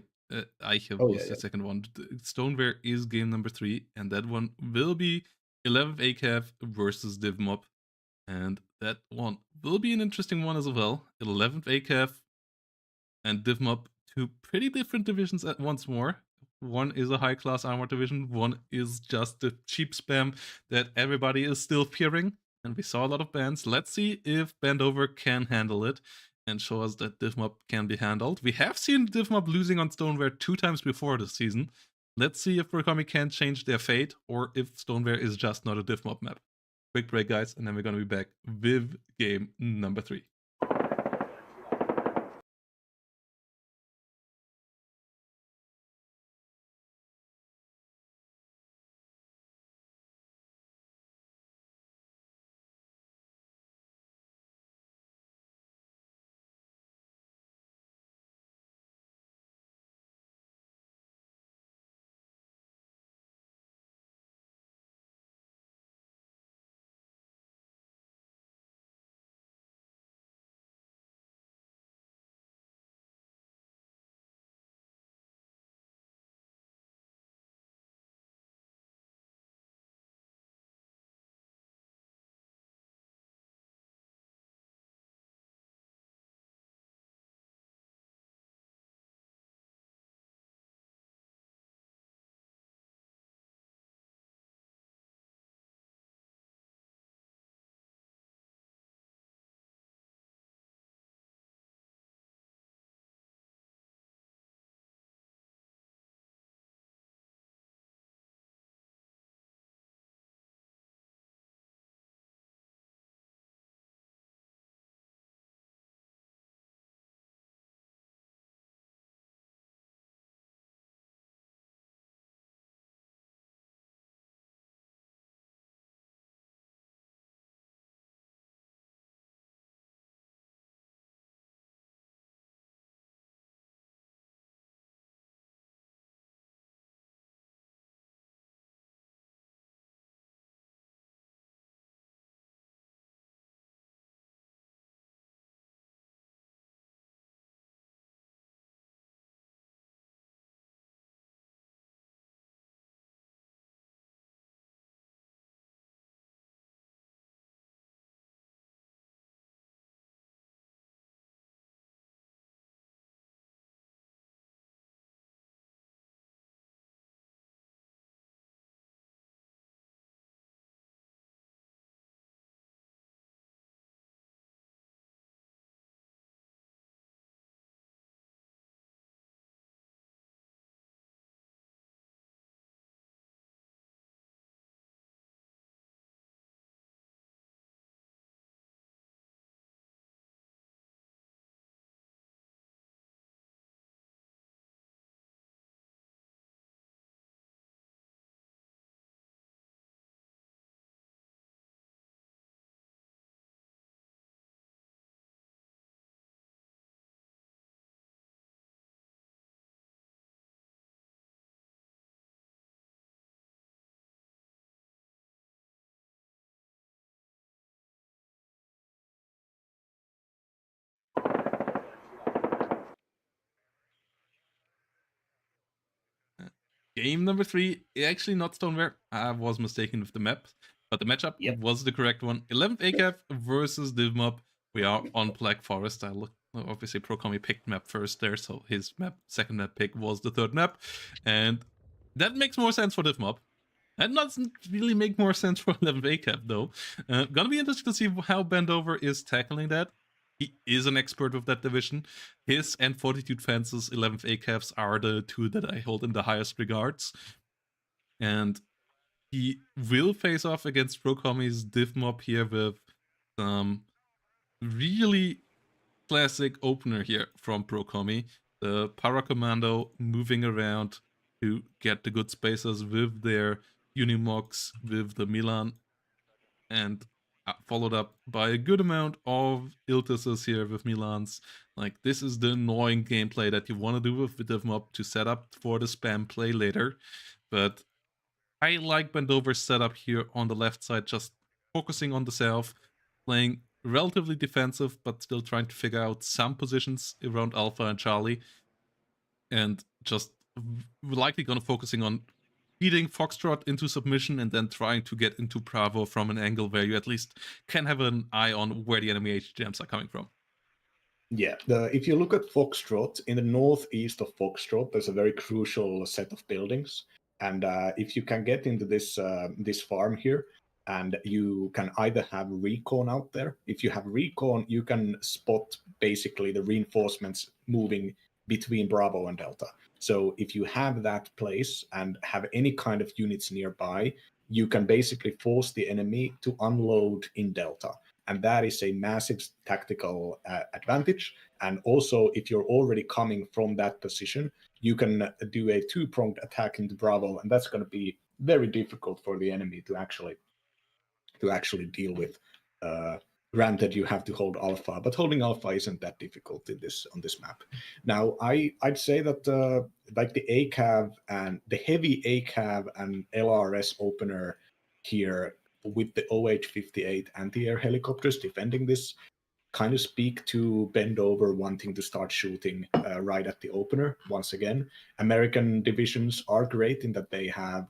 Eichel Oh, was yeah, the second one. Stoneware is game number 3, and that one will be 11th ACAF versus Div1, and that one will be an interesting one as well. 11th ACAF and Div1, two pretty different divisions at once more. One is a high-class armor division, one is just the cheap spam that everybody is still fearing, and we saw a lot of bans. Let's see if Bandover can handle it and show us that Div1 can be handled. We have seen Div1 losing on Stoneware 2 times before this season. Let's see if Kommy can change their fate, or if Stoneware is just not a Div1 map. Quick break, guys, and then we're gonna be back with game number 3. Game number 3, actually not Stoneware. I was mistaken with the map, but the matchup was the correct one. 11th ACAF versus Div1. We are on Black Forest. I looked Obviously, Kommy picked map first there, so his second map pick was the third map, and that makes more sense for Div1. That doesn't really make more sense for 11th ACAP, though. Gonna be interesting to see how Bendover is tackling that. He is an expert with that division. His and Fortitude Fence's 11th ACAPs are the two that I hold in the highest regards. And he will face off against Kommy's Div Mob here with some really classic opener here from Kommy. The Paracommando moving around to get the good spaces with their Unimogs, with the Milan, and followed up by a good amount of Iltises here with Milans. Like, this is the annoying gameplay that you want to do with Div1 to set up for the spam play later. But I like Bendover's setup here on the left side, just focusing on the south, playing relatively defensive, but still trying to figure out some positions around Alpha and Charlie, and just likely gonna focusing on feeding Foxtrot into submission and then trying to get into Bravo from an angle where you at least can have an eye on where the enemy HGMs are coming from. Yeah, if you look at Foxtrot, in the northeast of Foxtrot, there's a very crucial set of buildings. And if you can get into this farm here, and you can either have recon out there. If you have recon, you can spot basically the reinforcements moving between Bravo and Delta. So if you have that place and have any kind of units nearby, you can basically force the enemy to unload in Delta. And that is a massive tactical advantage. And also, if you're already coming from that position, you can do a two-pronged attack into Bravo, and that's going to be very difficult for the enemy to actually deal with. Granted, you have to hold Alpha, but holding Alpha isn't that difficult on this map. Now, I'd say that like the ACAV and the heavy ACAV and LRS opener here with the OH-58 anti-air helicopters defending this kind of speak to Bendover wanting to start shooting right at the opener. Once again, American divisions are great in that they have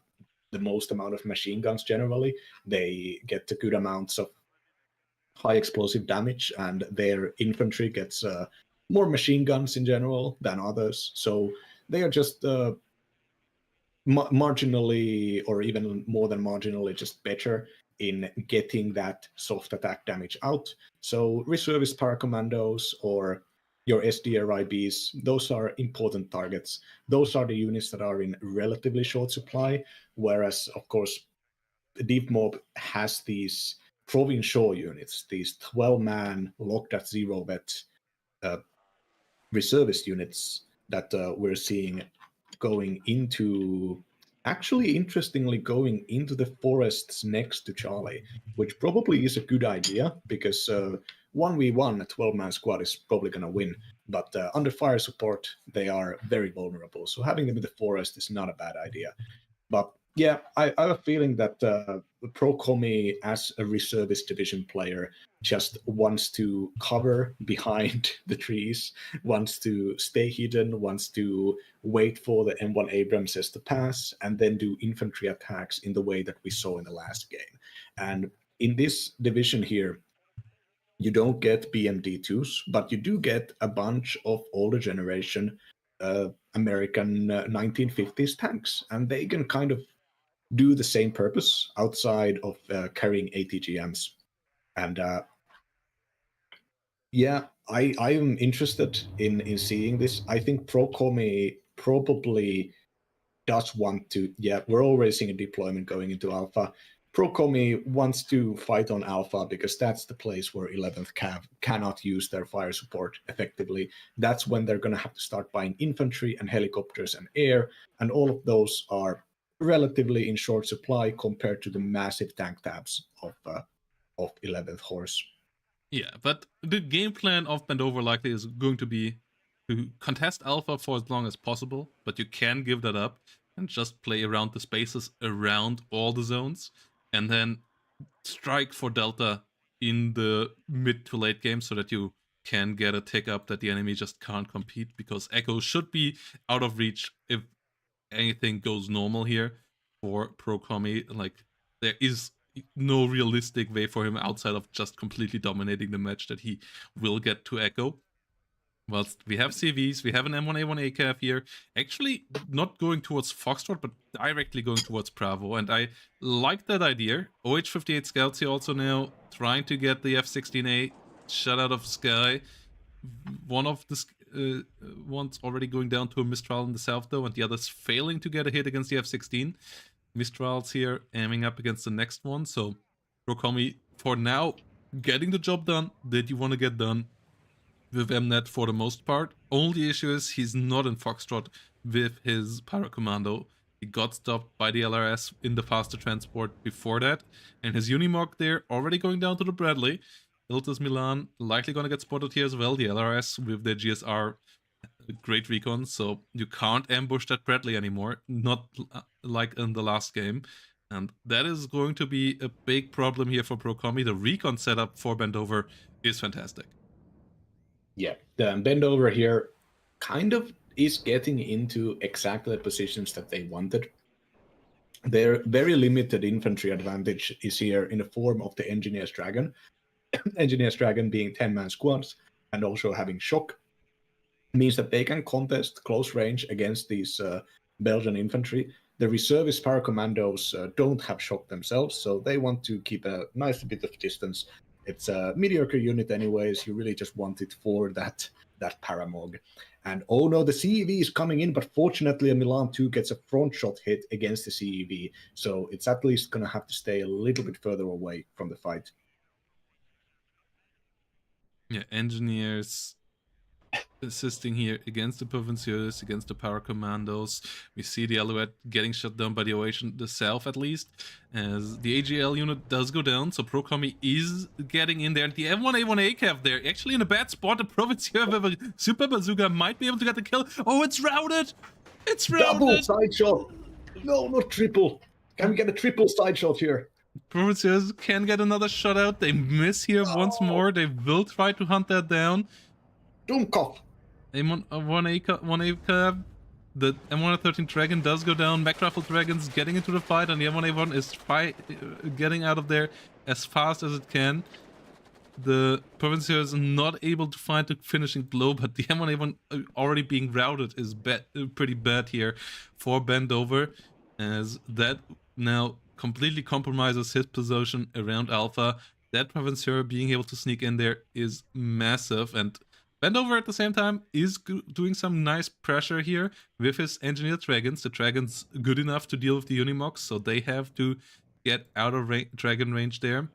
the most amount of machine guns generally. They get the good amounts of high explosive damage, and their infantry gets more machine guns in general than others. So they are just marginally, or even more than marginally, just better in getting that soft attack damage out. So reservist paracommandos or your SDRIBs, those are important targets. Those are the units that are in relatively short supply, whereas, of course, Div1 has these provincial units, these 12-man locked at zero vet reservist units that we're seeing going into, actually interestingly going into the forests next to Charlie, which probably is a good idea because 1v1 a 12-man squad is probably going to win, but under fire support they are very vulnerable, so having them in the forest is not a bad idea. But yeah, I have a feeling that Kommy, as a reservist division player, just wants to cover behind the trees, wants to stay hidden, wants to wait for the M1 Abramses to pass, and then do infantry attacks in the way that we saw in the last game. And in this division here, you don't get BMD2s, but you do get a bunch of older generation American 1950s tanks, and they can kind of do the same purpose outside of carrying ATGMs. And yeah, I am interested in seeing this. I think Kommy probably does want to. Yeah, we're already seeing a deployment going into Alpha. Kommy wants to fight on Alpha because that's the place where 11th Cav cannot use their fire support effectively. That's when they're going to have to start buying infantry and helicopters and air, and all of those are relatively in short supply compared to the massive tank tabs of 11th Horse. Yeah, but the game plan of Bendover likely is going to be to contest Alpha for as long as possible, but you can give that up and just play around the spaces around all the zones, and then strike for Delta in the mid to late game so that you can get a tick up that the enemy just can't compete, because Echo should be out of reach if anything goes normal here for Kommy. Like, there is no realistic way for him outside of just completely dominating the match that he will get to Echo. Whilst we have CVs, we have an M1A1 ACAV here, actually not going towards Foxtrot, but directly going towards Bravo, and I like that idea. OH-58 Scouts here also now trying to get the F-16A shut out of Sky. One of the ones already going down to a Mistral in the south, though, and the other's failing to get a hit against the F-16. Mistral's here aiming up against the next one, so Kommy, for now, getting the job done that you want to get done with Mnet for the most part. Only issue is he's not in Foxtrot with his Paracommando. He got stopped by the LRS in the faster transport before that, and his Unimog there already going down to the Bradley. Iltis Milan likely gonna get spotted here as well. The LRS with their GSR, great recon, so you can't ambush that Bradley anymore, not like in the last game. And that is going to be a big problem here for Kommy. The recon setup for Bendover is fantastic. Yeah, the Bendover here kind of is getting into exactly the positions that they wanted. Their very limited infantry advantage is here in the form of the Engineer's Dragon. Engineer's Dragon being 10-man squads and also having shock means that they can contest close range against these Belgian infantry. The reservist paracommandos don't have shock themselves, so they want to keep a nice bit of distance. It's a mediocre unit anyways. You really just want it for that paramog. And oh no, the CEV is coming in, but fortunately a Milan 2 gets a front shot hit against the CEV, so it's at least going to have to stay a little bit further away from the fight. Yeah, engineers assisting here against the Provinciers, against the Power Commandos. We see the Alouette getting shut down by the Ocean, the South at least, as the AGL unit does go down, so Kommy is getting in there, and the M1A1 ACAV there, actually in a bad spot. The Provincier with a Super Bazooka might be able to get the kill. Oh, it's routed! It's routed! Double side shot! No, not triple! Can we get a triple side shot here? Provinciers can get another shutout. They miss here once more. They will try to hunt that down. Dummkopf! one ACAV. The M113 Dragon does go down. MacRaffle Dragon's getting into the fight, and the M1A1 is getting out of there as fast as it can. The Provincier is not able to find the finishing blow, but the M1A1 already being routed is pretty bad here for Bendover, as that now completely compromises his position around Alpha. That Provincier being able to sneak in there is massive, and Bendover at the same time is doing some nice pressure here with his engineered dragons. The dragons good enough to deal with the Unimogs, so they have to get out of dragon range there.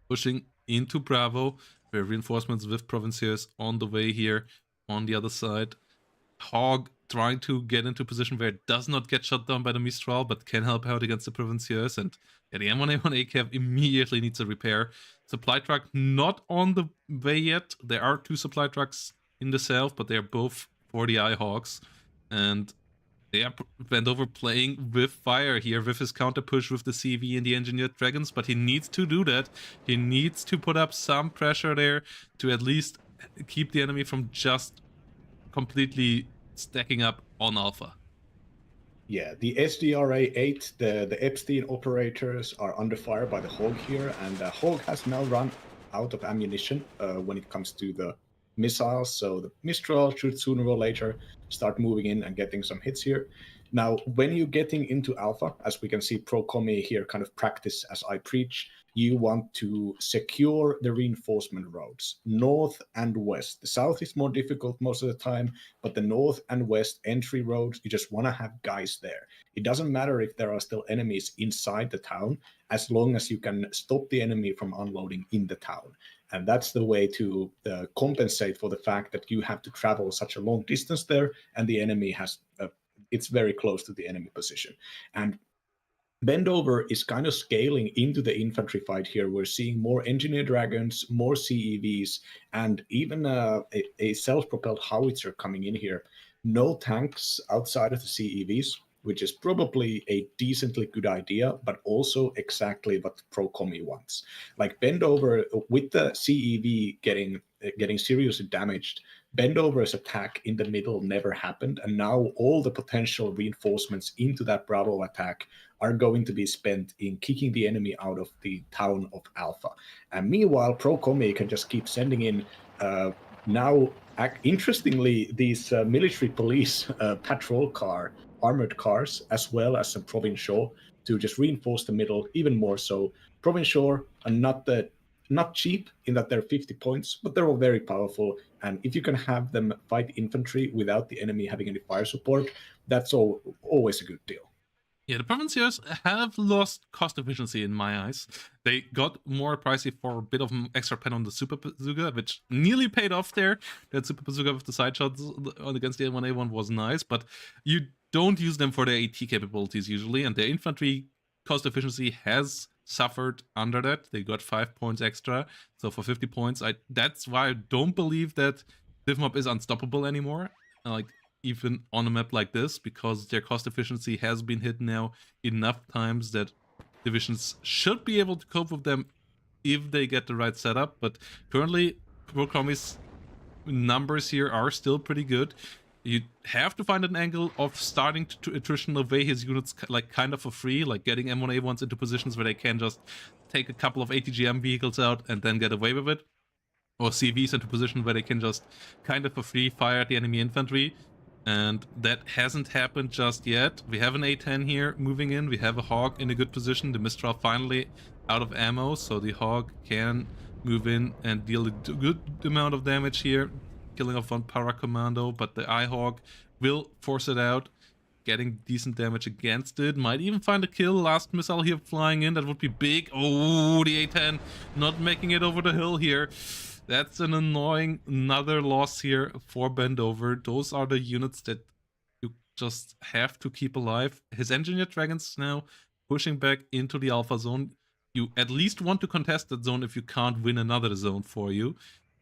Pushing into Bravo, where reinforcements with Provinciers on the way here on the other side. Hog trying to get into a position where it does not get shut down by the Mistral, but can help out against the Provinciers. And yeah, the M1A1 ACAV immediately needs a repair. Supply truck not on the way yet. There are 2 supply trucks in the south, but they are both 40i Hogs. And they are Bendover playing with fire here, with his counter push with the CV and the engineered dragons, but he needs to do that. He needs to put up some pressure there to at least keep the enemy from just completely stacking up on Alpha. Yeah, the SDRA-8, the Epstein operators are under fire by the Hog here, and the Hog has now run out of ammunition when it comes to the missiles, so the Mistral should sooner or later start moving in and getting some hits here. Now, when you're getting into Alpha, as we can see Kommy here kind of practice as I preach, you want to secure the reinforcement roads, north and west. The south is more difficult most of the time, but the north and west entry roads, you just want to have guys there. It doesn't matter if there are still enemies inside the town, as long as you can stop the enemy from unloading in the town. And that's the way to compensate for the fact that you have to travel such a long distance there, and the enemy has, it's very close to the enemy position. And Bendover is kind of scaling into the infantry fight here. We're seeing more engineer dragons, more CEVs, and even a self-propelled howitzer coming in here. No tanks outside of the CEVs, which is probably a decently good idea, but also exactly what Kommy wants. Like Bendover, with the CEV getting seriously damaged, Bendover's attack in the middle never happened, and now all the potential reinforcements into that Bravo attack are going to be spent in kicking the enemy out of the town of Alpha. And meanwhile, Kommy can just keep sending in now, interestingly, these military police patrol car, armored cars, as well as some provincial to just reinforce the middle even more so. Provincial are not cheap in that they're 50 points, but they're all very powerful. And if you can have them fight infantry without the enemy having any fire support, that's always a good deal. Yeah, the Provinciers have lost cost efficiency in my eyes. They got more pricey for a bit of an extra pen on the Super Bazooka, which nearly paid off there. That Super Bazooka with the side shots against the A1A1 was nice, but you don't use them for their AT capabilities usually, and their infantry cost efficiency has suffered under that. They got 5 points extra, so for 50 points, that's why I don't believe that Div1 is unstoppable anymore. Like, even on a map like this, because their cost efficiency has been hit now enough times that divisions should be able to cope with them if they get the right setup. But currently, Kommy's numbers here are still pretty good. You have to find an angle of starting to attrition away his units like kind of for free, like getting M1A1s into positions where they can just take a couple of ATGM vehicles out and then get away with it, or CVs into positions where they can just kind of for free fire at the enemy infantry. And that hasn't happened just yet. We have an A10 here moving in. We have a Hawk in a good position. The Mistral finally out of ammo, so the Hawk can move in and deal a good amount of damage here, killing off one para commando, but the I-Hawk will force it out, getting decent damage against it. Might even find a kill. Last missile here flying in. That would be big. Oh, the A10 not making it over the hill here. That's an annoying another loss here for Bendover. Those are the units that you just have to keep alive. His Engineer Dragons now pushing back into the Alpha zone. You at least want to contest that zone if you can't win another zone for you.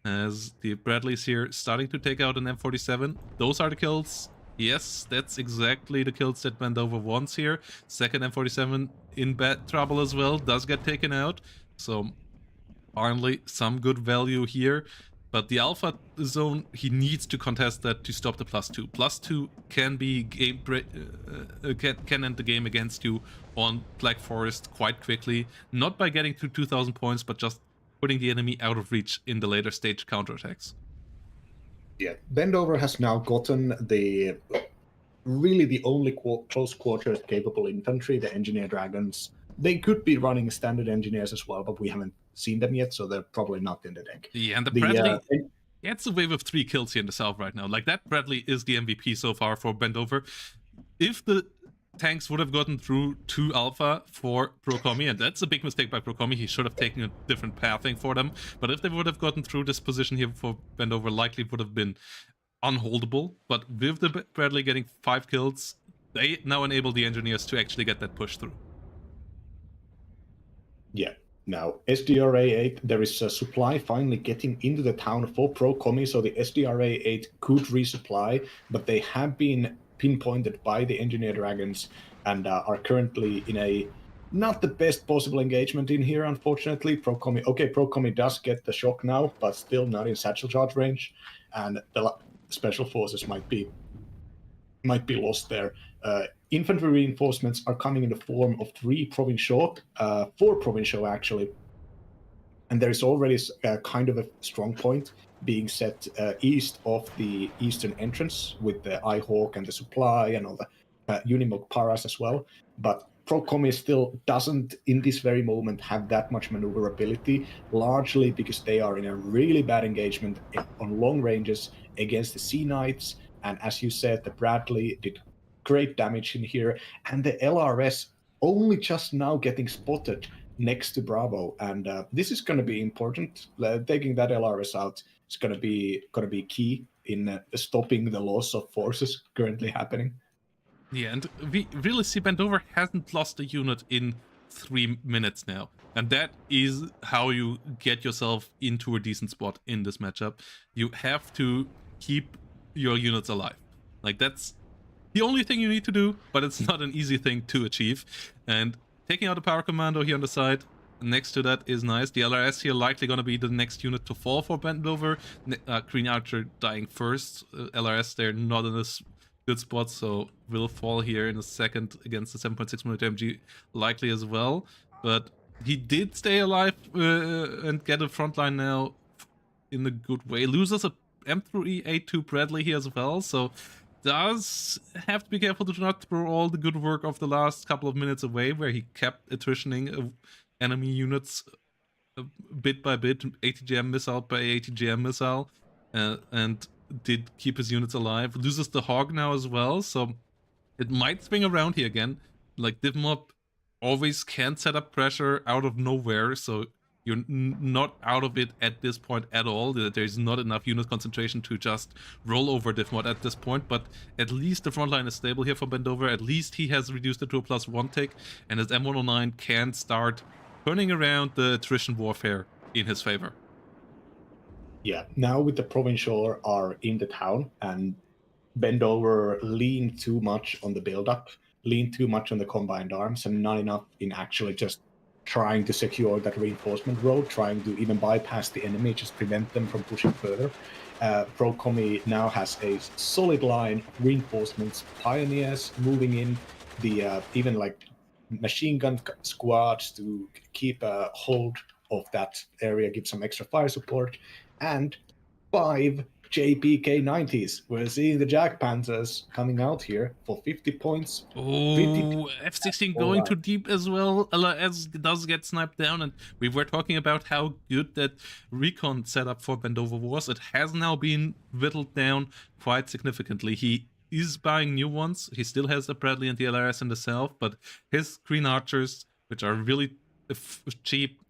As the Bradleys here starting to take out an M47. Those are the kills. Yes, that's exactly the kills that Bendover wants here. Second M47 in bad trouble as well. Does get taken out. So finally, some good value here, but the Alpha zone, he needs to contest that to stop the +2. +2 can be can end the game against you on Black Forest quite quickly, not by getting to 2,000 points, but just putting the enemy out of reach in the later stage counterattacks. Yeah, Bendover has now gotten the only close quarters capable infantry, the Engineer Dragons. They could be running standard engineers as well, but we haven't seen them yet, so they're probably not in the deck. Yeah, and the Bradley gets away with 3 kills here in the south right now. Like, that Bradley is the MVP so far for Bendover. If the tanks would have gotten through to Alpha for Pro Kommy, and that's a big mistake by Pro Kommy, he should have taken a different pathing for them, but if they would have gotten through this position here for Bendover, likely would have been unholdable. But with the Bradley getting 5 kills, they now enable the engineers to actually get that push through. Yeah. Now, SDRA-8, there is a supply finally getting into the town for Pro Kommy, so the SDRA-8 could resupply, but they have been pinpointed by the Engineer Dragons and are currently in a not the best possible engagement in here, unfortunately. Pro Kommy does get the shock now, but still not in satchel charge range, and the special forces might be lost there. Infantry reinforcements are coming in the form of 4 provincial actually, and there is already kind of a strong point being set east of the eastern entrance with the I-Hawk and the supply and all the Unimog Paras as well. But Pro Kommy still doesn't, in this very moment, have that much maneuverability, largely because they are in a really bad engagement on long ranges against the Sea Knights. And as you said, the Bradley did great damage in here, and the LRS only just now getting spotted next to Bravo. And this is going to be important. Taking that LRS out is going to be key in stopping the loss of forces currently happening. Yeah, and we really see Bendover hasn't lost a unit in 3 minutes now. And that is how you get yourself into a decent spot in this matchup. You have to keep your units alive. Like, that's the only thing you need to do, but it's not an easy thing to achieve. And taking out a power commando here on the side next to that is nice. The LRS here likely going to be the next unit to fall for Bendover. Green Archer dying first. LRS, they're not in this good spot, so will fall here in a second against the 7.6mm MG likely as well. But he did stay alive and get a frontline now in a good way. Loses a M3A2 Bradley here as well, so does have to be careful to not throw all the good work of the last couple of minutes away, where he kept attritioning enemy units bit by bit, ATGM missile by ATGM missile, and did keep his units alive. Loses the Hog now as well, so it might swing around here again. Like, Div1 always can set up pressure out of nowhere, so you're not out of it at this point at all. There's not enough unit concentration to just roll over Div1 at this point, but at least the front line is stable here for Bendover. At least he has reduced it to a +1 tick, and his M109 can start turning around the attrition warfare in his favor. Yeah, now with the Provincial are in the town, and Bendover leaned too much on the build-up, leaned too much on the combined arms, and not enough in actually just trying to secure that reinforcement road, trying to even bypass the enemy, just prevent them from pushing further. Pro Kommy now has a solid line of reinforcements, pioneers moving in, the even like machine gun squads to keep a hold of that area, give some extra fire support, and 5 JPK-90s. We're seeing the Jack Panthers coming out here for 50 points. Oh, F-16 going too deep as well. LRS does get sniped down, and we were talking about how good that recon setup for Bendover was. It has now been whittled down quite significantly. He is buying new ones. He still has the Bradley and the LRS in the south, but his Green Archers, which are really cheap,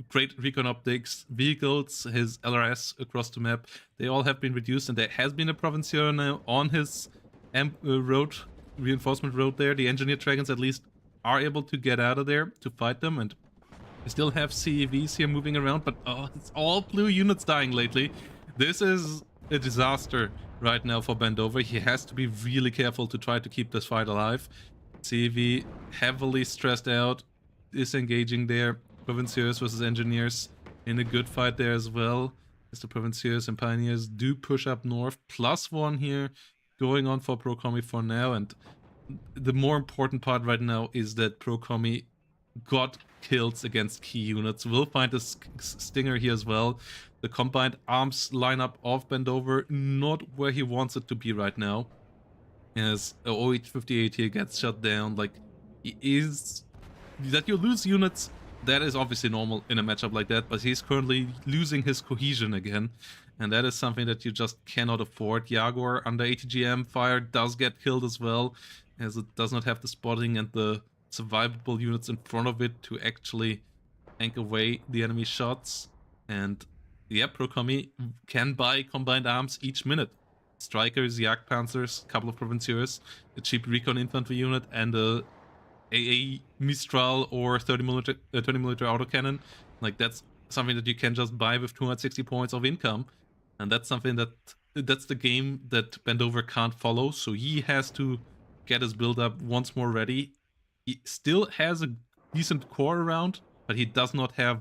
great recon optics, vehicles, his LRS across the map, they all have been reduced, and there has been a Provincial now on his road, reinforcement road there. The Engineer Dragons at least are able to get out of there to fight them, and we still have CEVs here moving around, but it's all blue units dying lately. This is a disaster right now for Bendover. He has to be really careful to try to keep this fight alive. CEV heavily stressed out, disengaging there. Provinciers versus Engineers in a good fight there as well, as the Provinciers and Pioneers do push up north. +1 here going on for Pro Kommy for now, and the more important part right now is that Pro Kommy got kills against key units. We'll find a Stinger here as well. The combined arms lineup of Bendover not where he wants it to be right now, as OH-58 here gets shut down. Like, is that you lose units, that is obviously normal in a matchup like that, but he's currently losing his cohesion again, and that is something that you just cannot afford. Jaguar under ATGM fire does get killed as well, as it does not have the spotting and the survivable units in front of it to actually tank away the enemy shots. And yeah, Pro Kommy can buy combined arms each minute. Strikers, Jagdpanzers, couple of Provinciers, a cheap recon infantry unit, and a AA Mistral or 20mm autocannon. Like, that's something that you can just buy with 260 points of income, and that's something that's the game that Bendover can't follow. So he has to get his build up once more ready. He still has a decent core around, but he does not have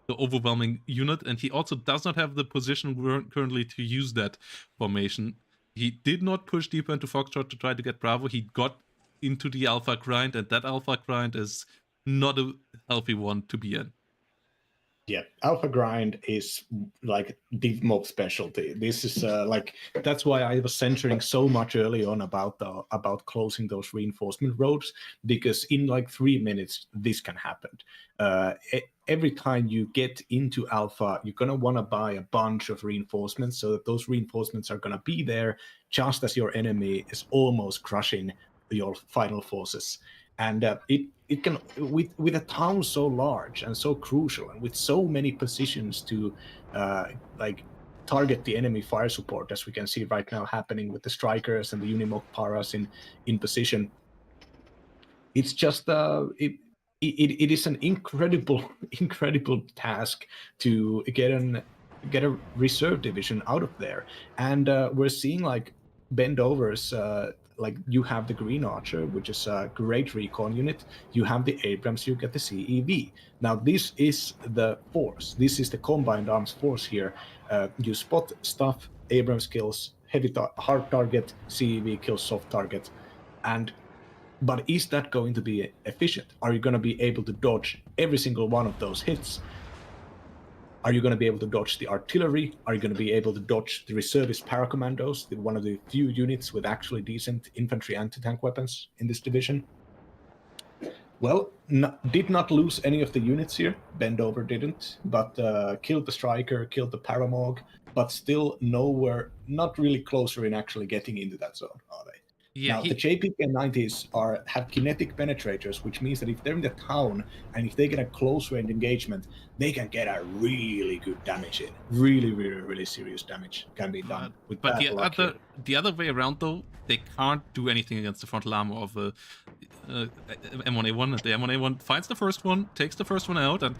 the overwhelming unit, and he also does not have the position currently to use that formation. He did not push deeper into Foxtrot to try to get Bravo. He got into the alpha grind, and that alpha grind is not a healthy one to be in. Yeah, alpha grind is like the mob specialty. This is like, that's why I was censoring so much early on about closing those reinforcement roads, because in like 3 minutes this can happen. Every time you get into alpha, you're gonna want to buy a bunch of reinforcements, so that those reinforcements are gonna be there just as your enemy is almost crushing your final forces. And it can, with a town so large and so crucial, and with so many positions to like target the enemy fire support, as we can see right now happening with the Strikers and the Unimog Paras in position. It's just it is an incredible task to get a reserve division out of there. And we're seeing like Bendover's like, you have the Green Archer, which is a great recon unit. You have the Abrams, you get the CEV. Now, this is the force. This is the combined arms force here. You spot stuff, Abrams kills hard target, CEV kills soft target. But is that going to be efficient? Are you going to be able to dodge every single one of those hits? Are you going to be able to dodge the artillery? Are you going to be able to dodge the reservist paracommandos, one of the few units with actually decent infantry anti-tank weapons in this division? Well, did not lose any of the units here. Bendover didn't, but killed the striker, killed the paramog, but still nowhere, not really closer in actually getting into that zone, are they? Yeah, Now, the JPK-90s have kinetic penetrators, which means that if they're in the town and if they get a close range engagement, they can get a really good damage in. Really, really, really serious damage can be done with but that luck here. the other way around, though, they can't do anything against the frontal armor of M1A1. And the M1A1 finds the first one, takes the first one out, and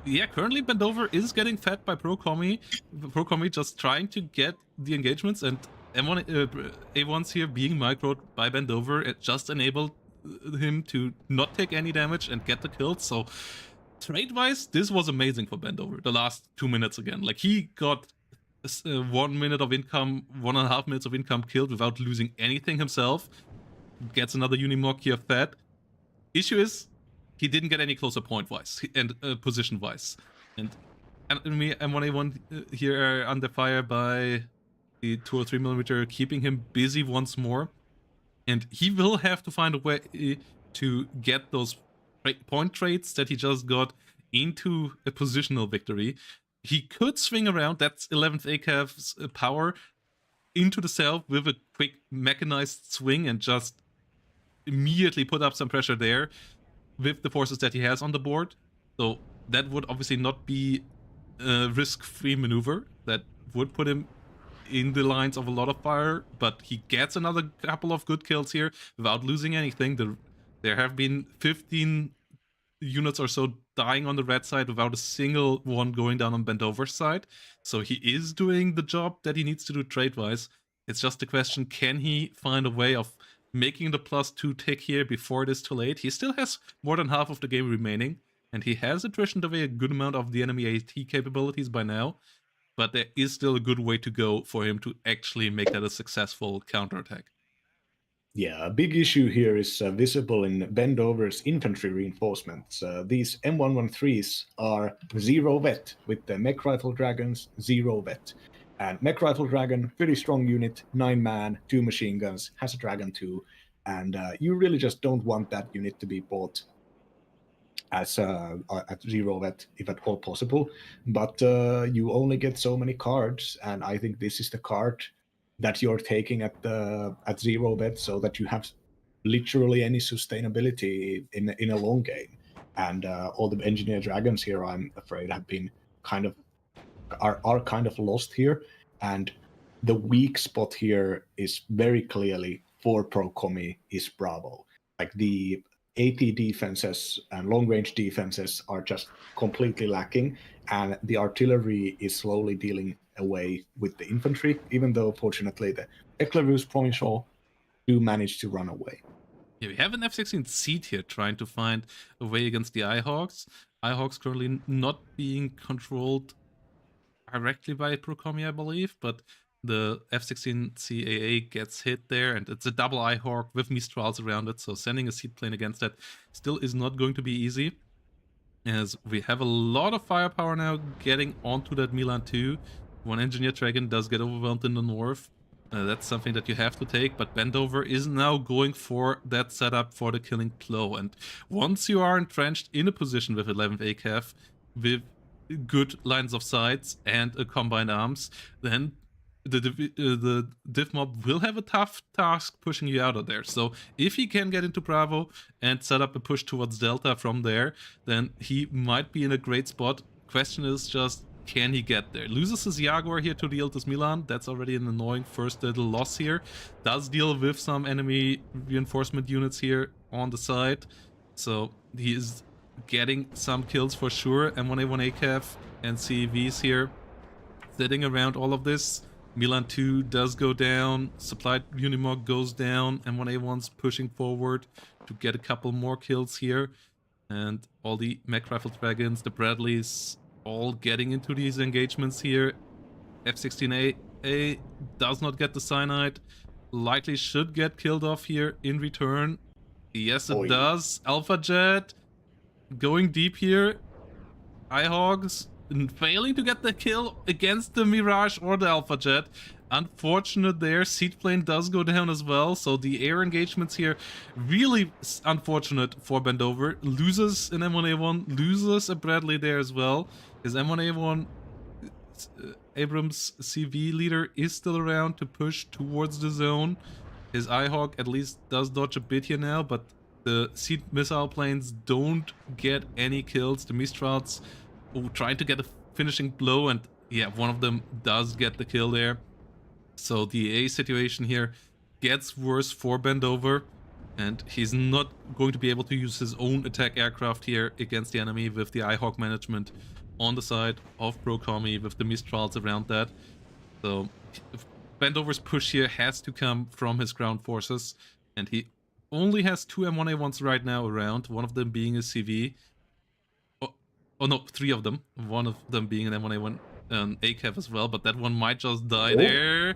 yeah, currently Bendover is getting fed by Kommy. Kommy just trying to get the engagements, and M1A1's here being microed by Bendover. It just enabled him to not take any damage and get the kills. So trade-wise, this was amazing for Bendover. The last 2 minutes again, like he got 1 minute of income, 1.5 minutes of income killed without losing anything himself. Gets another Unimog here fed. Issue is he didn't get any closer point-wise and position-wise. And M1A1 here are under fire by the 2 or 3 millimeter, keeping him busy once more. And he will have to find a way to get those point trades that he just got into a positional victory. He could swing around, that's 11th ACAV's power, into the south with a quick mechanized swing and just immediately put up some pressure there with the forces that he has on the board. So that would obviously not be a risk-free maneuver. That would put him in the lines of a lot of fire, but he gets another couple of good kills here without losing anything. There have been 15 units or so dying on the red side without a single one going down on Bendover's side. So he is doing the job that he needs to do trade-wise. It's just a question, can he find a way of making the +2 tick here before it is too late? He still has more than half of the game remaining, and he has attritioned away a good amount of the enemy AT capabilities by now. But there is still a good way to go for him to actually make that a successful counterattack. Yeah, a big issue here is visible in Bendover's infantry reinforcements. These M113s are 0 vet, with the mech rifle dragons 0 vet. And mech rifle dragon, pretty strong unit, 9 man, 2 machine guns, has a dragon too. And you really just don't want that unit to be bought as at 0 vet, if at all possible. But you only get so many cards, and I think this is the card that you're taking at 0 vet, so that you have literally any sustainability in a long game. And all the engineer dragons here, I'm afraid, have been kind of are kind of lost here. And the weak spot here is very clearly for Pro Kommy is Bravo. Like the AT defenses and long-range defenses are just completely lacking, and the artillery is slowly dealing away with the infantry, even though, fortunately, the Eclairus Provincial do manage to run away. Yeah, we have an F-16 seat here trying to find a way against the Ihawks. Ihawks currently not being controlled directly by Pro Kommy, I believe, but the F-16 CAA gets hit there, and it's a double Ihawk with Mistrals around it, so sending a seed plane against that still is not going to be easy, as we have a lot of firepower now getting onto that Milan 2. One engineer dragon does get overwhelmed in the north. That's something that you have to take, but Bendover is now going for that setup for the killing blow, and once you are entrenched in a position with 11th ACAV, with good lines of sights and a combined arms, then the div mob will have a tough task pushing you out of there. So if he can get into Bravo and set up a push towards Delta from there, then he might be in a great spot. Question is just, can he get there? Loses his Jaguar here to the Iltis Milan. That's already an annoying first little loss here. Does deal with some enemy reinforcement units here on the side. So he is getting some kills for sure. M1A1 ACAV and CEVs here sitting around all of this. Milan 2 does go down, supplied Unimog goes down, M1A1's pushing forward to get a couple more kills here. And all the mech rifle dragons, the Bradleys, all getting into these engagements here. F-16A does not get the cyanide, likely should get killed off here in return. Yes, it does. Alpha Jet going deep here. Ihawks failing to get the kill against the Mirage or the Alpha Jet. Unfortunate there. Seed plane does go down as well, so the air engagements here really unfortunate for Bendover. Loses an M1A1, loses a Bradley there as well. His M1A1 Abrams CV leader is still around to push towards the zone. His Ihawk at least does dodge a bit here now, but the seed missile planes don't get any kills. The Mistrals trying to get a finishing blow, and yeah, one of them does get the kill there. So the A situation here gets worse for Bendover, and he's not going to be able to use his own attack aircraft here against the enemy with the Ihawk management on the side of Pro Kommy with the Mistrals around that. So Bendover's push here has to come from his ground forces, and he only has 2 M1A1s right now around, one of them being a CV. Oh no, 3 of them. One of them being an M1A1 ACAV as well, but that one might just die there.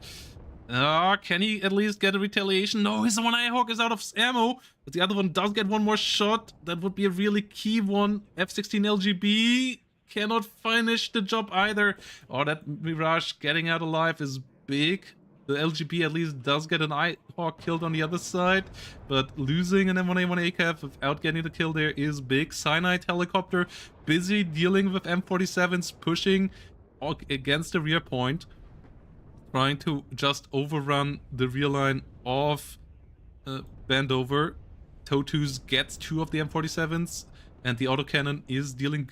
Can he at least get a retaliation? No, his one Ihawk is out of ammo, but the other one does get one more shot. That would be a really key one. F-16 LGB cannot finish the job either. Oh, that Mirage getting out alive is big. The LGB at least does get an Ihawk killed on the other side, but losing an M1A1 ACAV without getting the kill there is big. Cyanide helicopter busy dealing with M47s, pushing against the rear point, trying to just overrun the rear line of Bendover. Totus gets 2 of the M47s, and the autocannon is dealing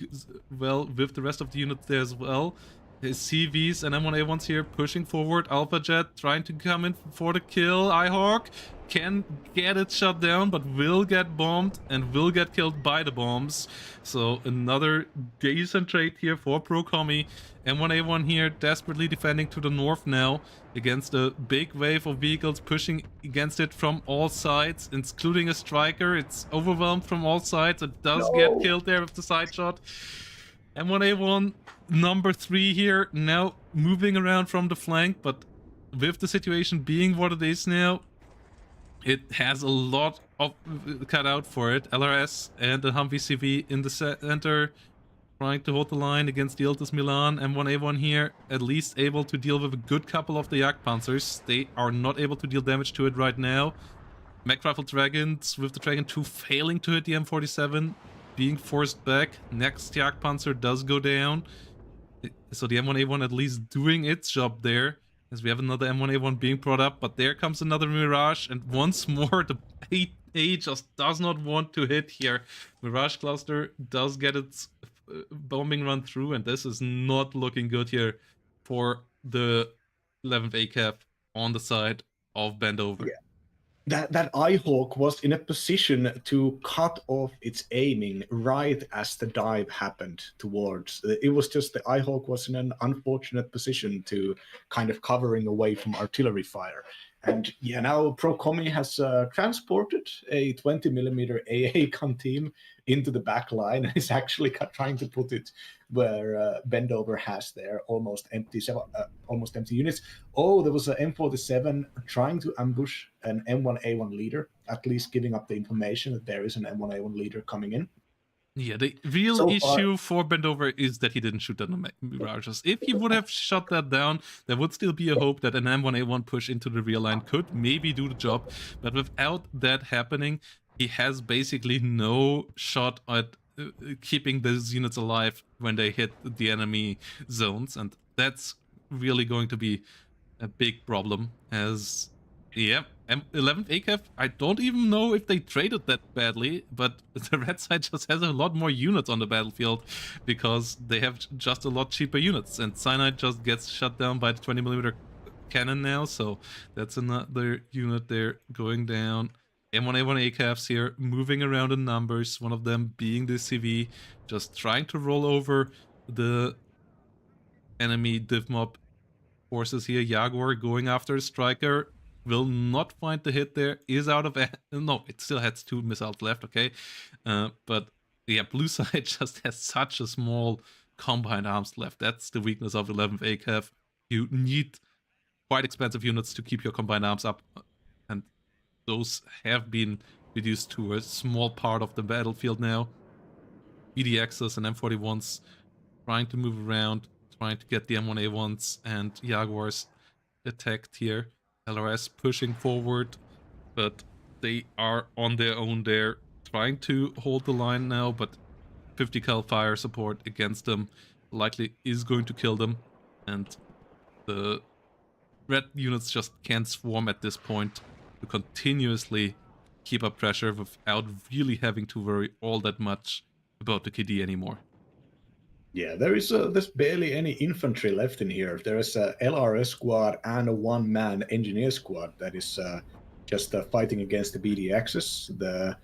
well with the rest of the units there as well. His CVs and M1A1s here pushing forward. Alpha Jet trying to come in for the kill. Ihawk can get it shut down, but will get bombed and will get killed by the bombs. So another decent trade here for Pro Kommy. M1A1 here desperately defending to the north now against a big wave of vehicles pushing against it from all sides, including a striker. It's overwhelmed from all sides. It does get killed there with the side shot. M1A1 number 3 here now moving around from the flank, but with the situation being what it is now, it has a lot of cut out for it. LRS and the Humvee CV in the center trying to hold the line against the Iltis Milan. M1A1 here at least able to deal with a good couple of the Jagdpanzers. They are not able to deal damage to it right now. Mech Rifle Dragons with the Dragon 2 failing to hit the M47, being forced back. Next Jagdpanzer does go down. So the M1A1 at least doing its job there, as we have another M1A1 being brought up, but there comes another Mirage, and once more the 8A just does not want to hit here. Mirage Cluster does get its bombing run through, and this is not looking good here for the 11th ACAV on the side of Bendover. Yeah. That Ihawk was in a position to cut off its aiming right as the dive happened towards. It was just the Ihawk was in an unfortunate position to kind of covering away from artillery fire. And yeah, now Pro Kommy has transported a 20mm AA gun team into the back line and is actually trying to put it where Bendover has their almost empty units. Oh, there was an M47 trying to ambush an M1A1 leader, at least giving up the information that there is an M1A1 leader coming in. Yeah, the real issue for Bendover is that he didn't shoot down the Mirages. If he would have shot that down, there would still be a hope that an M1A1 push into the rear line could maybe do the job. But without that happening, he has basically no shot at keeping those units alive when they hit the enemy zones. And that's really going to be a big problem, as yeah, 11th ACAV, I don't even know if they traded that badly, but the red side just has a lot more units on the battlefield because they have just a lot cheaper units, and Cyanide just gets shut down by the 20mm cannon now, so that's another unit there going down. M1A1 ACAVs here moving around in numbers, one of them being the CV, just trying to roll over the enemy div mob forces here. Jaguar going after a striker, will not find the hit there, is out of... No, it still has 2 missiles left, okay? But yeah, blue side just has such a small combined arms left. That's the weakness of 11th ACAV. You need quite expensive units to keep your combined arms up, and those have been reduced to a small part of the battlefield now. EDXs and M41s trying to move around, trying to get the M1A1s and Jaguars attacked here. LRS pushing forward, but they are on their own there, trying to hold the line now, but 50 cal fire support against them likely is going to kill them, and the red units just can't swarm at this point to continuously keep up pressure without really having to worry all that much about the KD anymore. Yeah, there's barely any infantry left in here. There is a LRS squad and a one-man engineer squad that is just fighting against the BDXs, the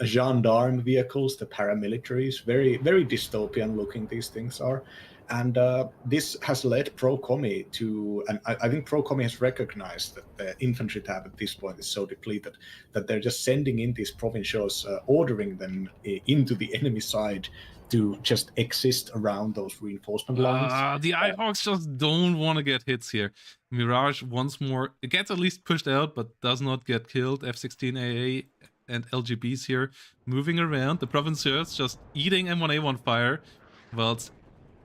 gendarme vehicles, the paramilitaries. Very very dystopian looking these things are, and this has led Pro Kommy to, and I think Pro Kommy has recognized that the infantry tab at this point is so depleted that they're just sending in these provincials, ordering them into the enemy side to just exist around those reinforcement lines. The Ihawks just don't want to get hits here. Mirage once more, it gets at least pushed out, but does not get killed. F-16AA and LGBs here moving around. The Provinciers just eating M1A1 fire, whilst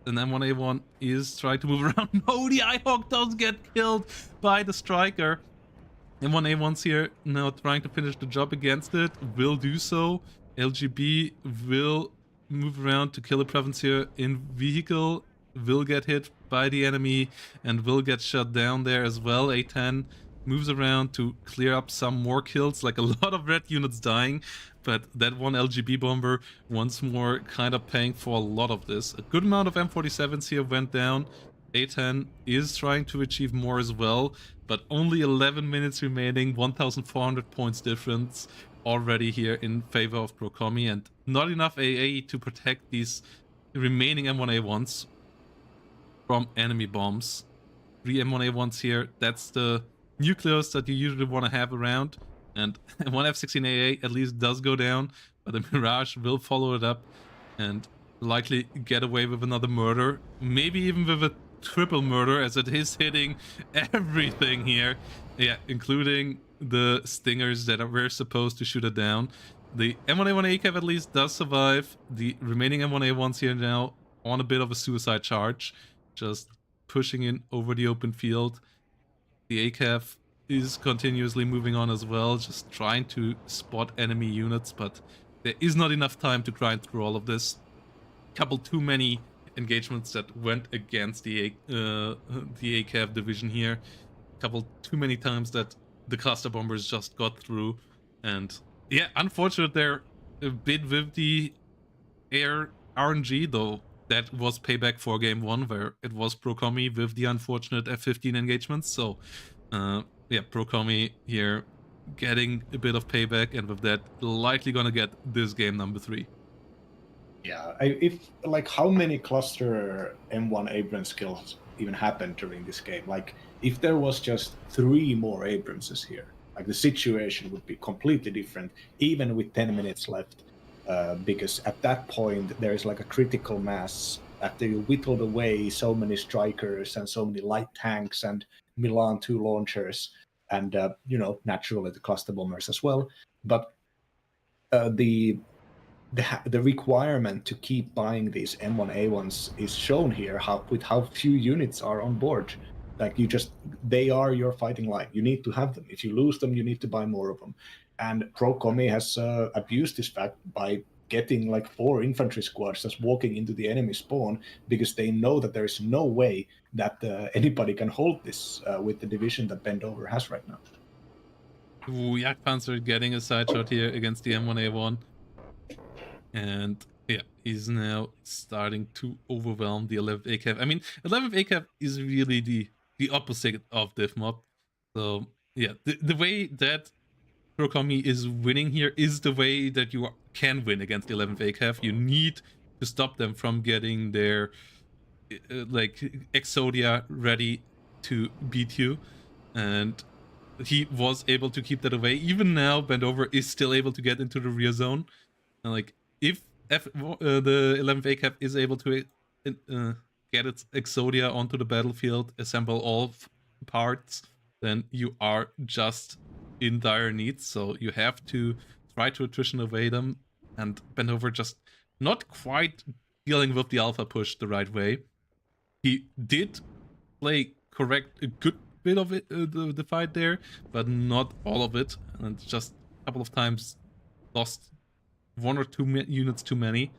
an M1A1 is trying to move around. No, the Ihawk does get killed by the Striker. M1A1's here now trying to finish the job against it, will do so. LGB will move around to kill a Provincier in vehicle, will get hit by the enemy and will get shut down there as well. A10 moves around to clear up some more kills, like a lot of red units dying, but that one LGB bomber once more kind of paying for a lot of this. A good amount of M47s here went down. A10 is trying to achieve more as well, but only 11 minutes remaining, 1,400 points difference already here in favor of Pro Kommy, and not enough AA to protect these remaining M1A1s from enemy bombs. 3 M1A1s here, that's the nucleus that you usually want to have around, and one F-16AA at least does go down, but the Mirage will follow it up and likely get away with another murder, maybe even with a triple murder, as it is hitting everything here. Yeah, including the stingers that were supposed to shoot it down. The M1A1 ACAV at least does survive. The remaining M1A1s here now on a bit of a suicide charge, just pushing in over the open field. The ACAV is continuously moving on as well, just trying to spot enemy units, but there is not enough time to grind through all of this. Couple too many engagements that went against the ACAV division here. Couple too many times that the cluster bombers just got through, and yeah, unfortunate they're a bit with the air RNG, though that was payback for game 1 where it was Pro Kommy with the unfortunate F-15 engagements. So yeah, Pro Kommy here getting a bit of payback, and with that likely gonna get this game number 3. Yeah, if like how many cluster M1 Abrams kills even happened during this game? Like if there was just 3 more Abramses here, like the situation would be completely different, even with 10 minutes left. Because at that point there is like a critical mass after you whittled away so many strikers and so many light tanks and Milan 2 launchers and you know, naturally the cluster bombers as well. But the requirement to keep buying these M1A1s is shown here with how few units are on board. Like they are your fighting line. You need to have them. If you lose them, you need to buy more of them. And Pro Kommy has abused this fact by getting like 4 infantry squads just walking into the enemy spawn, because they know that there is no way that anybody can hold this with the division that Bendover has right now. Ooh, Jagdpanzer getting a side shot here against the M1A1. And yeah, he's now starting to overwhelm the 11th ACAV. I mean, 11th ACAV is really the opposite of Div1. So yeah, the way that Pro Kommy is winning here is the way that you can win against the 11th ACAV. You need to stop them from getting their like Exodia ready to beat you, and he was able to keep that away. Even now, Bendover is still able to get into the rear zone. And like if the 11th ACAV is able to get its Exodia onto the battlefield, assemble all parts, then you are just in dire need. So you have to try to attrition away them, and Bendover just not quite dealing with the alpha push the right way. He did play a good bit of it, the fight there, but not all of it, and just a couple of times lost 1 or 2 units too many.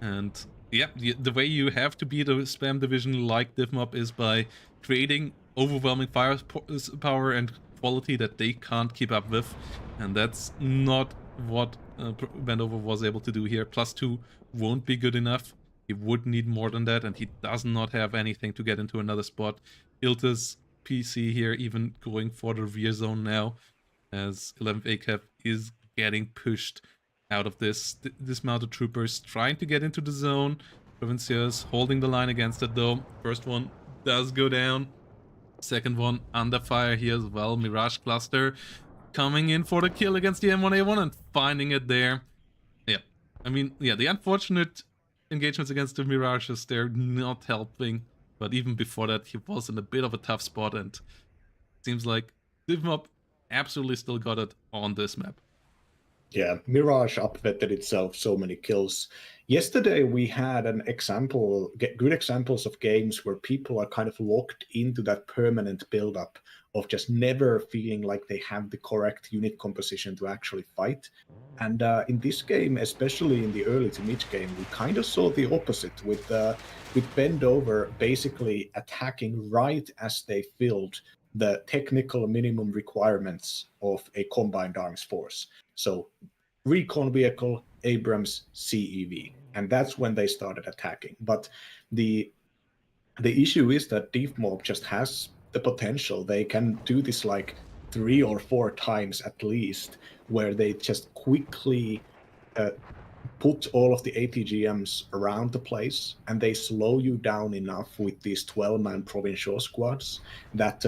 And yeah, the way you have to beat a spam division like Div1 is by creating overwhelming firepower and quality that they can't keep up with, and that's not what Bendover was able to do here. +2 won't be good enough. He would need more than that, and he does not have anything to get into another spot. Ilta's PC here even going for the rear zone now, as 11th ACAP is getting pushed out of this. Dismounted troopers trying to get into the zone. Provincias holding the line against it though. First one does go down. Second one under fire here as well. Mirage Cluster coming in for the kill against the M1A1 and finding it there. Yeah, I mean, yeah, the unfortunate engagements against the Mirages, they're not helping. But even before that, he was in a bit of a tough spot, and seems like Div1 absolutely still got it on this map. Yeah, Mirage upvetted itself so many kills. Yesterday we had an example, good examples of games where people are kind of locked into that permanent build-up of just never feeling like they have the correct unit composition to actually fight. And in this game, especially in the early to mid game, we kind of saw the opposite with Bendover basically attacking right as they filled the technical minimum requirements of a combined arms force. So recon vehicle, Abrams, CEV. And that's when they started attacking. But the issue is that Div1 just has the potential. They can do this like 3 or 4 times at least, where they just quickly put all of the ATGMs around the place, and they slow you down enough with these 12-man provincial squads that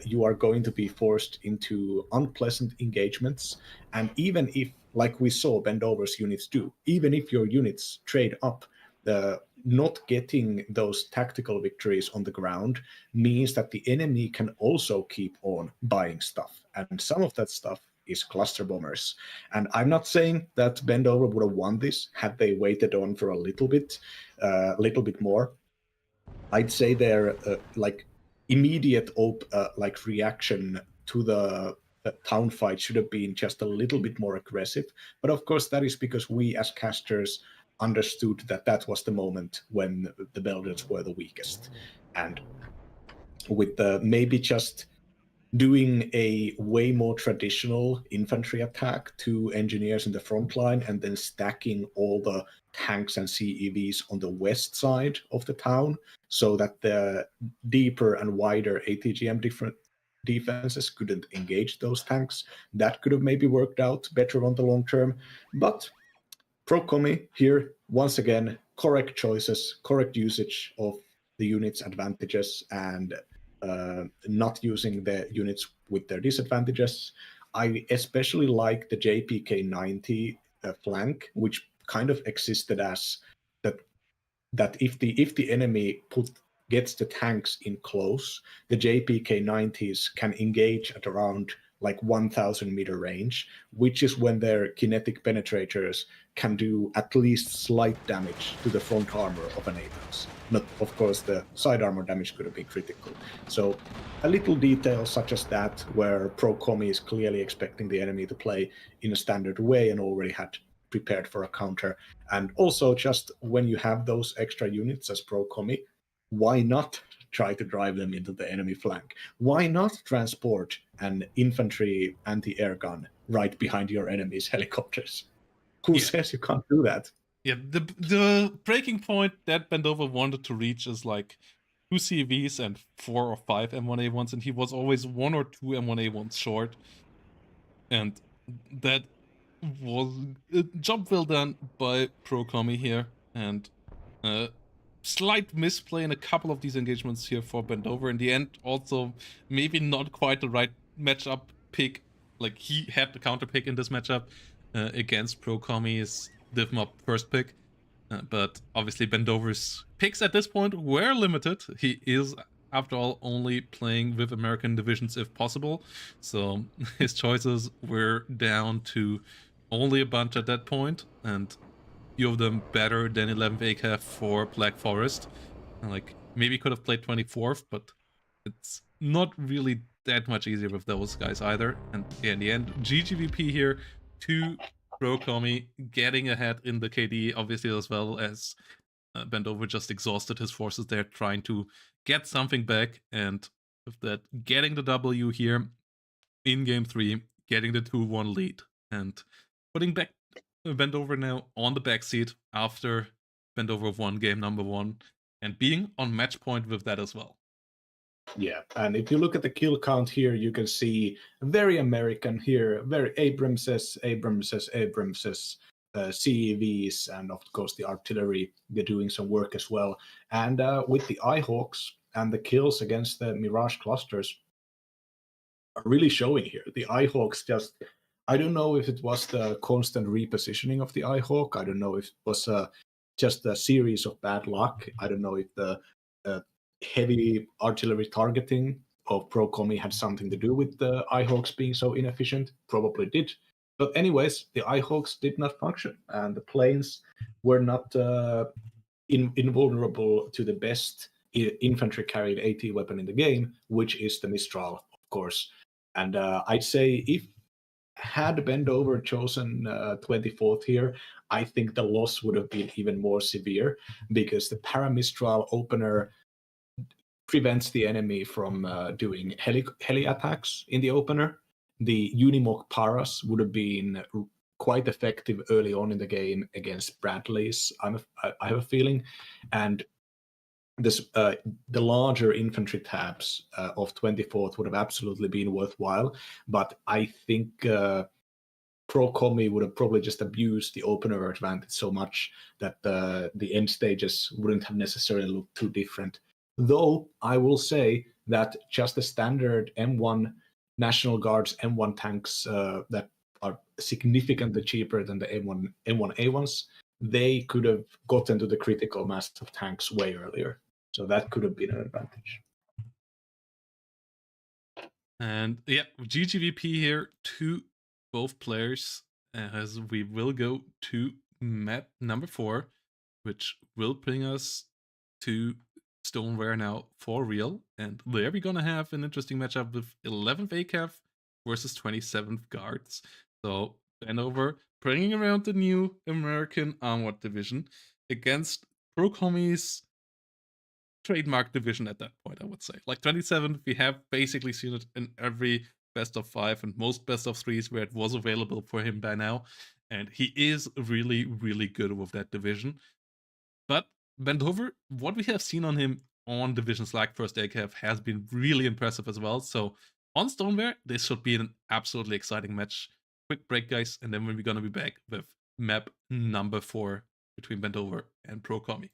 you are going to be forced into unpleasant engagements. And even if, like we saw Bendover's units do, even if your units trade up, not getting those tactical victories on the ground means that the enemy can also keep on buying stuff. And some of that stuff is cluster bombers. And I'm not saying that Bendover would have won this had they waited on for a little bit more. I'd say their like immediate like reaction to the town fight should have been just a little bit more aggressive. But of course, that is because we as casters understood that that was the moment when the Belgians were the weakest. And with maybe just doing a way more traditional infantry attack to engineers in the front line and then stacking all the tanks and CEVs on the west side of the town so that the deeper and wider ATGM different defenses couldn't engage those tanks. That could have maybe worked out better on the long term. But Pro Kommy here, once again, correct choices, correct usage of the unit's advantages, and not using the units with their disadvantages. I especially like the JPK90 flank, which kind of existed as that if the enemy gets the tanks in close, the JPK90s can engage at around like 1,000 meter range, which is when their kinetic penetrators can do at least slight damage to the front armor of an Abrams. Not, of course, the side armor damage could be critical. So a little detail such as that, where Pro Kommy is clearly expecting the enemy to play in a standard way and already had prepared for a counter. And also, just when you have those extra units as Pro Kommy, why not try to drive them into the enemy flank? Why not transport an infantry anti-air gun right behind your enemy's helicopters? Who says you can't do that? Yeah, the breaking point that Bendover wanted to reach is like 2 CVs and 4 or 5 M1A1s, and he was always 1 or 2 M1A1s short. And that was a job well done by Pro Kommy here, and slight misplay in a couple of these engagements here for Bendover. In the end, also maybe not quite the right matchup pick. Like, he had the counter pick in this matchup against Pro Kommy's Div1 first pick. But obviously Bendover's picks at this point were limited. He is, after all, only playing with American divisions if possible. So his choices were down to only a bunch at that point. And few of them better than 11th ACAF for Black Forest. Like, maybe could have played 24th, but it's not really that much easier with those guys either. And yeah, in the end, GGVP here to Pro Kommy, getting ahead in the KD, obviously, as well as Bendover just exhausted his forces there, trying to get something back. And with that, getting the W here in game 3, getting the 2-1 lead, and putting back Bendover now on the backseat after Bendover won game number 1, and being on match point with that as well. Yeah, and if you look at the kill count here, you can see very American here, very Abramses, CEVs, and of course the artillery, they're doing some work as well. And with the iHawks and the kills against the Mirage clusters are really showing here. The iHawks just, I don't know if it was the constant repositioning of the iHawk. I don't know if it was just a series of bad luck. I don't know if the heavy artillery targeting of Pro Kommy had something to do with the iHawks being so inefficient. Probably did. But anyways, the iHawks did not function, and the planes were not invulnerable to the best infantry carried AT weapon in the game, which is the Mistral, of course. And I'd say if had Bendover chosen 24th here, I think the loss would have been even more severe, because the Paramistral opener prevents the enemy from doing heli attacks in the opener. The Unimog Paras would have been quite effective early on in the game against Bradleys, I have a feeling. And this the larger infantry tabs of 24th would have absolutely been worthwhile. But I think Pro Kommy would have probably just abused the opener advantage so much that the end stages wouldn't have necessarily looked too different. Though I will say that just the standard M1 National Guards M1 tanks that are significantly cheaper than the M1A1s, they could have gotten to the critical mass of tanks way earlier. So that could have been an advantage. And yeah, GGVP here to both players, as we will go to map number 4, which will bring us to Stoneware now for real. And there we're gonna have an interesting matchup with 11th ACAF versus 27th Guards. So Bendover bringing around the new American Armored Division against Pro Kommy's trademark division at that point, I would say. Like 27th, we have basically seen it in every best of 5 and most best of 3s where it was available for him by now. And he is really, really good with that division. But Bendover, what we have seen on him on divisions like First ACAF has been really impressive as well. So on Stoneware, this should be an absolutely exciting match. Quick break, guys, and then we're going to be back with map number 4 between Bendover and Pro Kommy.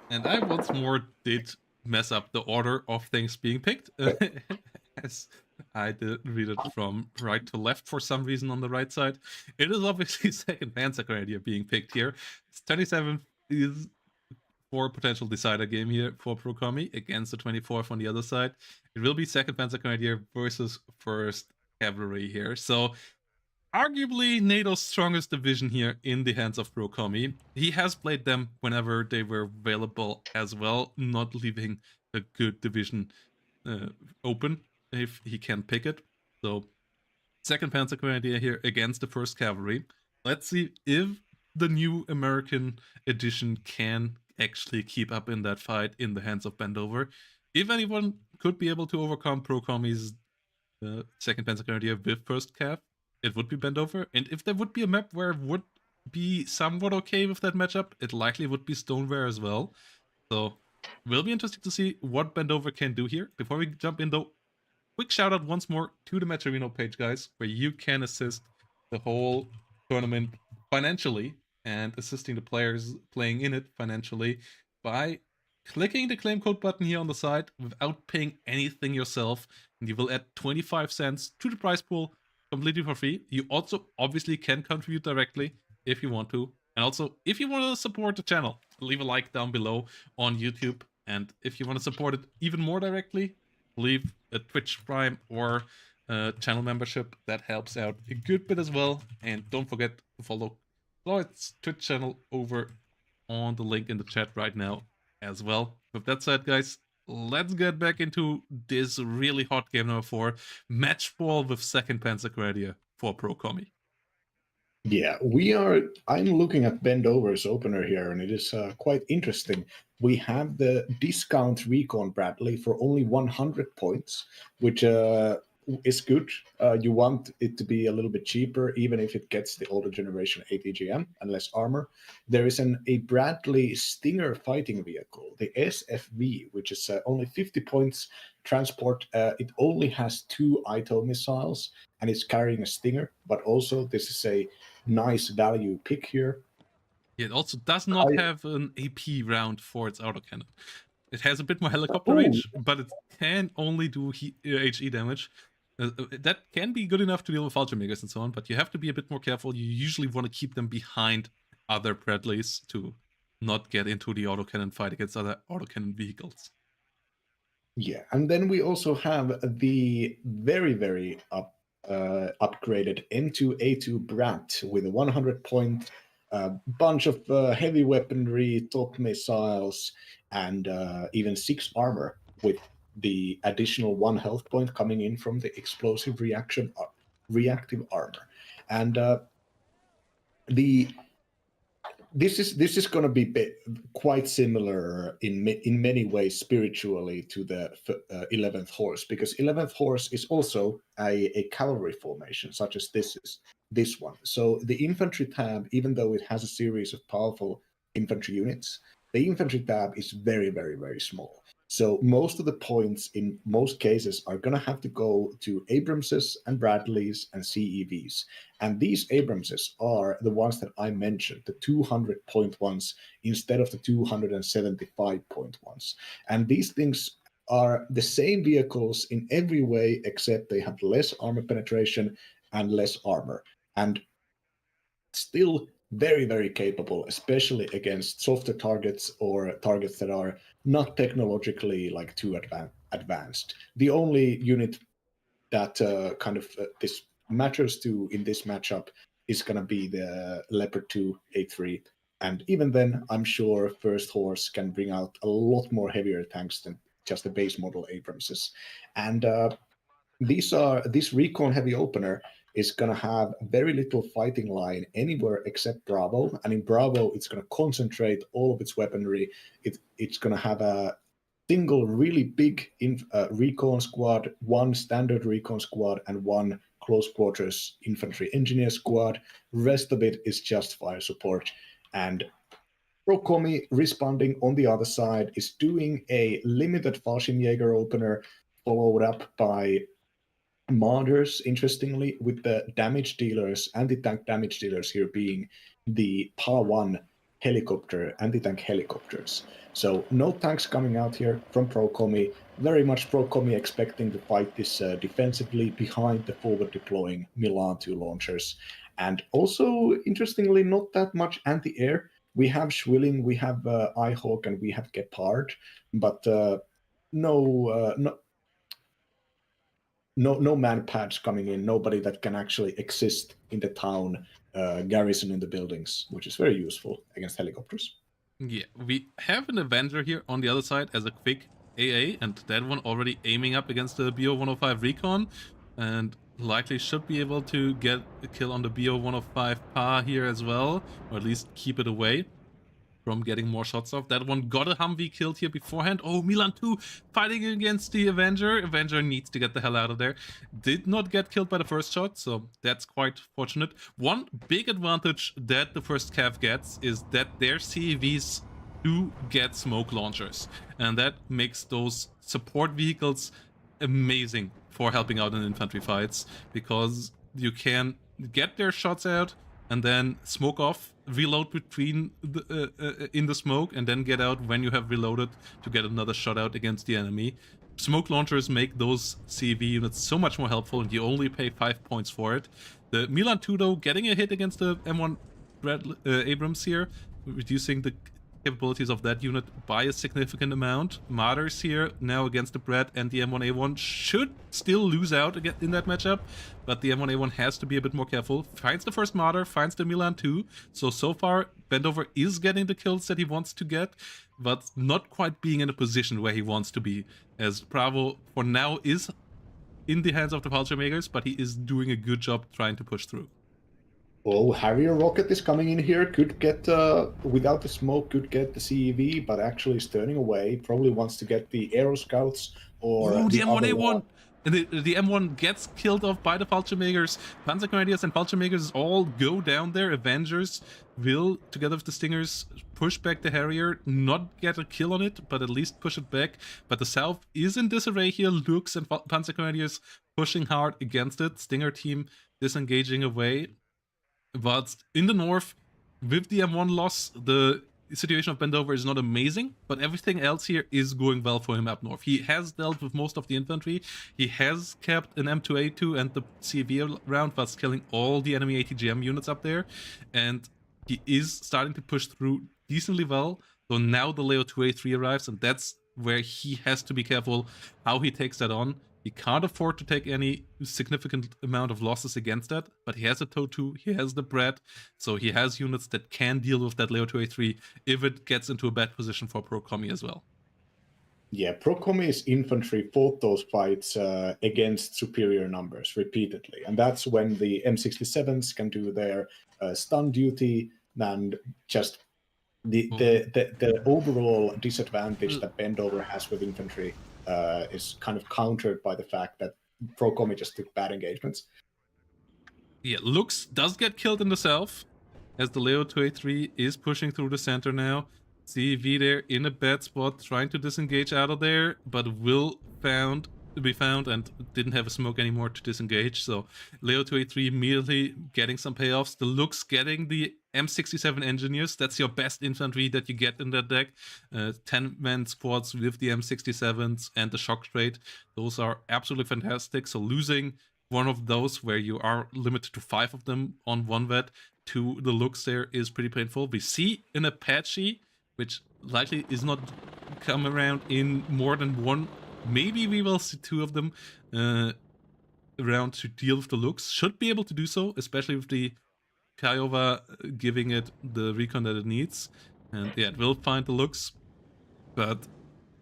And I once more did mess up the order of things being picked, as I did read it from right to left for some reason on the right side. It is obviously second Panzer Grenadier being picked here. 27th is for potential decider game here for Pro Kommy against the 24th on the other side. It will be second Panzer Grenadier versus first Cavalry here. So arguably NATO's strongest division here in the hands of Pro Kommy. He has played them whenever they were available as well, not leaving a good division open if he can pick it. So second Panzer Grenadier here against the first Cavalry. Let's see if the new American edition can actually keep up in that fight in the hands of Bendover. If anyone could be able to overcome Pro Kommy's second Panzer Grenadier with first Cav, it would be Bendover. And if there would be a map where it would be somewhat okay with that matchup, it likely would be Stoneware as well. So will be interesting to see what Bendover can do here. Before we jump in though, quick shout out once more to the Matcherino page, guys, where you can assist the whole tournament financially and assisting the players playing in it financially by clicking the claim code button here on the side without paying anything yourself. And you will add 25 cents to the prize pool completely for free. You also obviously can contribute directly if you want to. And also, if you want to support the channel, leave a like down below on YouTube. And if you want to support it even more directly, leave a Twitch Prime or channel membership. That helps out a good bit as well. And don't forget to follow Lloyd's Twitch channel over on the link in the chat right now as well. With that said, guys, let's get back into this really hot game number 4, match ball with second Panzer Grenadier for Pro Kommy. Yeah, I'm looking at Bendover's opener here, and it is quite interesting. We have the discount Recon Bradley for only 100 points, which is good. You want it to be a little bit cheaper, even if it gets the older generation ATGM and less armor. There is a Bradley Stinger fighting vehicle, the SFV, which is only 50 points transport. It only has 2 ITO missiles, and it's carrying a Stinger, but also this is a nice value pick here. It also does not have an AP round for its autocannon. It has a bit more helicopter range, but it can only do HE damage. That can be good enough to deal with Ultramegas and so on, but you have to be a bit more careful. You usually want to keep them behind other Bradleys to not get into the autocannon fight against other autocannon vehicles. Yeah, and then we also have the very upgraded N2A2 Brat with a 100-point bunch of heavy weaponry, top missiles, and even 6 armor, with the additional 1 health point coming in from the explosive reactive armor. And this is going to be quite similar in many ways spiritually to the 11th Horse, because 11th Horse is also a cavalry formation, such as this one. So the infantry tab, even though it has a series of powerful infantry units, the infantry tab is very small. So most of the points in most cases are going to have to go to Abramses and Bradleys and CEVs. And these Abramses are the ones that I mentioned, the 200-point ones instead of the 275-point ones. And these things are the same vehicles in every way, except they have less armor penetration and less armor. And still very capable, especially against softer targets or targets that are not technologically like too advanced. The only unit that this matters to in this matchup is going to be the Leopard 2 A3. And even then, I'm sure First Horse can bring out a lot more heavier tanks than just the base model Abramses. And this recon heavy opener is going to have very little fighting line anywhere except Bravo. And in Bravo, it's going to concentrate all of its weaponry. It's going to have a single really big recon squad, 1 standard recon squad, and 1 close quarters infantry engineer squad. Rest of it is just fire support. And Pro Kommy responding on the other side is doing a limited Fallschirmjäger opener, followed up by Marders, interestingly, with the damage dealers, anti-tank damage dealers here being the PA1 anti-tank helicopters. So no tanks coming out here from Pro Kommy. Very much Pro Kommy expecting to fight this defensively behind the forward deploying Milan 2 launchers. And also, interestingly, not that much anti-air. We have Schwilling, we have Eyehawk, and we have Gepard, but no man pads coming in, nobody that can actually exist in the town, garrison in the buildings, which is very useful against helicopters. Yeah, we have an Avenger here on the other side as a quick AA, and that one already aiming up against the BO-105 Recon, and likely should be able to get a kill on the BO-105 Pa here as well, or at least keep it away from getting more shots off. That one got a Humvee killed here beforehand. Oh, Milan 2 fighting against the Avenger. Avenger needs to get the hell out of there. Did not get killed by the first shot, so that's quite fortunate. One big advantage that the first Cav gets is that their CVs do get smoke launchers, and that makes those support vehicles amazing for helping out in infantry fights, because you can get their shots out and then smoke off, reload between in the smoke, and then get out when you have reloaded to get another shot out against the enemy. Smoke launchers make those CV units so much more helpful, and you only pay 5 points for it. The Milan 2, though, getting a hit against the M1 Abrams here, reducing the capabilities of that unit by a significant amount. Martyrs here now against the Brad and the M1A1 should still lose out in that matchup, but the M1A1 has to be a bit more careful. Finds the first Martyr, finds the Milan 2, so far Bendover is getting the kills that he wants to get, but not quite being in a position where he wants to be, as Bravo for now is in the hands of the Vulture Makers, but he is doing a good job trying to push through. Oh, Harrier Rocket is coming in here. Could get, without the smoke, could get the CEV, but actually is turning away. Probably wants to get the Aero Scouts or the M1A1! And the M1 gets killed off by the Vulture Makers. Panzer Grenadiers and Vulture Makers all go down there. Avengers will, together with the Stingers, push back the Harrier. Not get a kill on it, but at least push it back. But the South is in disarray here. Lux and Panzer Grenadiers pushing hard against it. Stinger team disengaging away. But in the north, with the M1 loss, the situation of Bendover is not amazing, but everything else here is going well for him up north. He has dealt with most of the infantry, he has kept an M2A2 and the CV around, whilst killing all the enemy ATGM units up there, and he is starting to push through decently well. So now the Leo 2A3 arrives, and that's where he has to be careful how he takes that on. He can't afford to take any significant amount of losses against that, but he has a TOW2, he has the Brad, so he has units that can deal with that Leo 2A3 if it gets into a bad position for Pro Kommy as well. Yeah, Pro Kommy's infantry fought those fights against superior numbers repeatedly, and that's when the M67s can do their stun duty, and just the overall disadvantage that Bendover has with infantry is kind of countered by the fact that Pro Kommy just took bad engagements. Yeah, Lux does get killed in the south, as the Leo 2A3 is pushing through the center now. CV there in a bad spot, trying to disengage out of there, but will be found and didn't have a smoke anymore to disengage. So Leo 2A3 immediately getting some payoffs. The Lux getting the M67 engineers. That's your best infantry that you get in that deck. 10-man squads with the M67s and the shock trade. Those are absolutely fantastic. So losing one of those where you are limited to 5 of them on one vet to the Lux there is pretty painful. We see an Apache, which likely is not come around in more than one. Maybe we will see 2 of them around to deal with the Lux. Should be able to do so, especially with the Kiowa giving it the recon that it needs. And yeah, it will find the Lux, but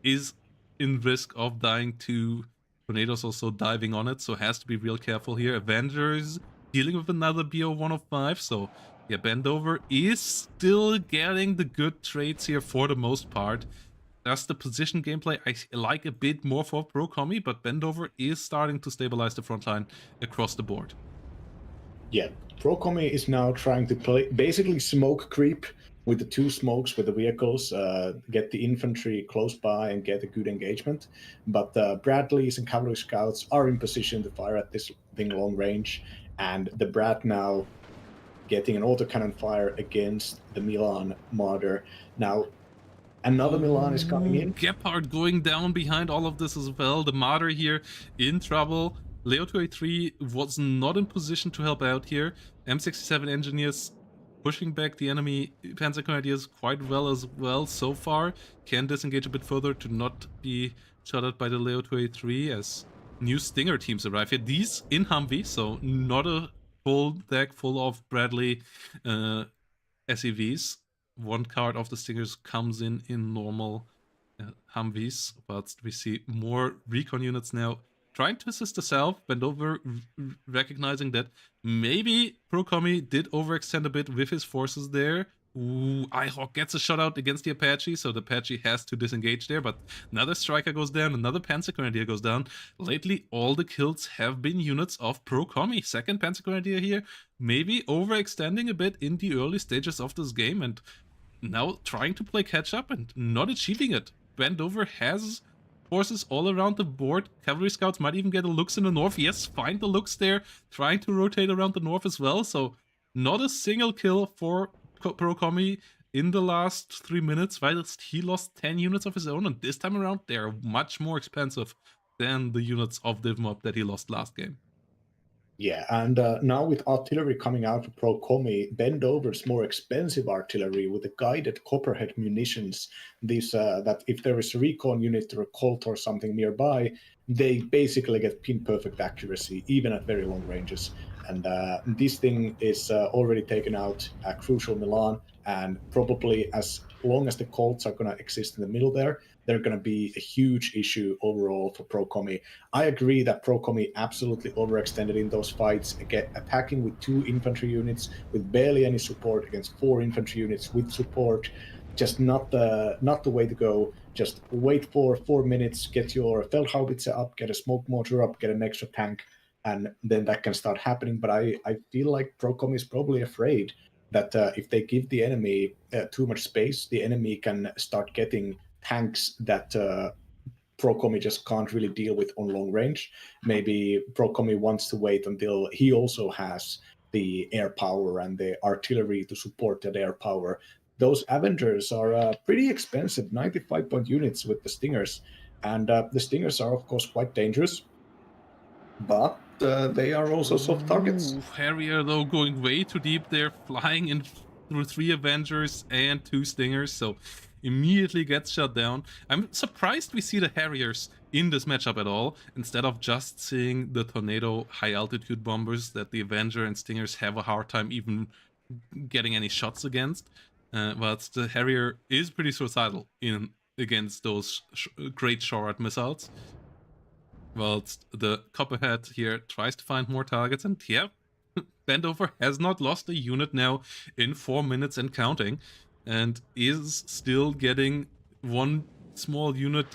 is in risk of dying to tornadoes also diving on it, so has to be real careful here. Avengers dealing with another BO-105, so yeah, Bendover is still getting the good trades here for the most part. That's the position gameplay I like a bit more for Pro Kommy, but Bendover is starting to stabilize the front line across the board. Yeah, Pro Kommy is now trying to play basically smoke creep with the 2 smokes with the vehicles, get the infantry close by and get a good engagement. But Bradleys and Cavalry Scouts are in position to fire at this thing long range, and the Brad now getting an autocannon fire against the Milan Marder. Now, another Milan is coming in. Gepard going down behind all of this as well. The Marder here in trouble. Leo 283 was not in position to help out here. M67 engineers pushing back the enemy Panzer Grenadiers quite well as well so far. Can disengage a bit further to not be shot at by the Leo 283 as new Stinger teams arrive here. These in Humvee, so not a full deck full of Bradley SEVs. One card of the Stingers comes in normal Humvees, but we see more recon units now trying to assist the South. Bend over, recognizing that maybe Kommy did overextend a bit with his forces there. Ooh, iHawk gets a shot out against the Apache, so the Apache has to disengage there, but another Striker goes down, another Panzer Grenadier goes down. Lately, all the kills have been units of Kommy. Second Panzer Grenadier here, maybe overextending a bit in the early stages of this game, and now trying to play catch-up and not achieving it. Bendover has forces all around the board. Cavalry scouts might even get a looks in the north. Yes, find the looks there, trying to rotate around the north as well, so not a single kill for Kommy in the last 3 minutes, whilst he lost 10 units of his own, and this time around they're much more expensive than the units of Div1 that he lost last game. Yeah, and now with artillery coming out for Kommy, Bendover's more expensive artillery with the guided copperhead munitions, these that if there is a recon unit or a Colt or something nearby, they basically get pin-perfect accuracy, even at very long ranges. And this thing is already taken out a crucial Milan, and probably as long as the Colts are going to exist in the middle there, they're going to be a huge issue overall for Kommy. I agree that Kommy absolutely overextended in those fights, again, attacking with 2 infantry units with barely any support against 4 infantry units with support. Just not the way to go. Just wait for 4 minutes, get your Feldhaubitze up, get a smoke mortar up, get an extra tank, and then that can start happening. But I feel like Kommy is probably afraid that if they give the enemy too much space, the enemy can start getting tanks that Kommy just can't really deal with on long range. Maybe Kommy wants to wait until he also has the air power and the artillery to support that air power. Those Avengers are pretty expensive, 95-point units with the Stingers. And the Stingers are, of course, quite dangerous, but they are also soft targets. Ooh, Harrier, though, going way too deep there, flying in through 3 Avengers and 2 Stingers, so immediately gets shut down. I'm surprised we see the Harriers in this matchup at all, instead of just seeing the Tornado high-altitude bombers that the Avenger and Stingers have a hard time even getting any shots against. But the Harrier is pretty suicidal against those great short missiles. Whilst the Copperhead here tries to find more targets, and yeah, Bendover has not lost a unit now in 4 minutes and counting, and is still getting one small unit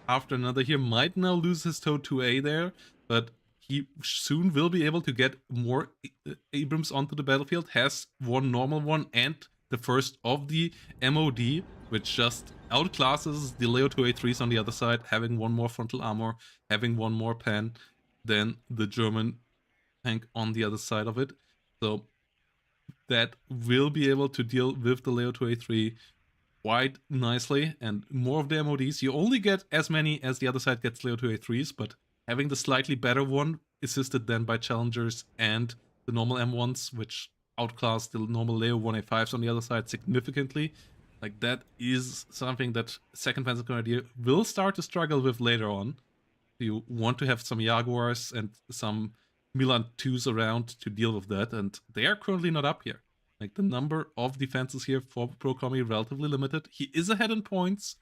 after another here. Might now lose his TOW 2A there, but he soon will be able to get more Abrams onto the battlefield. Has one normal one and the first of the MOD, which just outclasses the Leo 2A3s on the other side, having one more frontal armor, having one more pen than the German tank on the other side of it. So that will be able to deal with the Leo 2A3 quite nicely, and more of the MODs. You only get as many as the other side gets Leo 2A3s, but having the slightly better one, assisted then by Challengers and the normal M1s, which outclass the normal Leo 1A5s on the other side significantly. Like, that is something that 2nd Panzer Grenadier will start to struggle with later on. You want to have some Jaguars and some Milan 2s around to deal with that, and they are currently not up here. Like, the number of defenses here for Kommy relatively limited. He is ahead in points,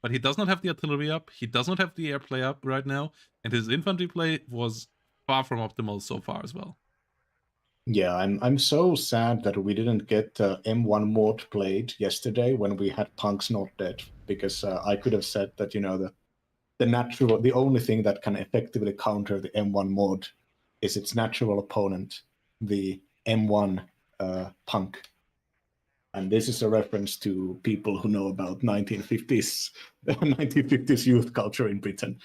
but he does not have the artillery up, he does not have the airplay up right now, and his infantry play was far from optimal so far as well. Yeah, I'm so sad that we didn't get M1 mod played yesterday when we had Punks Not Dead, because I could have said that, you know, the only thing that can effectively counter the M1 mod is its natural opponent, the M1 Punk. And this is a reference to people who know about 1950s youth culture in Britain.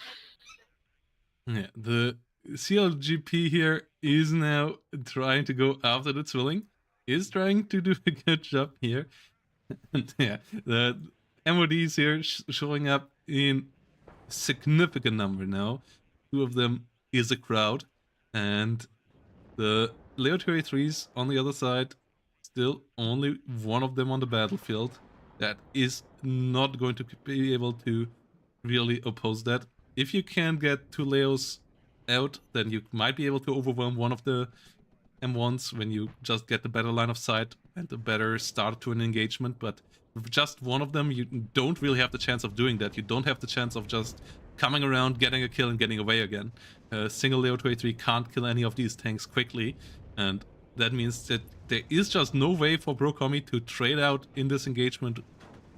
Yeah, the CLGP here is now trying to go after the Zwilling. is trying to do a good job here. And yeah, the MODs here showing up in significant number now. 2 of them is a crowd, and the Leo 2A3s on the other side, still only one of them on the battlefield. That is not going to be able to really oppose that. If you can get 2 Leos out, then you might be able to overwhelm one of the M1s when you just get the better line of sight and a better start to an engagement, but with just one of them, you don't really have the chance of doing that. You don't have the chance of just coming around, getting a kill, and getting away again. A single Leo 2A3 can't kill any of these tanks quickly, and that means that there is just no way for Kommy to trade out in this engagement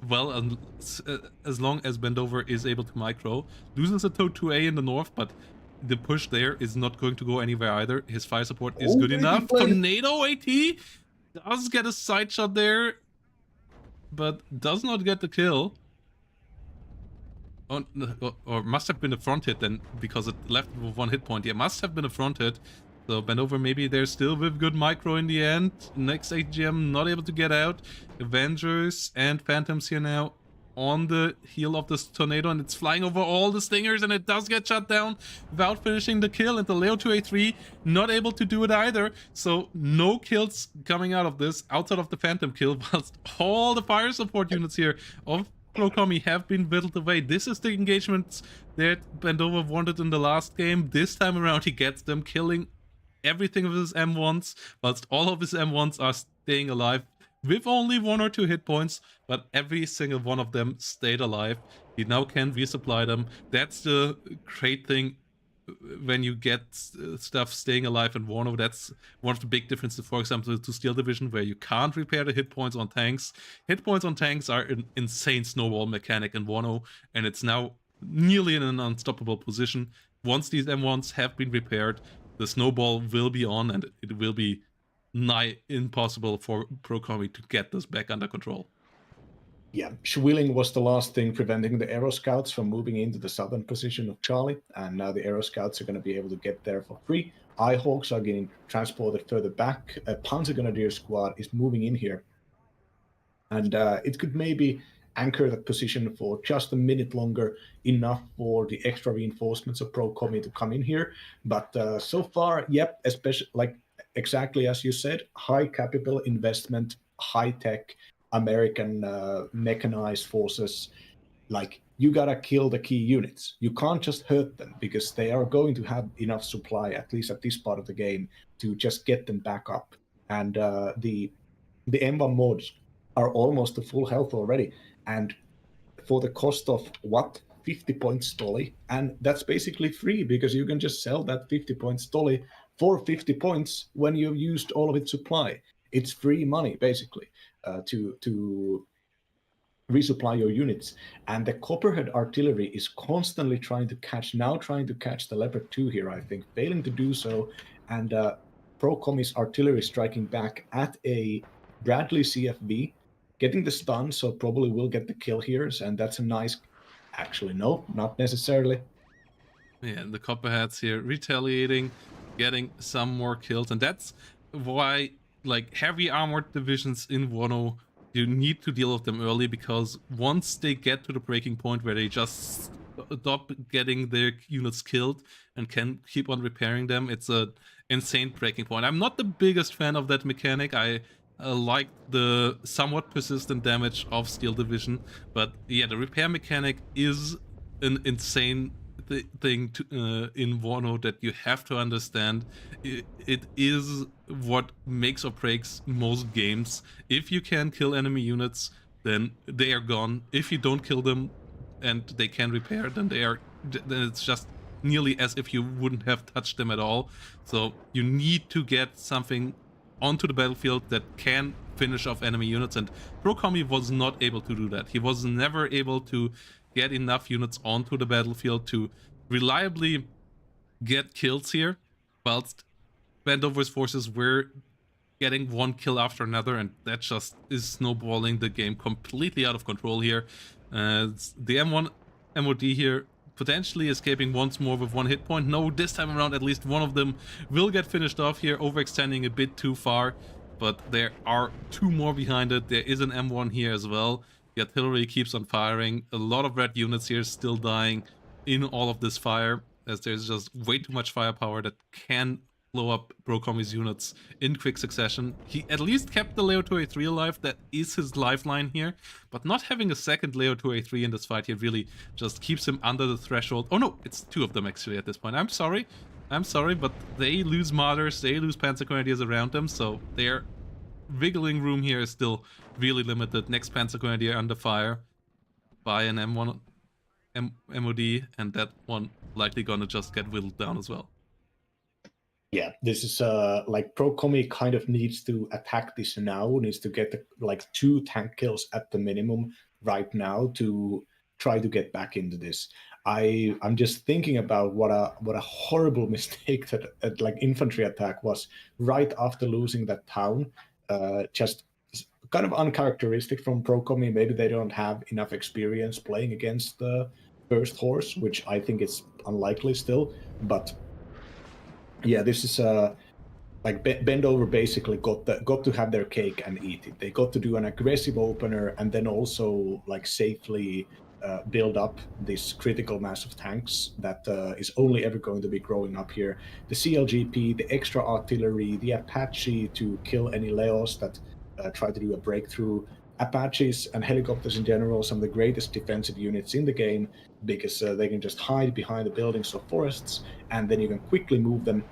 well, as long as Bendover is able to micro. Loses a 2A in the north, but the push there is not going to go anywhere either. His fire support is good enough. Tornado AT does get a side shot there, but does not get the kill. Or must have been a front hit then, because it left with 1 hit point. Yeah, must have been a front hit. So Bendover maybe they're still with good micro in the end. Next AGM not able to get out. Avengers and Phantoms here now on the heel of this tornado, and it's flying over all the stingers, and it does get shut down without finishing the kill, and the Leo 2A3 not able to do it either. So no kills coming out of this outside of the Phantom kill, whilst all the fire support units here of Kommy have been whittled away. This is the engagement that Bendover wanted in the last game. This time around he gets them, killing everything with his M1s, whilst all of his M1s are staying alive with only 1 or 2 hit points, but every single one of them stayed alive. He now can resupply them. That's the great thing when you get stuff staying alive in WARNO. That's one of the big differences, for example, to Steel Division, where you can't repair the hit points on tanks. Hit points on tanks are an insane snowball mechanic in WARNO, and it's now nearly in an unstoppable position. Once these M1s have been repaired, the snowball will be on, and it will be nigh impossible for Kommy to get this back under control. Yeah, Schwilling was the last thing preventing the Aero Scouts from moving into the southern position of Charlie, and now the Aero Scouts are going to be able to get there for free. Eyehawks are getting transported further back. A Panzer Grenadier squad is moving in here, and it could maybe anchor that position for just a minute longer, enough for the extra reinforcements of Kommy to come in here. But so far, yep, especially like exactly as you said, high capital investment, high tech, American mechanized forces. Like, you gotta kill the key units. You can't just hurt them, because they are going to have enough supply, at least at this part of the game, to just get them back up. And the M1 mods are almost to full health already, and for the cost of what, 50 points Stolly, and that's basically free, because you can just sell that 50 points Stolly for 50 points when you've used all of its supply. It's free money basically to resupply your units. And the Copperhead artillery is constantly trying to catch the Leopard 2 here, I think, failing to do so. And Kommy's artillery striking back at a Bradley CFV, getting the stun, so probably will get the kill here, and that's a nice... Actually, no, not necessarily. Yeah, the Copperheads here retaliating, getting some more kills, and that's why, like, heavy armored divisions in WARNO, you need to deal with them early, because once they get to the breaking point where they just stop getting their units killed and can keep on repairing them, it's an insane breaking point. I'm not the biggest fan of that mechanic. I like the somewhat persistent damage of Steel Division, but yeah, the repair mechanic is an insane thing to, in WARNO that you have to understand. It is what makes or breaks most games. If you can kill enemy units, then they are gone. If you don't kill them and they can repair, then it's just nearly as if you wouldn't have touched them at all. So you need to get something onto the battlefield that can finish off enemy units, and Kommy was not able to do that. He was never able to get enough units onto the battlefield to reliably get kills here, whilst Bendover's forces were getting one kill after another, and that just is snowballing the game completely out of control here. The M1 MOD here potentially escaping once more with 1 hit point. No, this time around at least one of them will get finished off here, overextending a bit too far. but there are 2 more behind it. There is an M1 here as well. The artillery keeps on firing. A lot of red units here still dying in all of this fire, as there's just way too much firepower that can blow up Kommy's units in quick succession. He at least kept the Leo 2A3 alive. That is his lifeline here. But not having a second Leo 2A3 in this fight here really just keeps him under the threshold. Oh no, it's 2 of them actually at this point. I'm sorry, but they lose Martyrs, they lose Panzer Grenadiers around them, so their wiggling room here is still really limited. Next Panzer Grenadier under fire by an M1 MOD, and that one likely gonna just get whittled down as well. Yeah, this is like Kommy kind of needs to attack this now, needs to get like 2 tank kills at the minimum right now to try to get back into this. I'm just thinking about what a horrible mistake that like infantry attack was right after losing that town. Just kind of uncharacteristic from Kommy. Maybe they don't have enough experience playing against the first horse, which I think is unlikely still, but yeah, this is like Bendover basically got to have their cake and eat it. They got to do an aggressive opener and then also like safely build up this critical mass of tanks that is only ever going to be growing up here. The CLGP, the extra artillery, the Apache to kill any Leos that try to do a breakthrough. Apaches and helicopters in general, some of the greatest defensive units in the game, because they can just hide behind the buildings or forests, and then you can quickly move them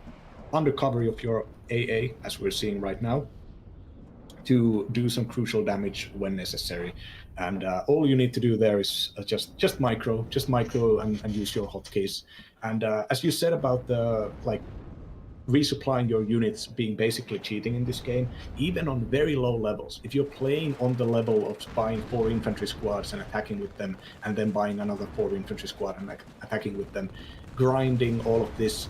under cover of your AA, as we're seeing right now, to do some crucial damage when necessary. And all you need to do there is just micro and use your hotkeys. And as you said about the like resupplying your units being basically cheating in this game, even on very low levels. If you're playing on the level of buying 4 infantry squads and attacking with them, and then buying another 4 infantry squad and attacking with them, grinding all of this,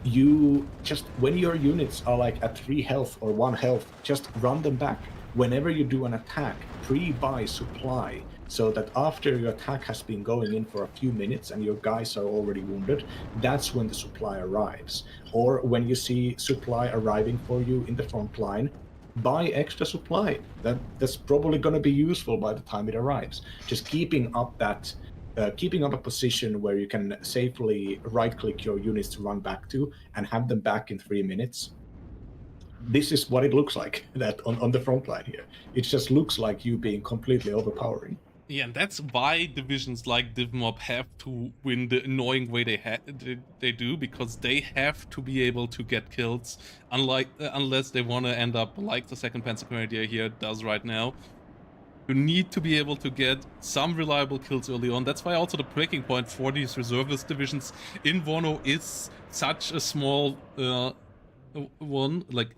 you just, when your units are like at 3 health or 1 health, just run them back. Whenever you do an attack, pre-buy supply, so that after your attack has been going in for a few minutes and your guys are already wounded, that's when the supply arrives. Or when you see supply arriving for you in the front line, buy extra supply. That's probably going to be useful by the time it arrives. Just keeping up a position where you can safely right-click your units to run back to and have them back in 3 minutes. This is what it looks like that on the front line here. It just looks like you being completely overpowering. Yeah, and that's why divisions like Div1 have to win the annoying way they do, because they have to be able to get kills, unless they want to end up like the 2nd Panzer Grenadier here does right now. You need to be able to get some reliable kills early on. That's why also the breaking point for these reservist divisions in WARNO is such a small one. Like,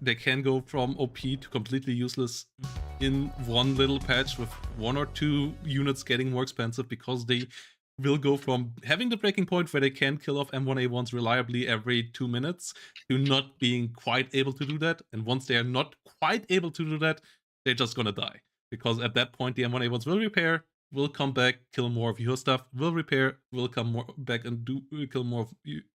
they can go from OP to completely useless in one little patch, with 1 or 2 units getting more expensive, because they will go from having the breaking point where they can kill off M1A1s reliably every 2 minutes to not being quite able to do that. And once they are not quite able to do that, they're just gonna die. Because at that point, the M1A1s will repair, will come back, kill more of your stuff, will repair, will come back and kill more of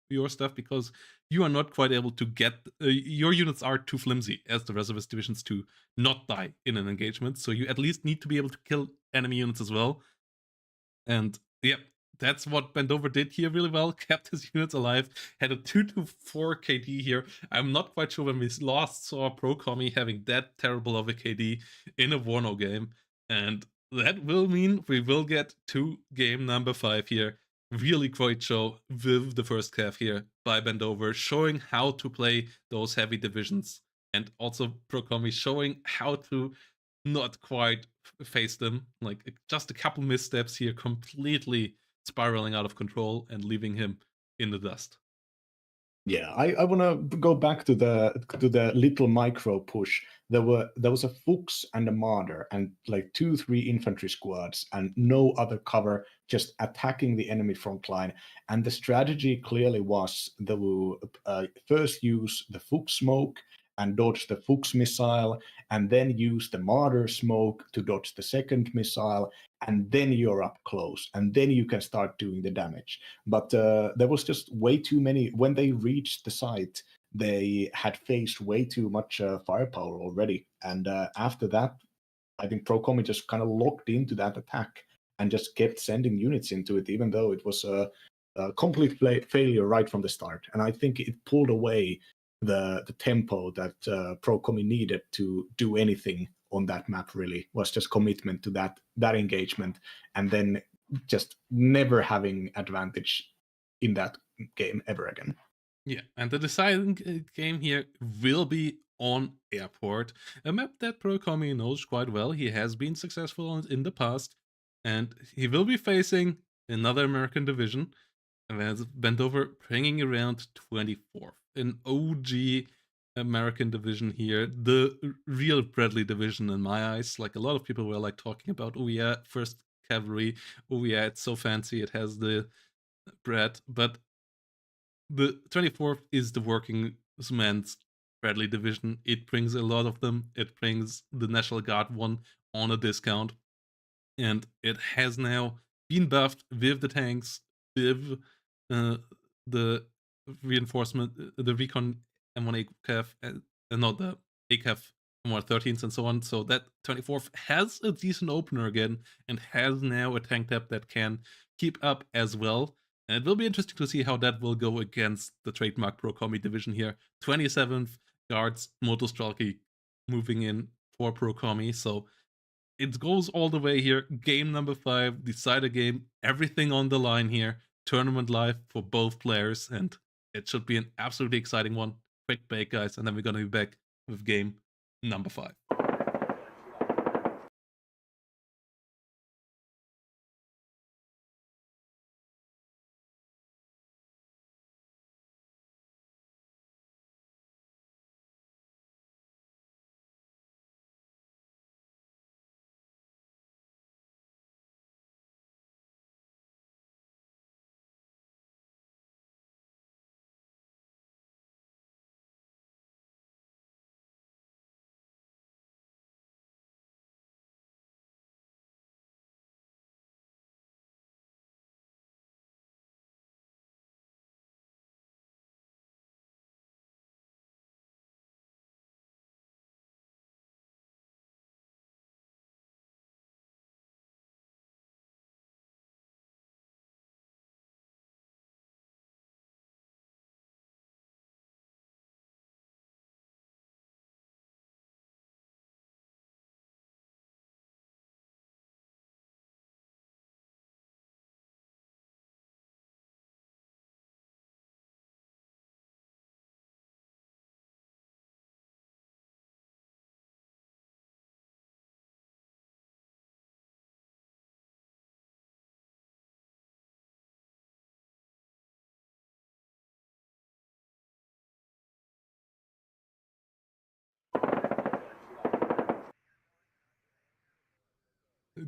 your stuff, because you are not quite able to get... your units are too flimsy as the reservist divisions to not die in an engagement, so you at least need to be able to kill enemy units as well. And yeah, that's what Bendover did here really well, kept his units alive, had a 2-4 KD here. I'm not quite sure when we last saw Kommy having that terrible of a KD in a WARNO game, and that will mean we will get to game number 5 here. Really great show with the first cav here by Bendover, showing how to play those heavy divisions, and also Kommy showing how to not quite face them. Like, just a couple missteps here, completely spiraling out of control and leaving him in the dust. Yeah, I want to go back to the little micro push. There was a Fuchs and a Marder and like 2-3 infantry squads and no other cover, just attacking the enemy front line. And the strategy clearly was the first use the Fuchs smoke and dodge the Fuchs missile, and then use the Marder smoke to dodge the second missile, and then you're up close, and then you can start doing the damage. But there was just way too many. When they reached the site, they had faced way too much firepower already. And after that, I think Pro Kommy just kind of locked into that attack and just kept sending units into it, even though it was a complete failure right from the start. And I think it pulled away the tempo that Pro Kommy needed to do anything on that map. Really was just commitment to that engagement, and then just never having advantage in that game ever again. Yeah, and the deciding game here will be on Airport, a map that Pro Kommy knows quite well. He has been successful on in the past, and he will be facing another American division, and has bent over bringing around 24th, an OG American division here, the real Bradley division in my eyes. Like a lot of people were like talking about, oh yeah, first cavalry, oh yeah, it's so fancy, it has the Brad, but the 24th is the working man's Bradley division. It brings a lot of them. It brings the National Guard one on a discount. And it has now been buffed with the tanks, with the reinforcement, the recon M1 ACAF, not the ACAF M1 13s and so on. So that 24th has a decent opener again and has now a tank depth that can keep up as well. And it will be interesting to see how that will go against the trademark Pro Kommy division here. 27th guards, Motostralki moving in for Pro Kommy. So it goes all the way here. Game number 5, decider game, everything on the line here. Tournament live for both players, and it should be an absolutely exciting one. Quick break, guys, and then we're gonna be back with game number 5.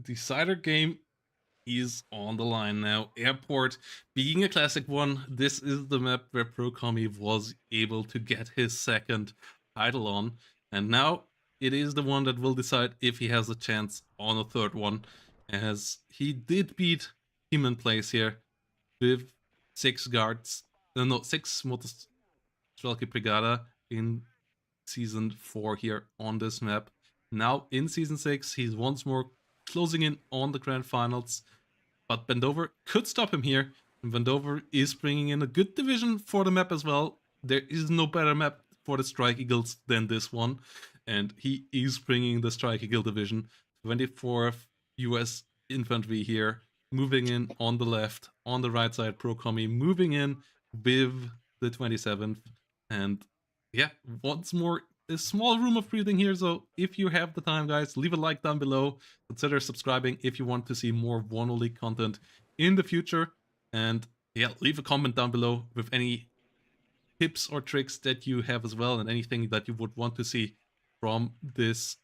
Decider game is on the line now. Airport being a classic one, this is the map where Pro Kommy was able to get his second title on, and now it is the one that will decide if he has a chance on a third one, as he did beat Human Place here with 6 guards, no, 6 Motostrelki Brigada in season 4 here on this map. Now in season 6, he's once more closing in on the grand finals, but Bendover could stop him here. And Bendover is bringing in a good division for the map as well. There is no better map for the Strike Eagles than this one, and he is bringing the Strike Eagle division. 24th US Infantry here, moving in on the left, on the right side, Pro Kommy moving in with the 27th, and yeah, once more, a small room of breathing here. So if you have the time, guys, leave a like down below. Consider subscribing if you want to see more WARNO League content in the future. And yeah, leave a comment down below with any tips or tricks that you have as well, and anything that you would want to see from this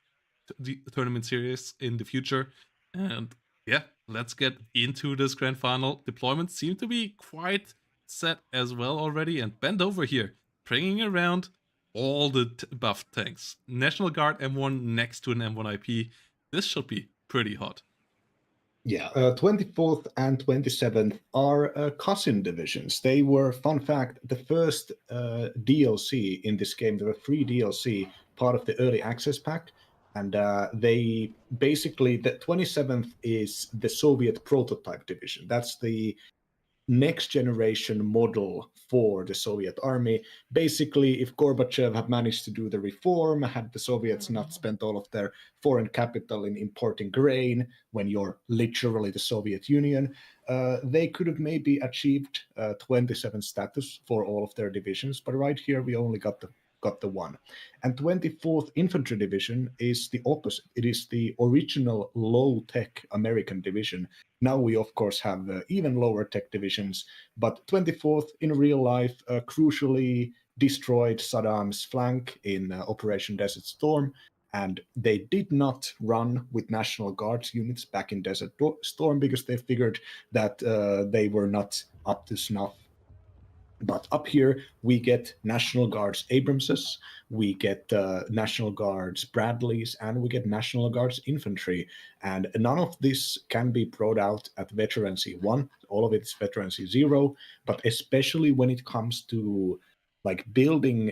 tournament series in the future. And yeah, let's get into this grand final. Deployments seem to be quite set as well already, and bend over here, bringing around all the buff tanks. National Guard M1 next to an M1 IP. This should be pretty hot. Yeah, 24th and 27th are cousin divisions. They were, fun fact, the first DLC in this game. They were free DLC, part of the early access pack. And they basically, the 27th is the Soviet prototype division. That's the next generation model for the Soviet army. Basically, if Gorbachev had managed to do the reform, had the Soviets not spent all of their foreign capital in importing grain, when you're literally the Soviet Union, they could have maybe achieved 27 status for all of their divisions. But right here, we only got the one. And 24th Infantry Division is the opposite. It is the original low-tech American division. Now we, of course, have even lower tech divisions, but 24th in real life crucially destroyed Saddam's flank in Operation Desert Storm, and they did not run with National Guards units back in Desert Storm because they figured that they were not up to snuff. But up here, we get National Guards Abramses, we get National Guards Bradleys, and we get National Guards Infantry. And none of this can be brought out at Veterancy 1. All of it is Veterancy 0. But especially when it comes to like building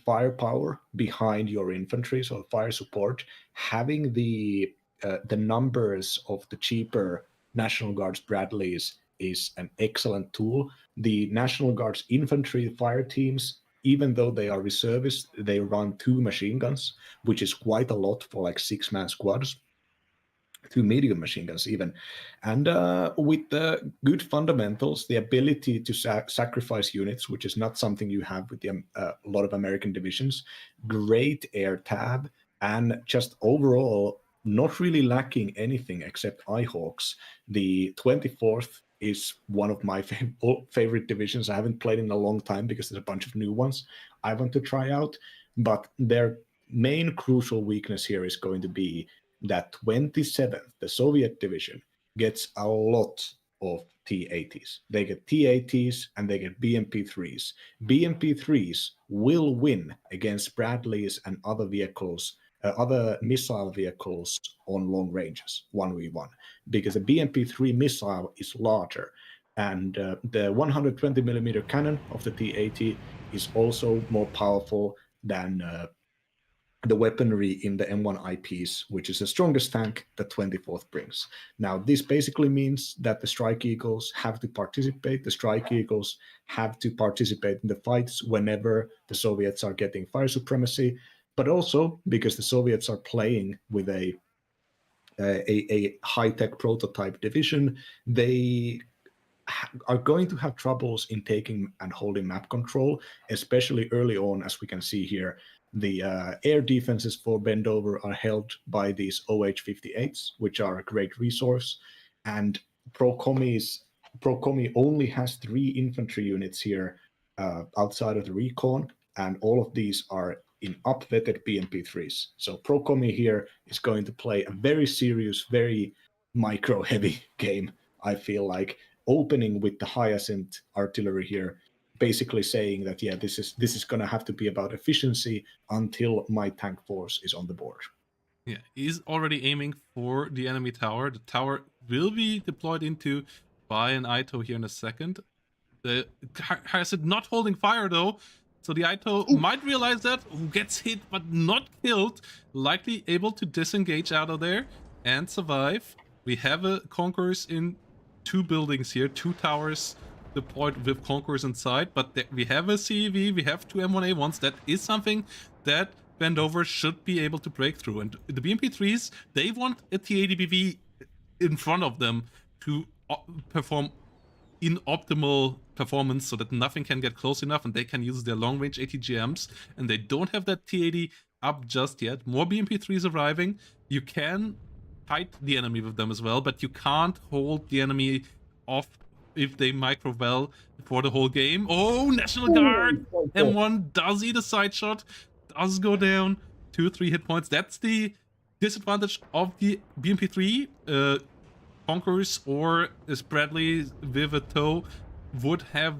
firepower behind your infantry, so fire support, having the numbers of the cheaper National Guards Bradleys is an excellent tool. The National Guard's infantry fire teams, even though they are reservists, they run 2 machine guns, which is quite a lot for like 6-man squads. 2 medium machine guns even. And with the good fundamentals, the ability to sacrifice units, which is not something you have with a lot of American divisions, great air tab, and just overall not really lacking anything except Eyehawks. The 24th is one of my favorite divisions. I haven't played in a long time because there's a bunch of new ones I want to try out, but their main crucial weakness here is going to be that 27th, the Soviet division, gets a lot of T-80s. They get T-80s and they get BMP-3s. BMP-3s will win against Bradleys and other vehicles, other missile vehicles on long ranges, 1v1, because the BMP-3 missile is larger. And the 120 millimeter cannon of the T-80 is also more powerful than the weaponry in the M1 IPs, which is the strongest tank that 24th brings. Now, this basically means that the Strike Eagles have to participate. The Strike Eagles have to participate in the fights whenever the Soviets are getting fire supremacy, but also because the Soviets are playing with a high-tech prototype division, they are going to have troubles in taking and holding map control, especially early on, as we can see here. The air defenses for Bendover are held by these OH-58s, which are a great resource. And Kommy only has 3 infantry units here outside of the recon, and all of these are in up-vetted BMP-3s. So Kommy here is going to play a very serious, very micro-heavy game, I feel like, opening with the Hyacinth artillery here, basically saying that, yeah, this is going to have to be about efficiency until my tank force is on the board. Yeah, he's already aiming for the enemy tower. The tower will be deployed into by an Ito here in a second. The Hyacinth not holding fire though, so the Ito might realize that, who gets hit but not killed, likely able to disengage out of there and survive. We have a Conquerors in 2 buildings here, 2 towers deployed with Conquerors inside, but we have a CEV, we have 2 M1A1s. That is something that Bendover should be able to break through. And the BMP-3s, they want a T-80BV in front of them to perform in optimal performance so that nothing can get close enough and they can use their long-range ATGMs, and they don't have that T-80 up just yet. More BMP-3s arriving. You can fight the enemy with them as well, but you can't hold the enemy off if they micro well for the whole game. Oh, National Guard! M1 does eat a side shot, does go down 2-3 hit points. That's the disadvantage of the BMP-3. Conquerors or Bradley with a tow would have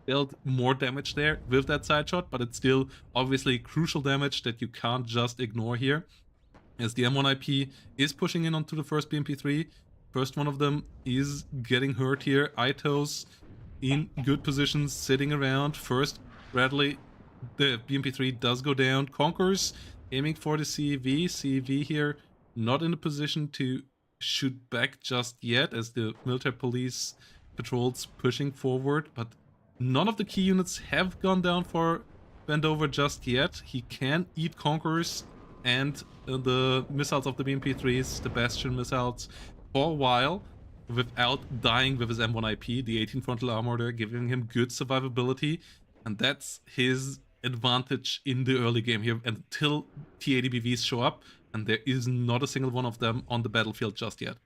dealt more damage there with that side shot, but it's still obviously crucial damage that you can't just ignore here. as the M1 IP is pushing in onto the first BMP3. First one of them is getting hurt here. Itos in good positions, sitting around. First, Bradley, the BMP3 does go down. Conquers aiming for the CEV. CEV here not in a position to shoot back just yet, as the military police patrols pushing forward, but none of the key units have gone down for Bendover just yet. He can eat Conquerors and the missiles of the BMP3s, the Bastion missiles, for a while without dying with his M1 IP, the 18 frontal armor there, giving him good survivability, and that's his advantage in the early game here until T-80BVs show up, and there is not a single one of them on the battlefield just yet.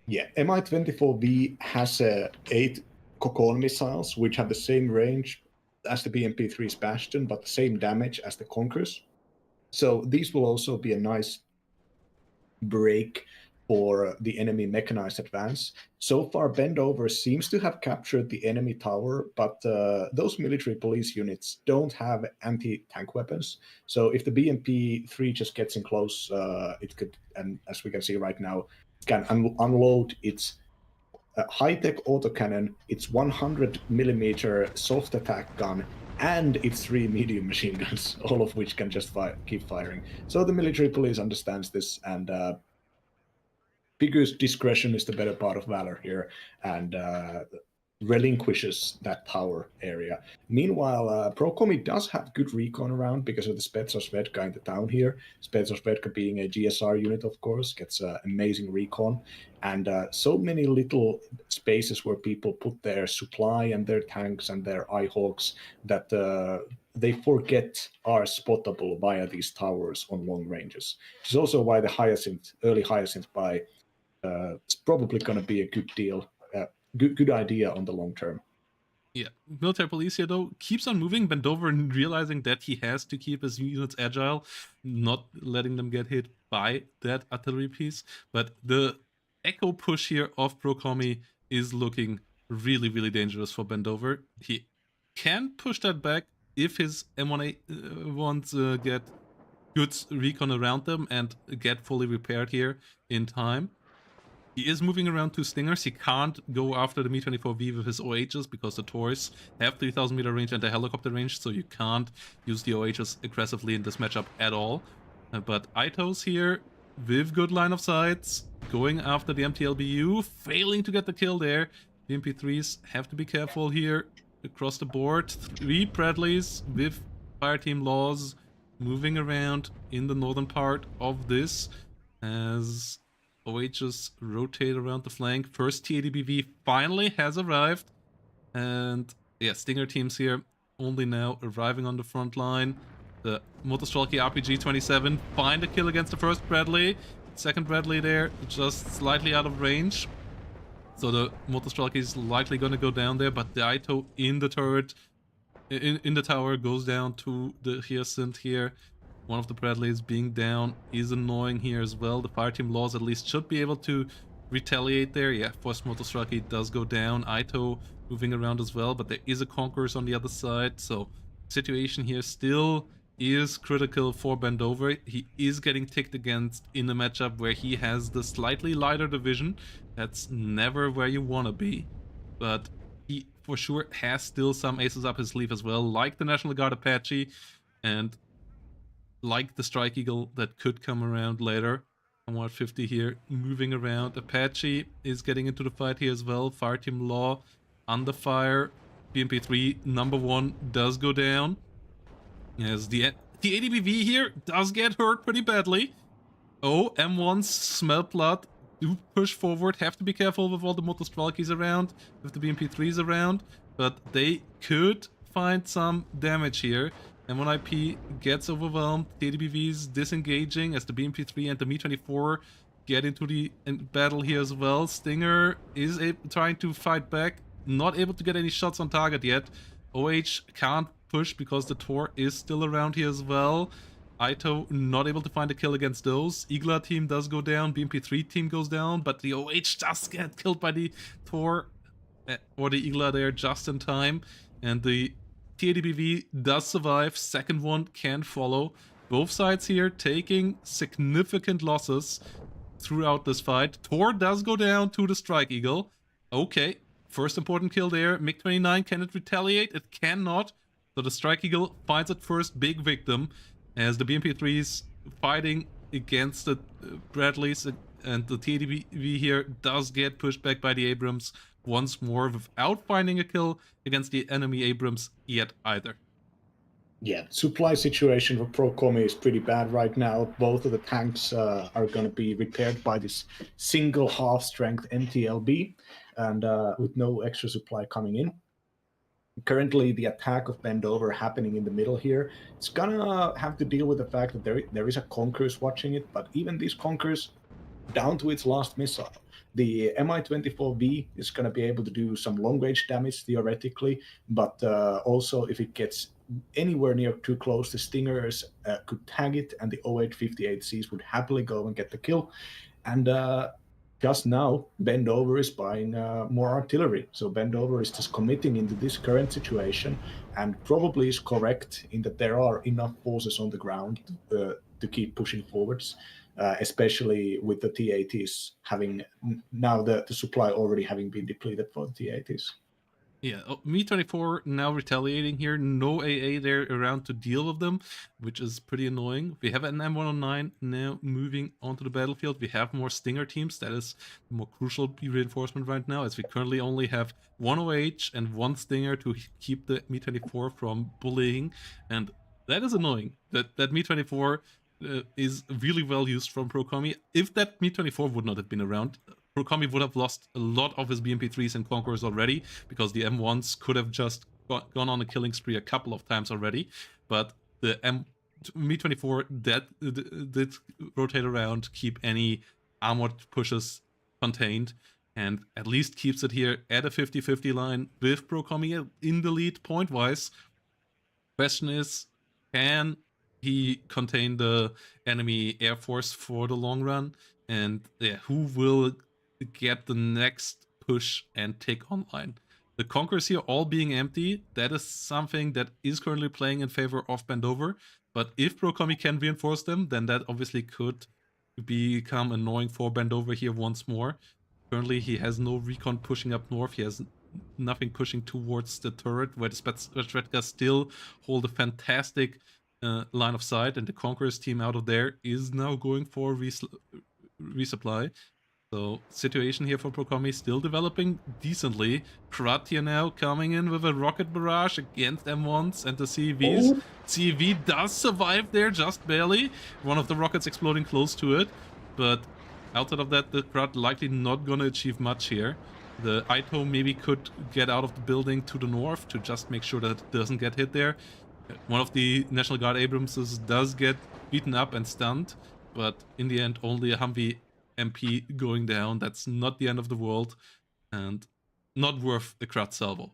Yeah, Mi-24V has 8 Kokon missiles, which have the same range as the BMP-3's Bastion, but the same damage as the Conquerors. So these will also be a nice break for the enemy mechanized advance. So far, Bendover seems to have captured the enemy tower, but those military police units don't have anti-tank weapons. So if the BMP-3 just gets in close, it could, and as we can see right now, can unload its high-tech autocannon, its 100mm soft attack gun, and its 3 medium machine guns, all of which can just keep firing. So the military police understands this and figures discretion is the better part of valor here, and relinquishes that tower area. Meanwhile, Kommy does have good recon around because of the Spetsnaz in the town here. Spetsnaz being a GSR unit, of course, gets amazing recon, and so many little spaces where people put their supply and their tanks and their Ihawks that they forget are spottable via these towers on long ranges. Which is also why the early Hyacinth buy it's probably going to be a good deal, good idea on the long term. Yeah, military police here though keeps on moving. Bendover realizing that he has to keep his units agile, not letting them get hit by that artillery piece. But the echo push here of Kommy is looking really, really dangerous for Bendover. He can push that back if his M1A1s get good recon around them and get fully repaired here in time. He is moving around 2 Stingers. He can't go after the Mi-24V with his OHs because the Taurs have 3,000 meter range and the helicopter range, so you can't use the OHs aggressively in this matchup at all. But Itos here, with good line of sights, going after the MTLBU, failing to get the kill there. The MP3s have to be careful here across the board. 3 Bradleys with Fireteam Laws moving around in the northern part of this as OHs rotate around the flank. First T-80BV finally has arrived. And yeah, Stinger teams here only now arriving on the front line. The Motostrelki RPG-27 find a kill against the first Bradley. Second Bradley there, just slightly out of range. So the Motostrelki is likely going to go down there, but the Ito in the turret, in the tower, goes down to the Hyacinth here. One of the Bradleys being down is annoying here as well. The Fireteam Laws at least should be able to retaliate there. Yeah, first Motostrelki does go down. Ito moving around as well, but there is a Conquerors on the other side. So situation here still is critical for Bendover. He is getting ticked against in a matchup where he has the slightly lighter division. That's never where you want to be. But he for sure has still some aces up his sleeve as well, like the National Guard Apache and like the Strike Eagle that could come around later. 150 here, moving around. Apache is getting into the fight here as well. Fireteam Law under fire. BMP3 number 1 does go down. As the 80BV here does get hurt pretty badly. Oh, M1s smell blood. Do push forward. Have to be careful with all the Motostrelkis around, with the BMP3s around. But they could find some damage here. M1 IP gets overwhelmed, the ADBVs disengaging as the BMP3 and the Mi-24 get into the battle here as well. Stinger is trying to fight back, not able to get any shots on target yet. OH can't push because the Tor is still around here as well. Ito not able to find a kill against those. Igla team does go down, BMP3 team goes down, but the OH just get killed by the Tor or the Igla there just in time. And the T-80BV does survive, second one can follow, Both sides here taking significant losses throughout this fight. Tor does go down to the Strike Eagle. Okay, first important kill there. MiG-29, can it retaliate? It cannot. So the Strike Eagle finds its first big victim as the BMP-3s fighting against the Bradleys, and the TDV here does get pushed back by the Abrams once more without finding a kill against the enemy Abrams yet either. Yeah, supply situation for Pro Kommy is pretty bad right now. Both of the tanks are going to be repaired by this single half-strength MTLB, and with no extra supply coming in. Currently, the attack of Bendover happening in the middle here, it's gonna have to deal with the fact that there is a Conquerors watching it, but even these Conquerors, down to its last missile. The Mi-24V is going to be able to do some long-range damage theoretically, but also if it gets anywhere near too close, the Stingers could tag it, and the OH-58Cs would happily go and get the kill. And just now, Bendover is buying more artillery. So Bendover is just committing into this current situation, and probably is correct in that there are enough forces on the ground to keep pushing forwards. Especially with the T-80s having now the supply already having been depleted for the T-80s. Yeah, Mi-24 now retaliating here. No AA there around to deal with them, which is pretty annoying. We have an M109 now moving onto the battlefield. We have more Stinger teams. That is the more crucial reinforcement right now, as we currently only have one OH and one Stinger to keep the Mi-24 from bullying. And that is annoying. That Mi-24 is really well used from Pro Kommy. If that Mi-24 would not have been around, Pro Kommy would have lost a lot of his BMP-3s and Conquerors already, because the M1s could have just gone on a killing spree a couple of times already. But the Mi-24 did rotate around, keep any armored pushes contained, and at least keeps it here at a 50-50 line with Pro Kommy in the lead point-wise. Question is, can he contain the enemy air force for the long run? And yeah, who will get the next push and take online? The Conquerors here all being empty, that is something that is currently playing in favor of Bendover. But if Pro Kommy can reinforce them, then that obviously could become annoying for Bendover here once more. Currently, he has no recon pushing up north. He has nothing pushing towards the turret, where the Svetka still hold a fantastic line of sight, and the Conquerors team out of there is now going for resupply. So situation here for Pro Kommy still developing decently. Krat here now coming in with a rocket barrage against M1s and the CVs. CV does survive there, just barely. One of the rockets exploding close to it, but outside of that, the Krat likely not gonna achieve much here. The Ito maybe could get out of the building to the north to just make sure that it doesn't get hit there. One of the National Guard Abramses does get beaten up and stunned, but in the end only a Humvee MP going down. That's not the end of the world, and not worth a Krat salvo.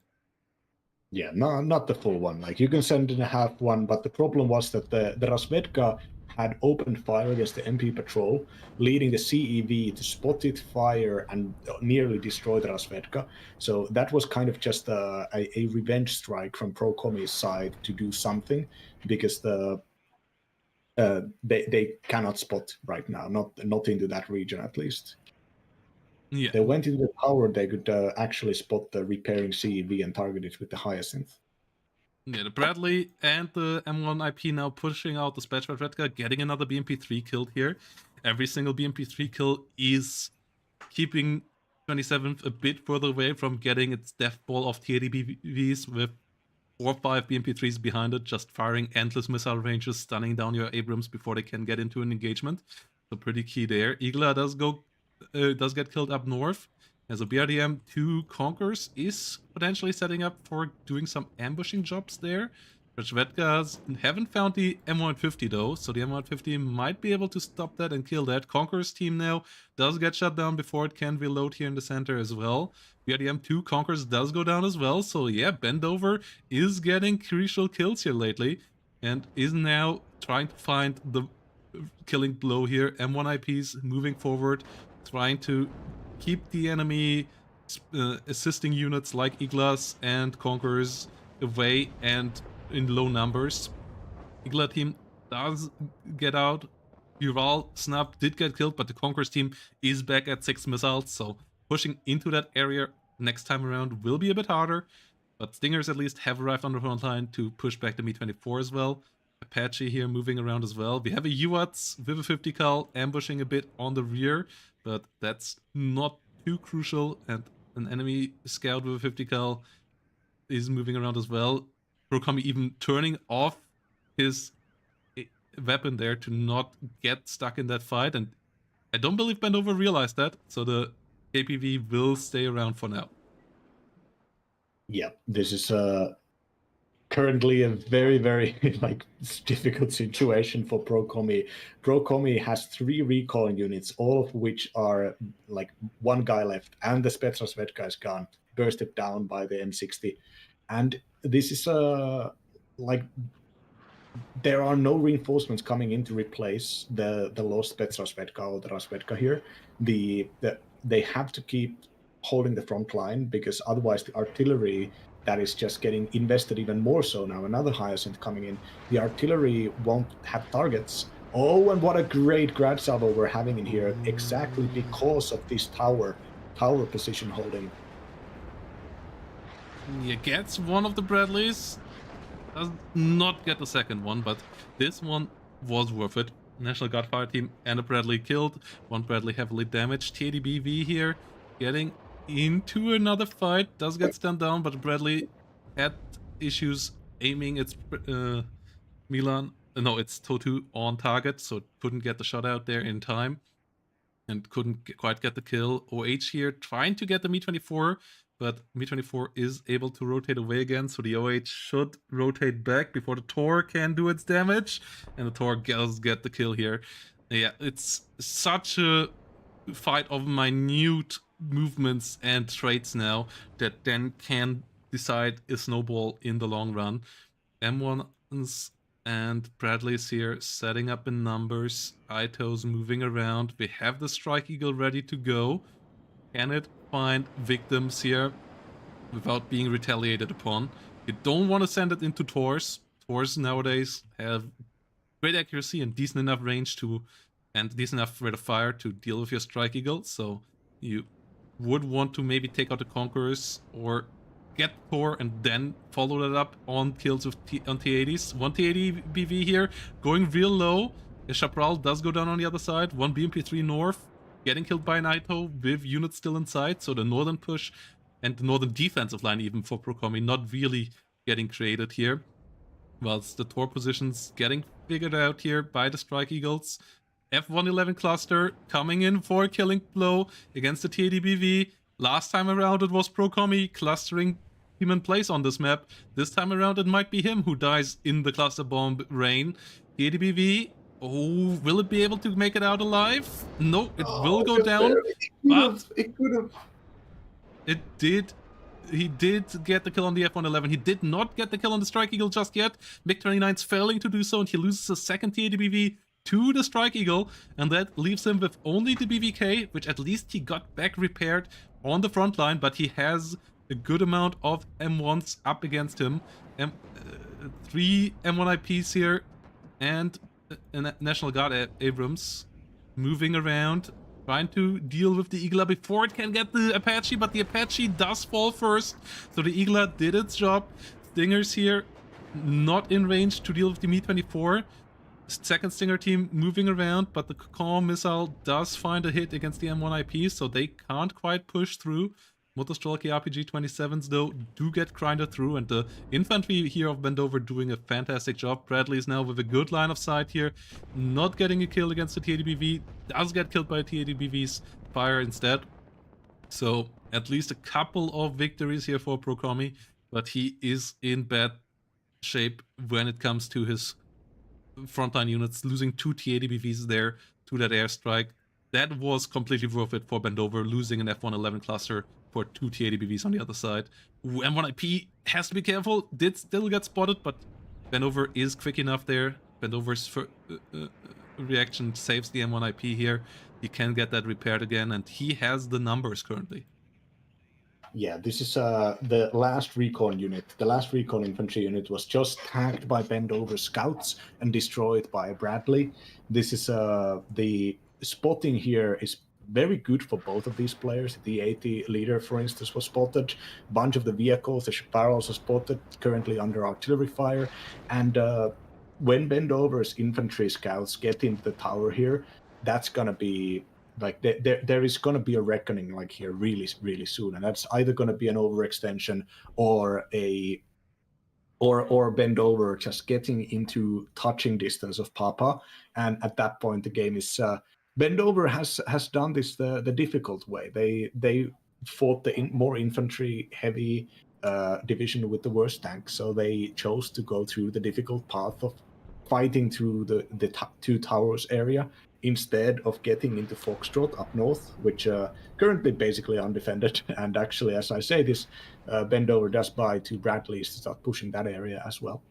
Yeah, no, not the full one. Like, you can send in a half one, but the problem was that the Razvedka had opened fire against the MP patrol, leading the CEV to spot it, fire, and nearly destroy the Razvedka. So that was kind of just a revenge strike from Pro Kommy's side to do something, because they cannot spot right now, not into that region at least. Yeah. They went into the tower, they could actually spot the repairing CEV and target it with the Hyacinth. Yeah, the Bradley and the M1 IP now pushing out the Spatch Redka, getting another BMP-3 killed here. Every single BMP-3 kill is keeping 27th a bit further away from getting its death ball of TADBVs with 4 or 5 BMP-3s behind it, just firing endless missile ranges, stunning down your Abrams before they can get into an engagement. So pretty key there. Igla does get killed up north. As a BRDM 2 Conquers is potentially setting up for doing some ambushing jobs there. Rajvetkas haven't found the M150 though, so the M150 might be able to stop that and kill that. Conquerors team now does get shut down before it can reload here in the center as well. BRDM 2 Conquers does go down as well, so yeah, Bendover is getting crucial kills here lately, and is now trying to find the killing blow here. M1 IPs moving forward, trying to keep the enemy assisting units like Iglas and Conquerors away and in low numbers. Igla team does get out. Ural Snap did get killed, but the Conqueror's team is back at 6 missiles, so pushing into that area next time around will be a bit harder. But Stingers at least have arrived on the front line to push back the Mi-24 as well. Apache here moving around as well. We have a UATS with a 50 cal ambushing a bit on the rear, but that's not too crucial, and an enemy scout with a 50 cal is moving around as well. Kommy even turning off his weapon there to not get stuck in that fight, and I don't believe Bendover realized that, so the KPV will stay around for now. Yeah, this is currently a very, very like difficult situation for Kommy. Kommy has 3 recalling units, all of which are like 1 guy left, and the Spetsnaz Svedka is gone, bursted down by the M60. And this is like there are no reinforcements coming in to replace the lost Spetsnaz Svedka or the Rasvedka here. They have to keep holding the front line, because otherwise the artillery that is just getting invested even more so now. Another Hyacinth coming in. The artillery won't have targets. Oh, and what a great grad salvo we're having in here, exactly because of this tower position holding. He gets one of the Bradleys. Does not get the second one, but this one was worth it. National Guard fire team and a Bradley killed. 1 Bradley heavily damaged. TADBV here getting into another fight. Does get stunned down, but Bradley had issues aiming its Milan. No, it's Totu on target, so it couldn't get the shot out there in time and couldn't quite get the kill. OH here trying to get the Mi-24, but Mi-24 is able to rotate away again, so the OH should rotate back before the Tor can do its damage, and the Tor does get the kill here. Yeah, it's such a fight of minute movements and traits now that then can decide a snowball in the long run. M1s and Bradley's here setting up in numbers. Ito's moving around. We have the Strike Eagle ready to go. Can it find victims here without being retaliated upon? You don't want to send it into Tors. Tors nowadays have great accuracy and decent enough range to, and decent enough rate of fire to deal with your Strike Eagle. So you would want to maybe take out the Conquerors or get Tor and then follow that up on kills with on T80s. 1 T80 BV here, going real low. The Chaparral does go down on the other side. 1 BMP3 north, getting killed by an Ito with units still inside. So the northern push and the northern defensive line even for Kommy not really getting created here. Whilst the Tor positions getting figured out here by the Strike Eagles. F111 cluster coming in for a killing blow against the TADBV. Last time around it was Kommy clustering him in place on this map. This time around it might be him who dies in the cluster bomb rain. TADBV, oh, will it be able to make it out alive? No, it will go down. It could have. It did. He did get the kill on the F111. He did not get the kill on the Strike Eagle just yet. MiG-29's failing to do so, and he loses a second TADBV to the Strike Eagle, and that leaves him with only the BVK, which at least he got back repaired on the front line, but he has a good amount of M1s up against him. 3 M1 IPs here, and a National Guard Abrams moving around, trying to deal with the Eagla before it can get the Apache, but the Apache does fall first, so the Eagla did its job. Stingers here, not in range to deal with the Mi-24. Second Stinger team moving around, but the Kokon missile does find a hit against the M1 IP, so they can't quite push through. Motostrelki RPG-27s, though, do get grinded through, and the infantry here of Bendover doing a fantastic job. Bradley's now with a good line of sight here, not getting a kill against the TADBV, does get killed by TADBV's fire instead. So at least a couple of victories here for Kommy, but he is in bad shape when it comes to his frontline units, losing 2 TADBVs there to that airstrike. That was completely worth it for Bendover, losing an F111 cluster for 2 TADBVs on the other side. M1 IP has to be careful, did still get spotted, but Bendover is quick enough there. Bendover's reaction saves the M1 IP here. He can get that repaired again, and he has the numbers currently. Yeah, this is the last recon unit. The last recon infantry unit was just tagged by Bendover scouts and destroyed by Bradley. This is the spotting here is very good for both of these players. The 80 leader, for instance, was spotted. A bunch of the vehicles, the barrels are spotted, currently under artillery fire. And when Bendover's infantry scouts get into the tower here, that's gonna be like there is going to be a reckoning like here really soon, and that's either going to be an overextension or or bend over just getting into touching distance of Papa, and at that point the game is bend over has done this the difficult way. They fought the more infantry heavy division with the worst tanks, so they chose to go through the difficult path of fighting through the two towers area instead of getting into Foxtrot up north, which currently basically undefended. And actually, as I say this, Bendover does buy two Bradleys to start pushing that area as well.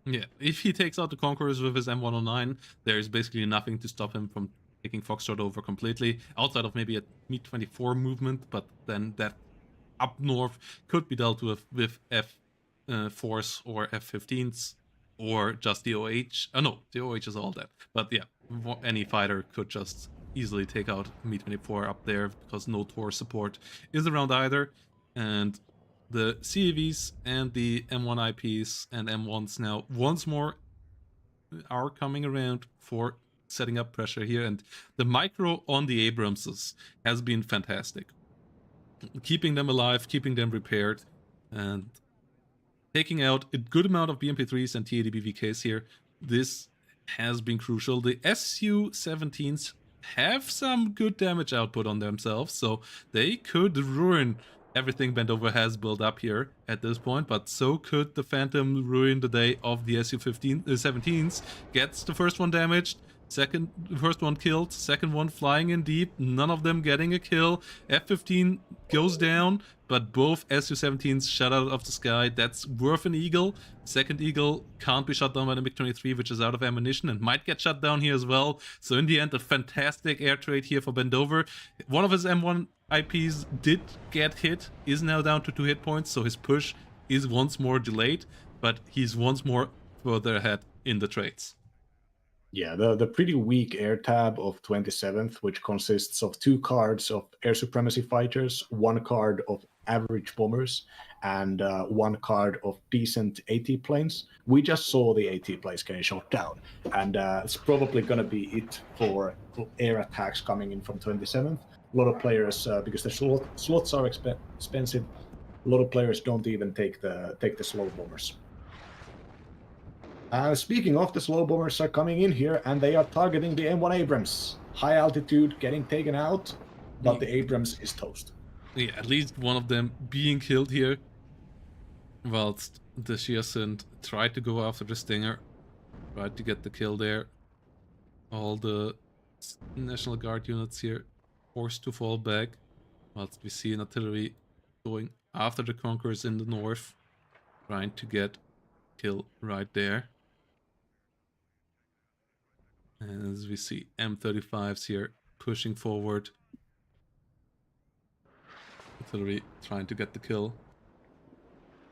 Yeah, if he takes out the Conquerors with his M109, there is basically nothing to stop him from taking Foxtrot over completely, outside of maybe a Mi-24 movement, but then that up north could be dealt with F4s or F-15s, or just the OH. Oh no, the OH is all that. But yeah, any fighter could just easily take out Mi-24 up there, because no Tor support is around either. And the CAVs and the M1 IPs and M1s now once more are coming around for setting up pressure here, and the micro on the Abramses has been fantastic. Keeping them alive, keeping them repaired, and taking out a good amount of BMP3s and TADBVKs here. This has been crucial. The Su-17s have some good damage output on themselves, so they could ruin everything Bendover has built up here at this point, but so could the Phantom ruin the day of the Su-17s. Gets the first one damaged, first one killed, second one flying in deep, none of them getting a kill. F-15 goes down, but both Su-17s shot out of the sky. That's worth an Eagle. Second Eagle can't be shot down by the MiG-23, which is out of ammunition and might get shot down here as well. So in the end, a fantastic air trade here for Bendover. One of his M1 IPs did get hit, is now down to 2 hit points, so his push is once more delayed, but he's once more further ahead in the trades. Yeah, the pretty weak air tab of 27th, which consists of 2 cards of air supremacy fighters, 1 card of average bombers, and 1 card of decent AT planes. We just saw the AT planes getting shot down, and it's probably going to be it for air attacks coming in from 27th. A lot of players, because the slots are expensive, a lot of players don't even take the slow bombers. Speaking of, the slow bombers are coming in here, and they are targeting the M1 Abrams. High altitude, getting taken out, but the Abrams is toast. Yeah, at least one of them being killed here, whilst the Shiasint tried to go after the Stinger, tried to get the kill there. All the National Guard units here forced to fall back, whilst we see an artillery going after the Conquerors in the north, trying to get kill right there. As we see M35s here pushing forward. Artillery trying to get the kill.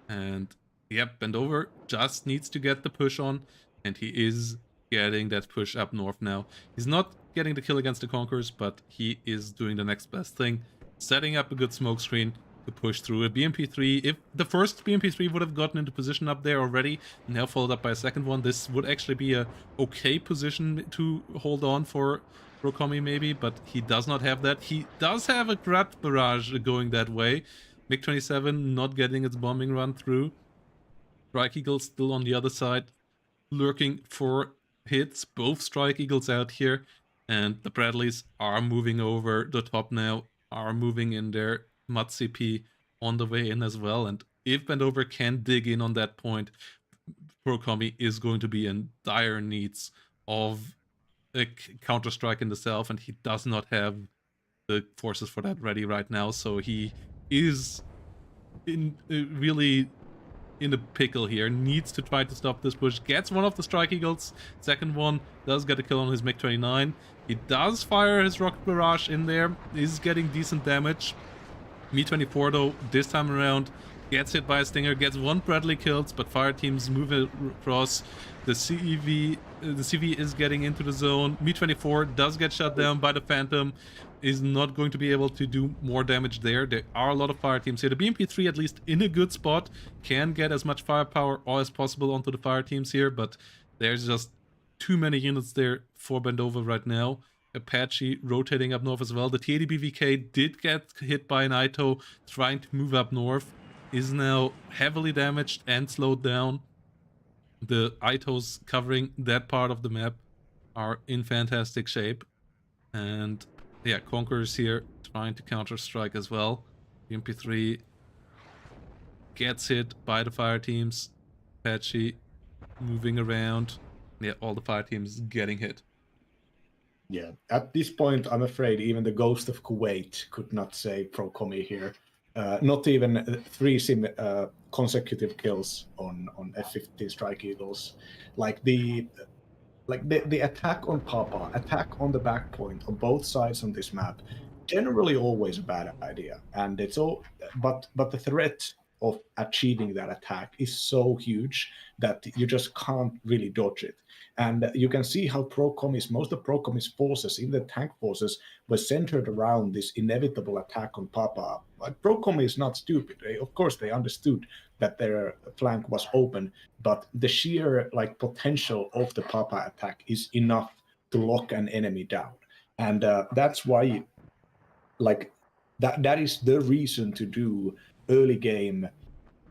And yep, Bendover just needs to get the push on, and he is getting that push up north now. He's not getting the kill against the Conquerors, but he is doing the next best thing, setting up a good smoke screen to push through a BMP3. If the first BMP3 would have gotten into position up there already, now followed up by a second one, this would actually be a okay position to hold on for Kommy maybe, but he does not have that. He does have a Grat barrage going that way. MiG-27 not getting its bombing run through. Strike Eagle still on the other side, lurking for hits. Both Strike Eagles out here, and the Bradleys are moving over the top now, are moving in there. Mud CP on the way in as well, and if Bendover can dig in on that point, Kommy is going to be in dire needs of a counter-strike in the south, and he does not have the forces for that ready right now, so he is really in a pickle here. Needs to try to stop this push. Gets one of the Strike Eagles. Second one does get a kill on his MiG-29. He does fire his rocket barrage in there. Is getting decent damage. Me-24 though, this time around, gets hit by a Stinger, gets 1 Bradley kills, but fire teams move across. The CV is getting into the zone. Me-24 does get shut down by the Phantom, is not going to be able to do more damage there. There are a lot of fire teams here. The BMP3 at least in a good spot, can get as much firepower as possible onto the fire teams here, but there's just too many units there for Bendover right now. Apache rotating up north as well. The TADBVK did get hit by an Ito trying to move up north, is now heavily damaged and slowed down. The Itos covering that part of the map are in fantastic shape. And yeah, Conqueror's here trying to counter-strike as well. The MP3 gets hit by the fire teams. Apache moving around. Yeah, all the fire teams getting hit. Yeah, at this point, I'm afraid even the Ghost of Kuwait could not save Pro Kommy here. Not even 3 consecutive kills on F-15 Strike Eagles. Like the attack on Papa, attack on the back point on both sides on this map, generally always a bad idea. And it's all, but the threat of achieving that attack is so huge that you just can't really dodge it. And you can see how most of Pro Kommy's forces, in the tank forces, were centered around this inevitable attack on Papa. Like, Pro Kommy is not stupid. Of course, they understood that their flank was open, but the sheer potential of the Papa attack is enough to lock an enemy down. And that's why that is the reason to do early game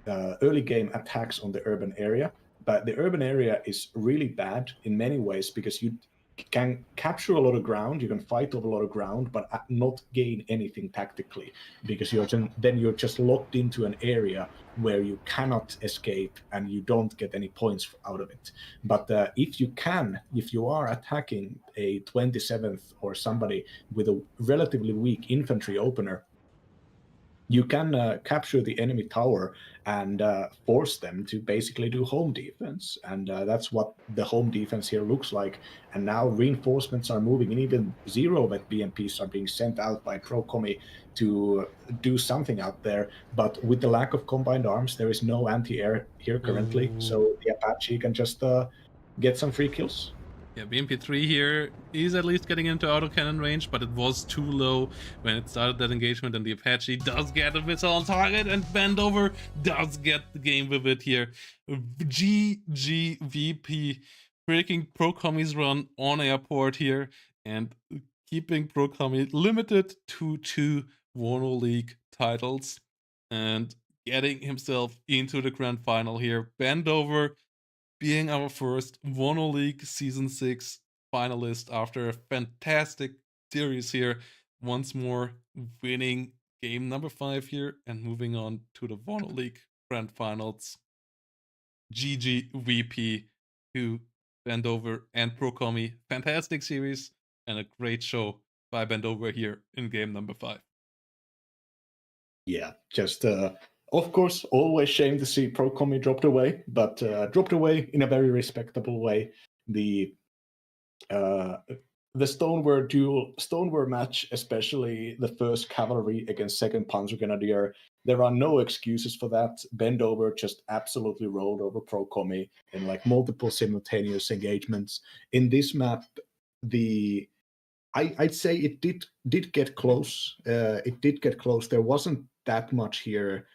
attacks on the urban area. But the urban area is really bad in many ways because you can capture a lot of ground, you can fight over a lot of ground, but not gain anything tactically because you're just locked into an area where you cannot escape and you don't get any points out of it. But if you are attacking a 27th or somebody with a relatively weak infantry opener, you can capture the enemy tower and force them to basically do home defense. And that's what the home defense here looks like. And now reinforcements are moving, and even zero-vet BMPs are being sent out by Pro Kommy to do something out there. But with the lack of combined arms, there is no anti-air here currently. So the Apache can just get some free kills. Yeah, BMP3 here is at least getting into autocannon range, but it was too low when it started that engagement, and the Apache does get a missile on target, and Bendover does get the game with it here. GGVP breaking Pro Kommy's run on airport here, and keeping Pro Kommy limited to 2 WARNO League titles, and getting himself into the grand final here. Bendover being our first WARNO League Season 6 finalist after a fantastic series here. Once more winning game number 5 here and moving on to the WARNO League Grand Finals. GGVP to Bendover and Pro Kommy. Fantastic series and a great show by Bendover here in game number 5. Yeah, just of course, always shame to see Pro Kommy dropped away, but dropped away in a very respectable way. The Stoneware match, especially the first cavalry against second Panzer Grenadier, there are no excuses for that. Bendover just absolutely rolled over Pro Kommy in multiple simultaneous engagements. In this map, I'd say it did get close. It did get close. There wasn't that much here,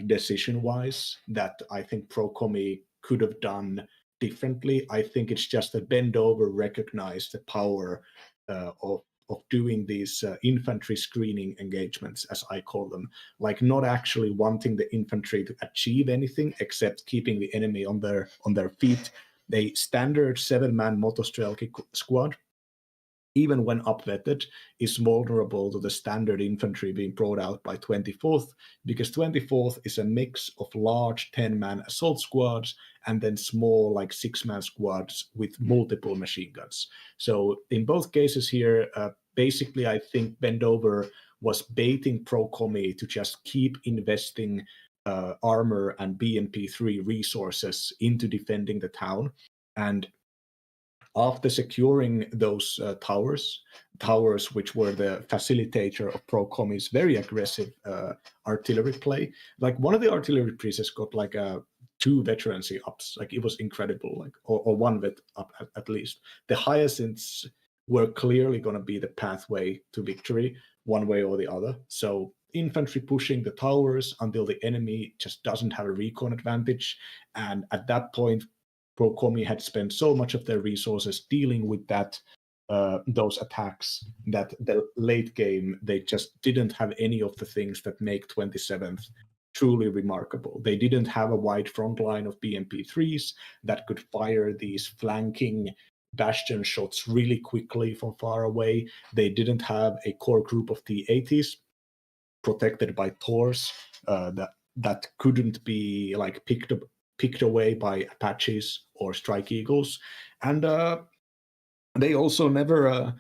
decision-wise, that I think Pro Kommy could have done differently. I think it's just that Bendover recognized the power of doing these infantry screening engagements, as I call them, not actually wanting the infantry to achieve anything except keeping the enemy on their feet. A standard 7-man Motostrelki squad, even when upvetted, is vulnerable to the standard infantry being brought out by 24th, because 24th is a mix of large 10-man assault squads and then small 6-man squads with multiple machine guns. So in both cases here, basically I think Bendover was baiting Pro Kommy to just keep investing armor and BMP3 resources into defending the town. And After securing those towers which were the facilitator of Pro Kommy's very aggressive artillery play, like one of the artillery pieces got like 2 veterancy ups, like it was incredible, like or 1 vet up at least. The hyacinths were clearly going to be the pathway to victory one way or the other. So infantry pushing the towers until the enemy just doesn't have a recon advantage, and at that point Pro Kommy had spent so much of their resources dealing with those attacks that the late game they just didn't have any of the things that make 27th truly remarkable. They didn't have a wide front line of BMP3s that could fire these flanking bastion shots really quickly from far away. They didn't have a core group of T-80s protected by Thors that couldn't be like picked away by Apaches or Strike Eagles, and they also never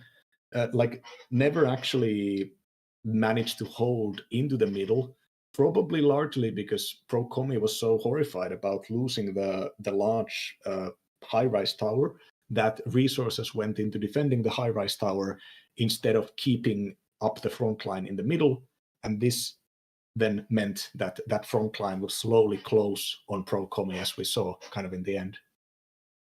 actually managed to hold into the middle. Probably largely because Pro Kommy was so horrified about losing the large high-rise tower that resources went into defending the high-rise tower instead of keeping up the front line in the middle, and this then meant that that front line will slowly close on Pro Kommy, as we saw kind of in the end.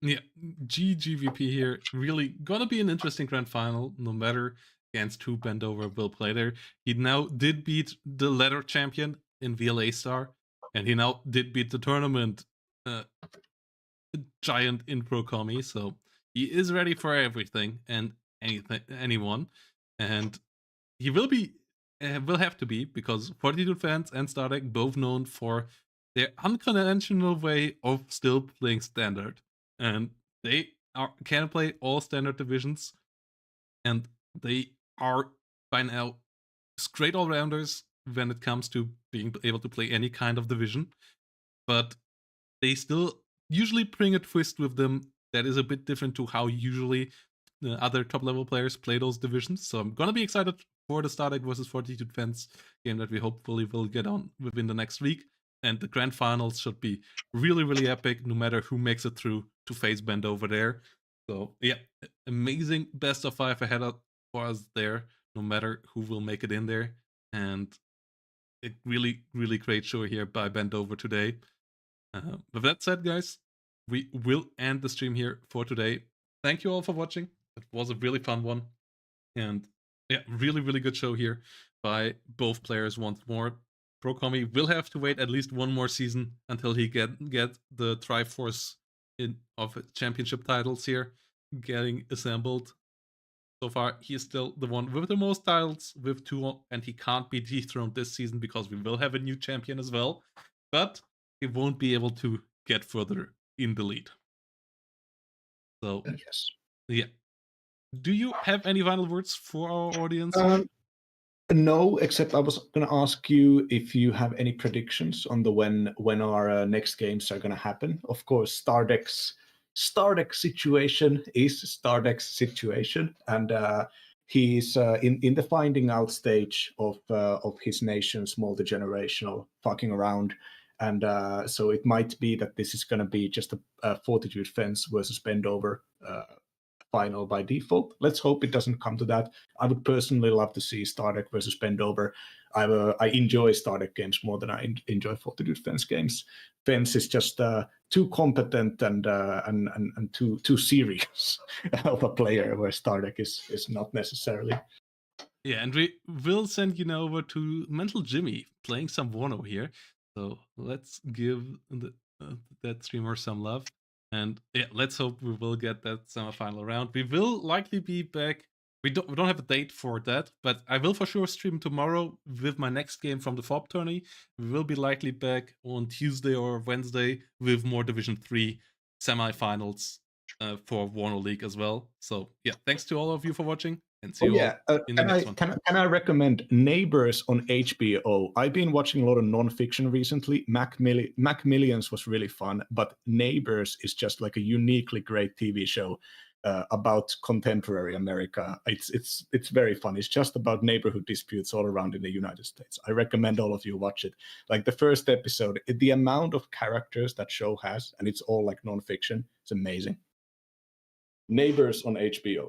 Yeah, GGVP here. Really gonna be an interesting grand final, no matter against who Bendover will play there. He now did beat the ladder champion in VLA Star, and he now did beat the tournament giant in Pro Kommy, so he is ready for everything and anyone, and he will have to be, because Fortitude fans and Stardeck both known for their unconventional way of still playing standard, and they can play all standard divisions, and they are by now great all-rounders when it comes to being able to play any kind of division, but they still usually bring a twist with them that is a bit different to how usually other top-level players play those divisions. So I'm gonna be excited for the Stardeck versus Fortitude fans game that we hopefully will get on within the next week. And the grand finals should be really, really epic, no matter who makes it through to face Bend over there. So yeah, amazing best of 5 ahead for us there, no matter who will make it in there. And a really, really great show here by Bendover today. With that said, guys, we will end the stream here for today. Thank you all for watching. It was a really fun one. And yeah, really, really good show here by both players once more. Pro Kommy will have to wait at least one more season until he get the Triforce of championship titles here getting assembled. So far, he is still the one with the most titles, with 2, and he can't be dethroned this season because we will have a new champion as well. But he won't be able to get further in the lead. So, yes. Yeah. Do you have any final words for our audience? No, except I was going to ask you if you have any predictions on the when our next games are going to happen. Of course, Stardeck's situation is Stardeck's situation, and he's in the finding out stage of his nation's multi-generational fucking around, and so it might be that this is going to be just a Fortitude Fence versus Bendover final by default. Let's hope it doesn't come to that. I would personally love to see Stardeck versus Bendover. I enjoy Stardeck games more than I enjoy Fortitude Fence games. Fence is just too competent and too serious of a player, where Stardeck is not necessarily. Yeah, and we will send you over to Mental Jimmy playing some WARNO here. So let's give that streamer some love. And yeah, let's hope we will get that semifinal round. We will likely be back. We don't have a date for that, but I will for sure stream tomorrow with my next game from the FOB tourney. We will be likely back on Tuesday or Wednesday with more Division 3 semifinals for WARNO League as well. So yeah, thanks to all of you for watching, and see you all in the next one. Can I recommend Neighbors on HBO? I've been watching a lot of non-fiction recently. Macmillions was really fun, but Neighbors is just like a uniquely great TV show about contemporary America. It's very fun. It's just about neighborhood disputes all around in the United States. I recommend all of you watch it. Like the first episode, the amount of characters that show has, and it's all like non-fiction, it's amazing. Neighbors on HBO.